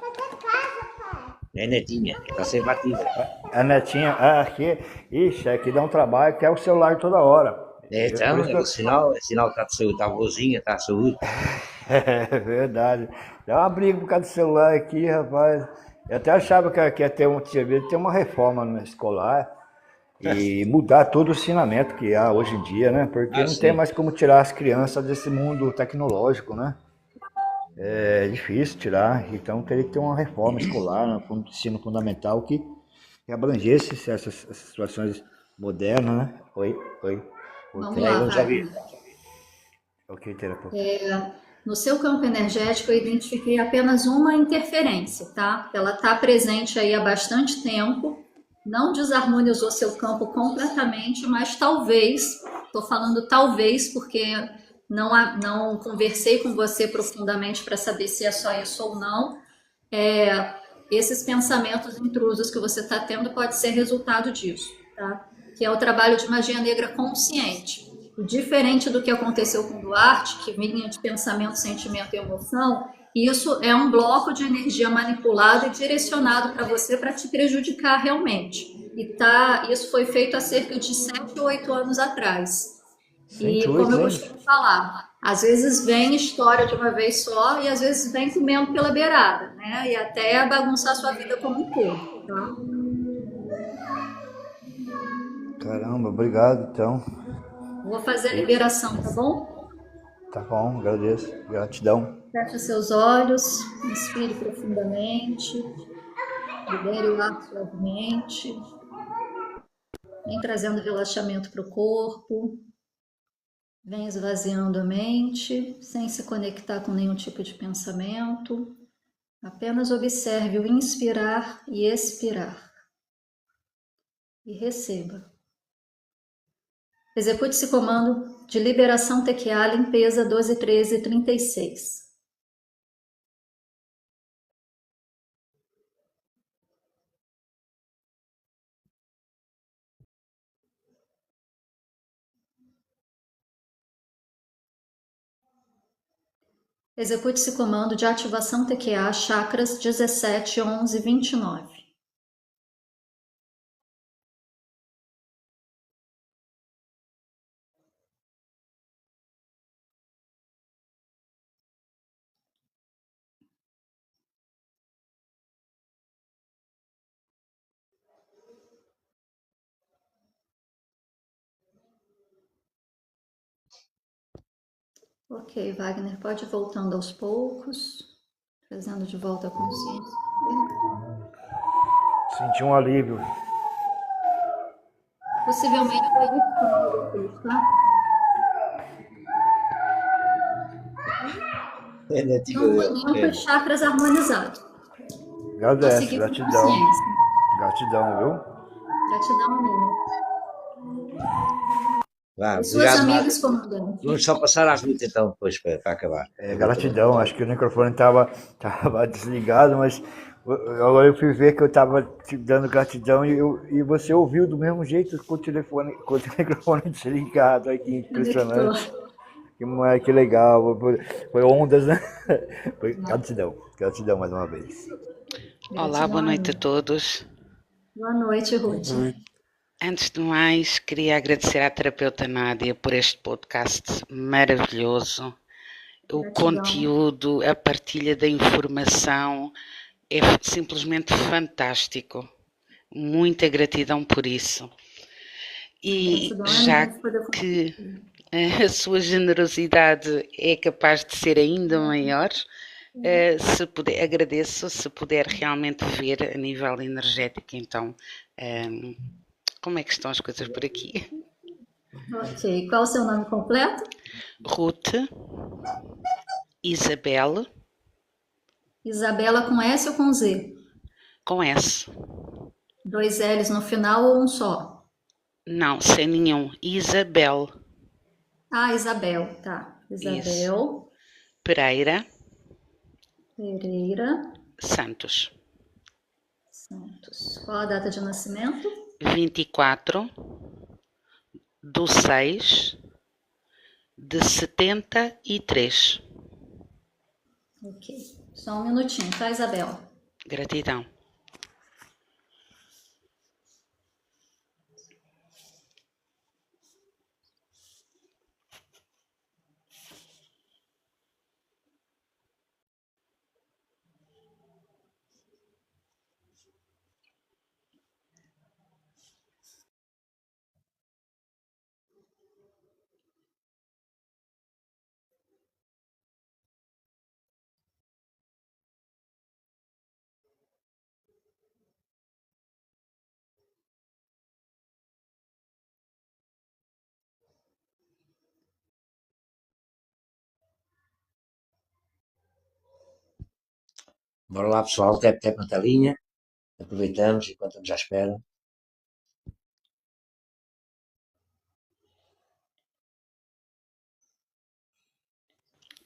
É netinha, está sempre ativa. A netinha, aqui, ixi, aqui dá um trabalho que é o celular toda hora. É, Por então, isso é que o sinal, que está de saúde, está boazinha, está de saúde. É verdade. Dá uma briga por causa do celular aqui, rapaz. Eu até achava que ia ter ter uma reforma no escolar e mudar todo o ensinamento que há hoje em dia, né? Porque Ah, não tem sim. mais como tirar as crianças desse mundo tecnológico, né? É difícil tirar, então teria que ter uma reforma escolar, no ensino fundamental que abrangesse essas situações modernas, né? Oi. Vamos Voltei. Peraí, lá, vamos ouvir. Wagner. Ok, terapeuta. No seu campo energético, eu identifiquei apenas uma interferência, tá? Ela está presente aí há bastante tempo, não desarmonizou seu campo completamente, mas talvez, estou falando talvez porque não conversei com você profundamente para saber se é só isso ou não. Esses pensamentos intrusos que você está tendo pode ser resultado disso, tá? Que é o trabalho de magia negra consciente. Diferente do que aconteceu com Duarte, que vinha de pensamento, sentimento e emoção, isso é um bloco de energia manipulado e direcionado para você para te prejudicar realmente. Isso foi feito há cerca de 7 ou 8 anos atrás. E como 108 eu anos? costumo falar, às vezes vem história de uma vez só e às vezes vem comendo pela beirada, né? E até bagunçar sua vida como um todo, tá? Caramba, obrigado então. Vou fazer a liberação, tá bom? Tá bom, agradeço. Gratidão. Feche seus olhos, inspire profundamente, libere o ar suavemente, vem trazendo relaxamento para o corpo, vem esvaziando a mente, sem se conectar com nenhum tipo de pensamento. Apenas observe o inspirar e expirar. E receba. Execute esse comando de liberação TQA, limpeza 121336. Execute esse comando de ativação TQA, chakras 17, 11, 29. Ok, Wagner, pode ir voltando aos poucos, trazendo de volta a consciência. Senti um alívio. Possivelmente foi isso depois, tá? É netinha Não foi dele. nem os chakras harmonizados. Só Agradeço, seguir com gratidão. consciência. Gratidão, viu? Gratidão minha. Vá, E suas obrigado, Nádia. amigas, comandante? Vamos só passar às 8 então, depois, para acabar. Gratidão, acho que o microfone estava desligado, mas agora eu fui ver que eu estava te dando gratidão e você ouviu do mesmo jeito com o microfone desligado. Ai, que impressionante. Que legal, foi ondas, né? Gratidão mais uma vez. Olá, boa noite a todos. Boa noite, Ruth. Antes de mais, queria agradecer à terapeuta Nádia por este podcast maravilhoso. O conteúdo, a partilha da informação é simplesmente fantástico. Muita gratidão por isso. E já que a sua generosidade é capaz de ser ainda maior, agradeço se puder realmente ver a nível energético, então, como é que estão as coisas por aqui? Ok, qual o seu nome completo? Ruth Isabel. Isabela com S ou com Z? Com S. 2 L's no final ou um só? Não, sem nenhum. Isabel. Ah, Isabel, tá. Isabel. Isso. Pereira. Santos. Qual a data de nascimento? 24/6/73. Ok. Só um minutinho, tá, Isabel? Gratidão. Bora lá, pessoal, tap na telinha. Aproveitamos enquanto estamos à espera.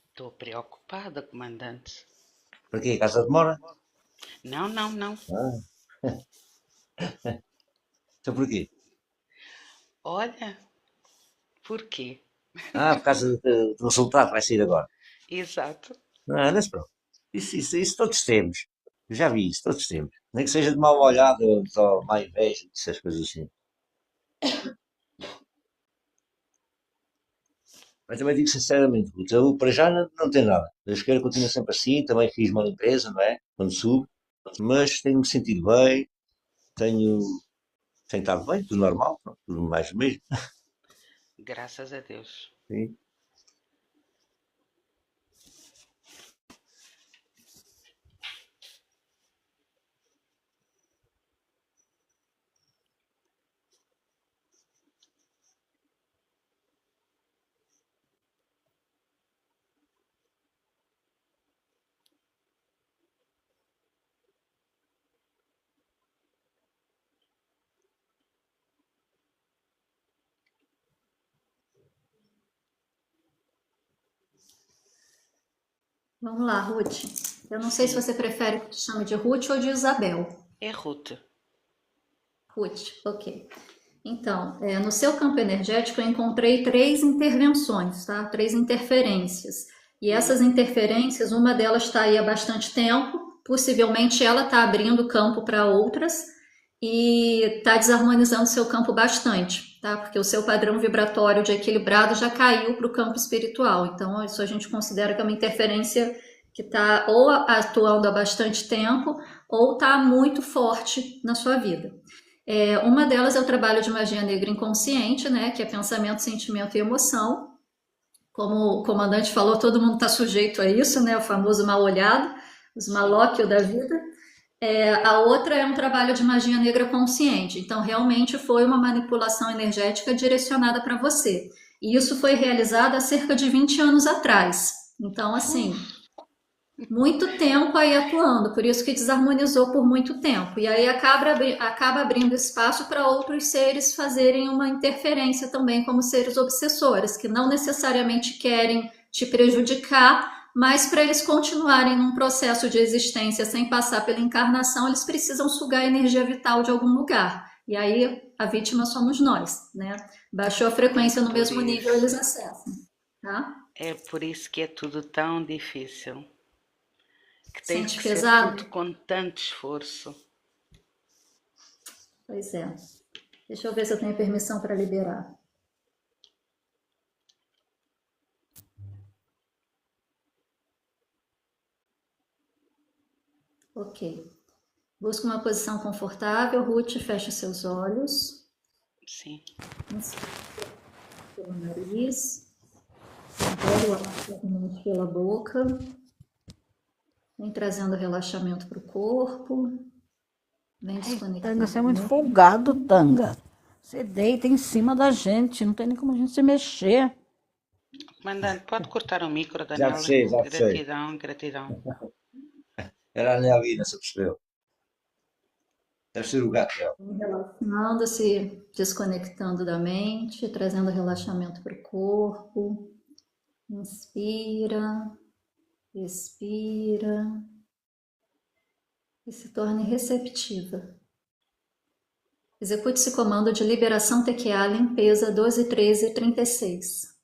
Estou preocupada, comandante. Para quê? Casa demora? Não. Então porquê? Olha, porquê? Por causa do resultado que vai sair agora. Exato. Não se preocupe. Isso todos temos. Eu já vi isso, todos temos. Nem que seja de mal olhado ou só má inveja, essas coisas assim. Mas também digo sinceramente, Ruth, eu para já não tenho nada. Deus queira, continuo sempre assim. Também fiz uma limpeza, não é? Quando subo. Mas tenho-me sentido bem. Tenho estado bem, tudo normal. Tudo mais do mesmo. Graças a Deus. Sim. Vamos lá, Ruth. Eu não sei se você prefere que te chame de Ruth ou de Isabel. É Ruth. Ruth, ok. Então, no seu campo energético eu encontrei 3 intervenções, tá? 3 interferências. E essas interferências, uma delas está aí há bastante tempo, possivelmente ela está abrindo campo para outras e está desarmonizando seu campo bastante, tá? Porque o seu padrão vibratório de equilibrado já caiu para o campo espiritual. Então, isso a gente considera que é uma interferência que está ou atuando há bastante tempo ou está muito forte na sua vida. Uma delas é o trabalho de magia negra inconsciente, né, que é pensamento, sentimento e emoção. Como o comandante falou, todo mundo está sujeito a isso, né, o famoso mal olhado, os malóquios da vida. A outra é um trabalho de magia negra consciente, então realmente foi uma manipulação energética direcionada para você. E isso foi realizado há cerca de 20 anos atrás. Então, assim, muito tempo aí atuando, por isso que desarmonizou por muito tempo. E aí acaba abrindo espaço para outros seres fazerem uma interferência também, como seres obsessores, que não necessariamente querem te prejudicar, mas para eles continuarem num processo de existência sem passar pela encarnação, eles precisam sugar a energia vital de algum lugar. E aí a vítima somos nós, né? Baixou a frequência no Por mesmo nível, isso, eles acessam, tá? é por isso que é tudo tão difícil, que tem Sente que ser tudo pesado? com tanto esforço. Pois é. Deixa eu ver se eu tenho permissão para liberar. Ok. Busca uma posição confortável. Ruth, fecha seus olhos. Sim. Inspira pelo nariz. Engole o ar suavemente pela boca. Vem trazendo relaxamento para o corpo. Vem Tanga, desconectando. você é muito folgado, Tanga. Você deita em cima da gente, não tem nem como a gente se mexer. Comandante, pode cortar o micro, Já Daniela? fechei, já fechei. Gratidão, gratidão. Era a Nelina, se percebeu. Deve ser o gato dela. Relaxando, se desconectando da mente, trazendo relaxamento para o corpo. Inspira, expira e se torne receptiva. Execute esse comando de liberação TQA, limpeza 12, 13, 36.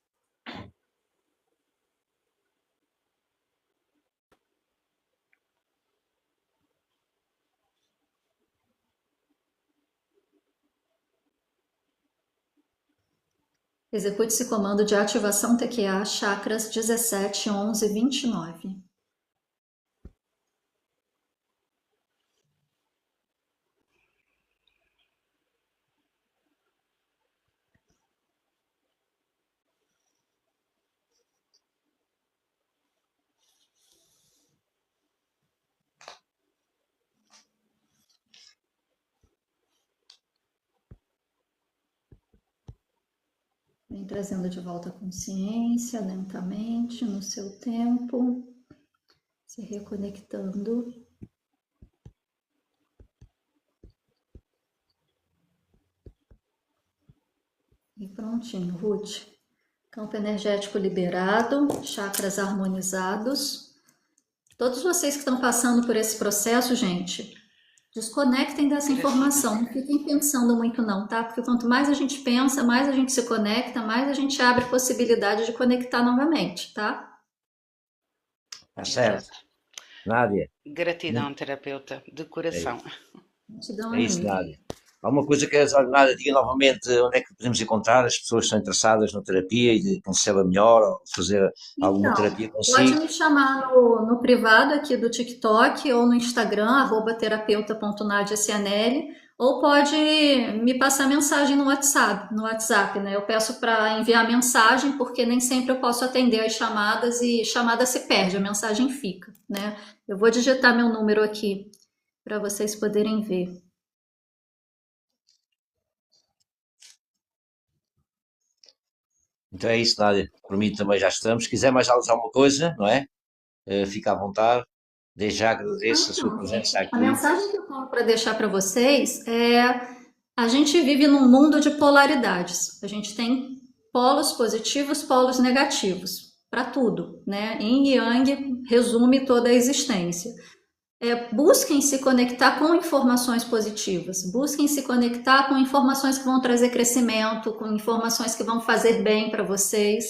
Execute esse comando de ativação TQA, chakras 17, 11, 29. Vem trazendo de volta a consciência lentamente, no seu tempo, se reconectando. E prontinho, Ruth. Campo energético liberado, chakras harmonizados. Todos vocês que estão passando por esse processo, gente, desconectem dessa informação, não fiquem pensando muito não, tá? Porque quanto mais a gente pensa, mais a gente se conecta, mais a gente abre possibilidade de conectar novamente, tá? Tá certo. Exato. Nádia, Gratidão, terapeuta, de coração. Gratidão é isso, amiga. Nádia. Alguma coisa que a Nádia diga novamente onde é que podemos encontrar as pessoas que estão interessadas na terapia e de conhecê-la melhor ou fazer alguma Então, terapia pode consigo? me chamar no privado aqui do TikTok ou no Instagram, @terapeuta.nadiacianelli, ou pode me passar mensagem no WhatsApp, né? Eu peço para enviar mensagem, porque nem sempre eu posso atender as chamadas e chamada se perde, a mensagem fica, né? Eu vou digitar meu número aqui para vocês poderem ver. Então é isso, Nádia. Por mim também já estamos. Se quiser mais alguma coisa, não é? Fica à vontade. Desde já agradeço a sua presença A aqui. mensagem que eu tenho para deixar para vocês é: a gente vive num mundo de polaridades. A gente tem polos positivos, polos negativos, para tudo, né? Yin e Yang resume toda a existência. Busquem se conectar com informações positivas, busquem se conectar com informações que vão trazer crescimento, com informações que vão fazer bem para vocês,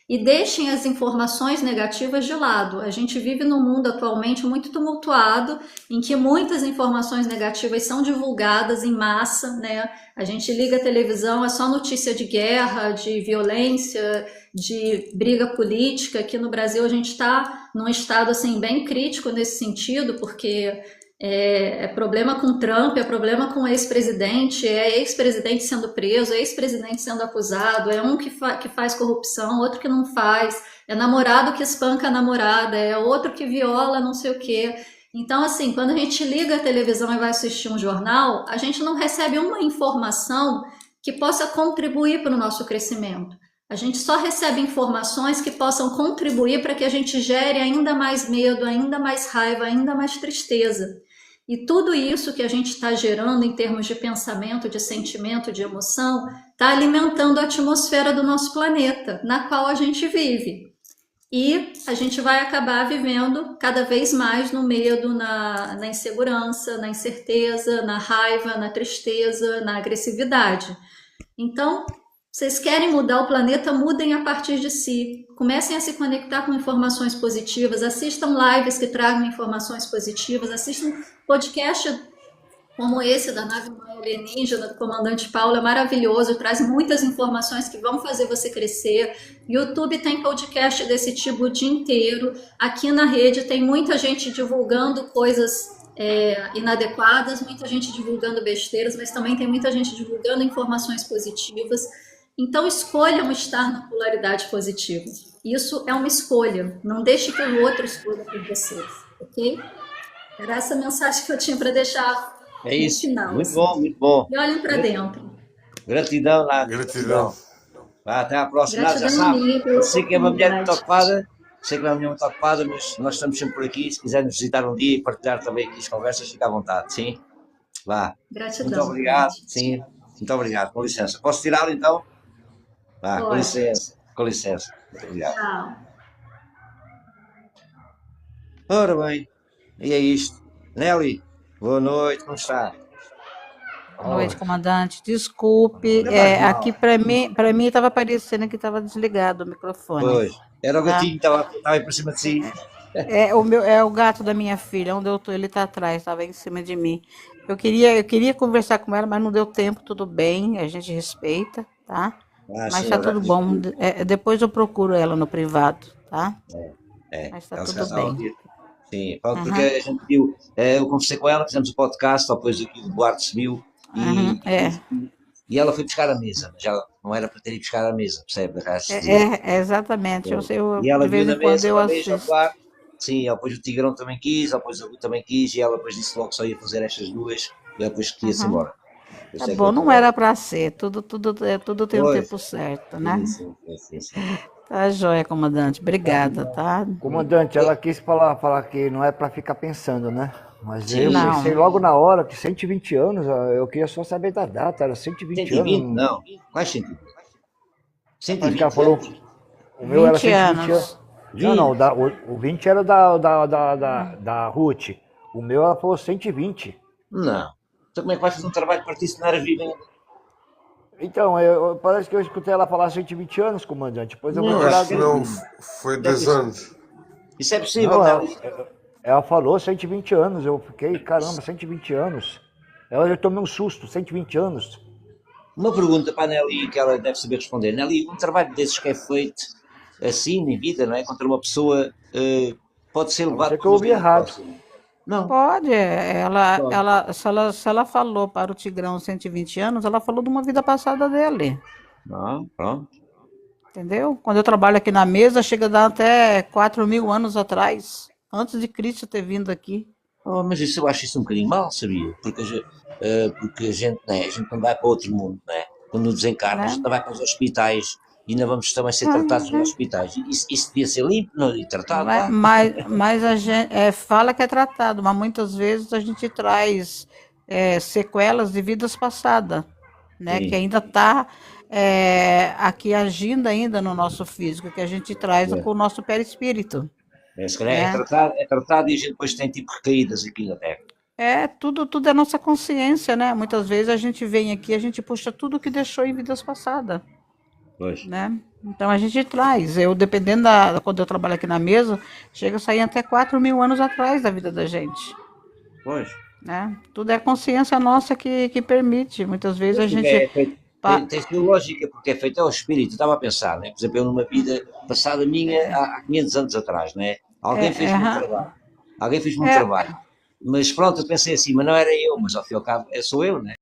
e deixem as informações negativas de lado. A gente vive num mundo atualmente muito tumultuado, em que muitas informações negativas são divulgadas em massa, né? A gente liga a televisão, é só notícia de guerra, de violência, de briga política. Aqui no Brasil a gente está num estado assim bem crítico nesse sentido, porque é problema com Trump, é problema com ex-presidente, é ex-presidente sendo preso, é ex-presidente sendo acusado, é um que faz corrupção, outro que não faz, é namorado que espanca a namorada, é outro que viola não sei o quê. Então, assim, quando a gente liga a televisão e vai assistir um jornal, a gente não recebe uma informação que possa contribuir para o nosso crescimento. A gente só recebe informações que possam contribuir para que a gente gere ainda mais medo, ainda mais raiva, ainda mais tristeza. E tudo isso que a gente está gerando em termos de pensamento, de sentimento, de emoção, está alimentando a atmosfera do nosso planeta, na qual a gente vive. E a gente vai acabar vivendo cada vez mais no medo, na insegurança, na incerteza, na raiva, na tristeza, na agressividade. Então, vocês querem mudar o planeta, mudem a partir de si. Comecem a se conectar com informações positivas, assistam lives que tragam informações positivas, assistam podcast como esse da nave mãe alienígena do comandante Paulo, é maravilhoso, traz muitas informações que vão fazer você crescer. YouTube tem podcast desse tipo o dia inteiro. Aqui na rede tem muita gente divulgando coisas inadequadas, muita gente divulgando besteiras, mas também tem muita gente divulgando informações positivas. Então escolham estar na polaridade positiva. Isso é uma escolha. Não deixe que o outro escolha por você, ok? Era essa mensagem que eu tinha para deixar É isso. no final. Muito Assim. bom, muito bom. E olhem para dentro. Gratidão, Nádia. Gratidão. Vá, até à próxima. Nádia, já Gratidão a mim sabe. pela Eu sei que é uma mulher muito oportunidade. ocupada. Sei que é uma mulher muito ocupada, mas nós estamos sempre por aqui. Se quiser nos visitar um dia e partilhar também aqui as conversas, fica à vontade, sim? Vá. Gratidão. Muito obrigado. gente. Sim. Muito obrigado. Com licença. Posso tirá-lo então? Vá, com Pode. licença. Com licença. Muito obrigado. Tchau. Ora bem, e é isto. Nelly, boa noite, como está? Boa noite, comandante. Desculpe, Não faz mal. aqui para mim estava parecendo que estava desligado o microfone. Pois, era o Tá. gatinho que estava aí por cima de si. É o gato da minha filha, onde eu tô, ele tá atrás, estava em cima de mim. Eu queria conversar com ela, mas não deu tempo, tudo bem, a gente respeita, tá? Ah, Mas sim, tá ela tudo bom. Depois eu procuro ela no privado, tá? Mas tá ela se tudo casava bem. aqui. Sim, pronto, porque a gente viu, eu conversei com ela, fizemos o podcast, depois aqui o Duarte subiu Uhum, e ela foi buscar a mesa, mas ela não era para ter ido buscar a mesa, percebe? exatamente. E ela De viu vez na em quando mesa eu uma vez ao assisto. Duarte, sim, depois o Tigrão também quis, depois a Gu também quis, e ela depois disse logo que só ia fazer estas duas, e ela depois que ia-se embora. Por isso Tá é que bom, eu não falei. era para ser. Tudo tem o Pois, tempo certo, né? sim. Tá joia, comandante. Obrigada, tá? Comandante, ela quis falar que não é para ficar pensando, né? Mas eu Sim. pensei Não. logo na hora que 120 anos, eu queria só saber da data, era 120 120? anos. Não, quais 120? Acho que 120 ela falou, anos? o meu era 20 120 anos. anos. Não, o 20 era da Ruth. O meu ela falou 120. Não. Então como é que vais fazer um trabalho para ti se não eras vivo ainda? Então, parece que eu escutei ela falar 120 anos, comandante. Depois eu vou Não, tirar. Acho que não, foi 10 anos. Isso é possível, Não, Nelly? ela falou 120 anos. Eu fiquei, caramba, 120 anos. Eu tomei um susto, 120 anos. Uma pergunta para a Nelly que ela deve saber responder. Nelly, um trabalho desses que é feito assim em vida, não é? Contra uma pessoa, pode ser levado ser que por eu uma ouvi vida errado. próxima? Não. Pode. Pode. Se ela falou para o Tigrão 120 anos, ela falou de uma vida passada dele. Não, pronto. Entendeu? Quando eu trabalho aqui na mesa, chega a dar até 4.000 anos atrás, antes de Cristo ter vindo aqui. Oh, mas isso, eu acho isso um bocadinho mal, sabia? Porque a gente, né, a gente não vai para outro mundo, né? Quando nos desencarna, a gente Né? não vai para os hospitais e ainda vamos também ser tratados nos hospitais. Isso devia ser limpo não, e tratado lá. Mas a gente fala que é tratado, mas muitas vezes a gente traz sequelas de vidas passadas, né? Sim. Que ainda está aqui agindo ainda no nosso físico, que a gente traz com o nosso perispírito. Se calhar Né? é tratado e a gente depois tem tipo recaídas aqui na Terra. Tudo é nossa consciência, né? Muitas vezes a gente vem aqui, a gente puxa tudo que deixou em vidas passadas, Pois. né? Então a gente traz. Dependendo quando eu trabalho aqui na mesa, chega a sair até 4.000 anos atrás da vida da gente, Pois. né? Tudo é consciência nossa que permite. Muitas vezes a Porque gente é feito, tem sua lógica, porque é feito ao espírito. Eu estava a pensar, né? Por exemplo, eu numa vida passada minha há 500 anos atrás, né? Alguém fez muito trabalho. Alguém fez muito trabalho. Mas pronto, eu pensei assim, mas não era eu, mas ao fim e ao cabo sou eu, né?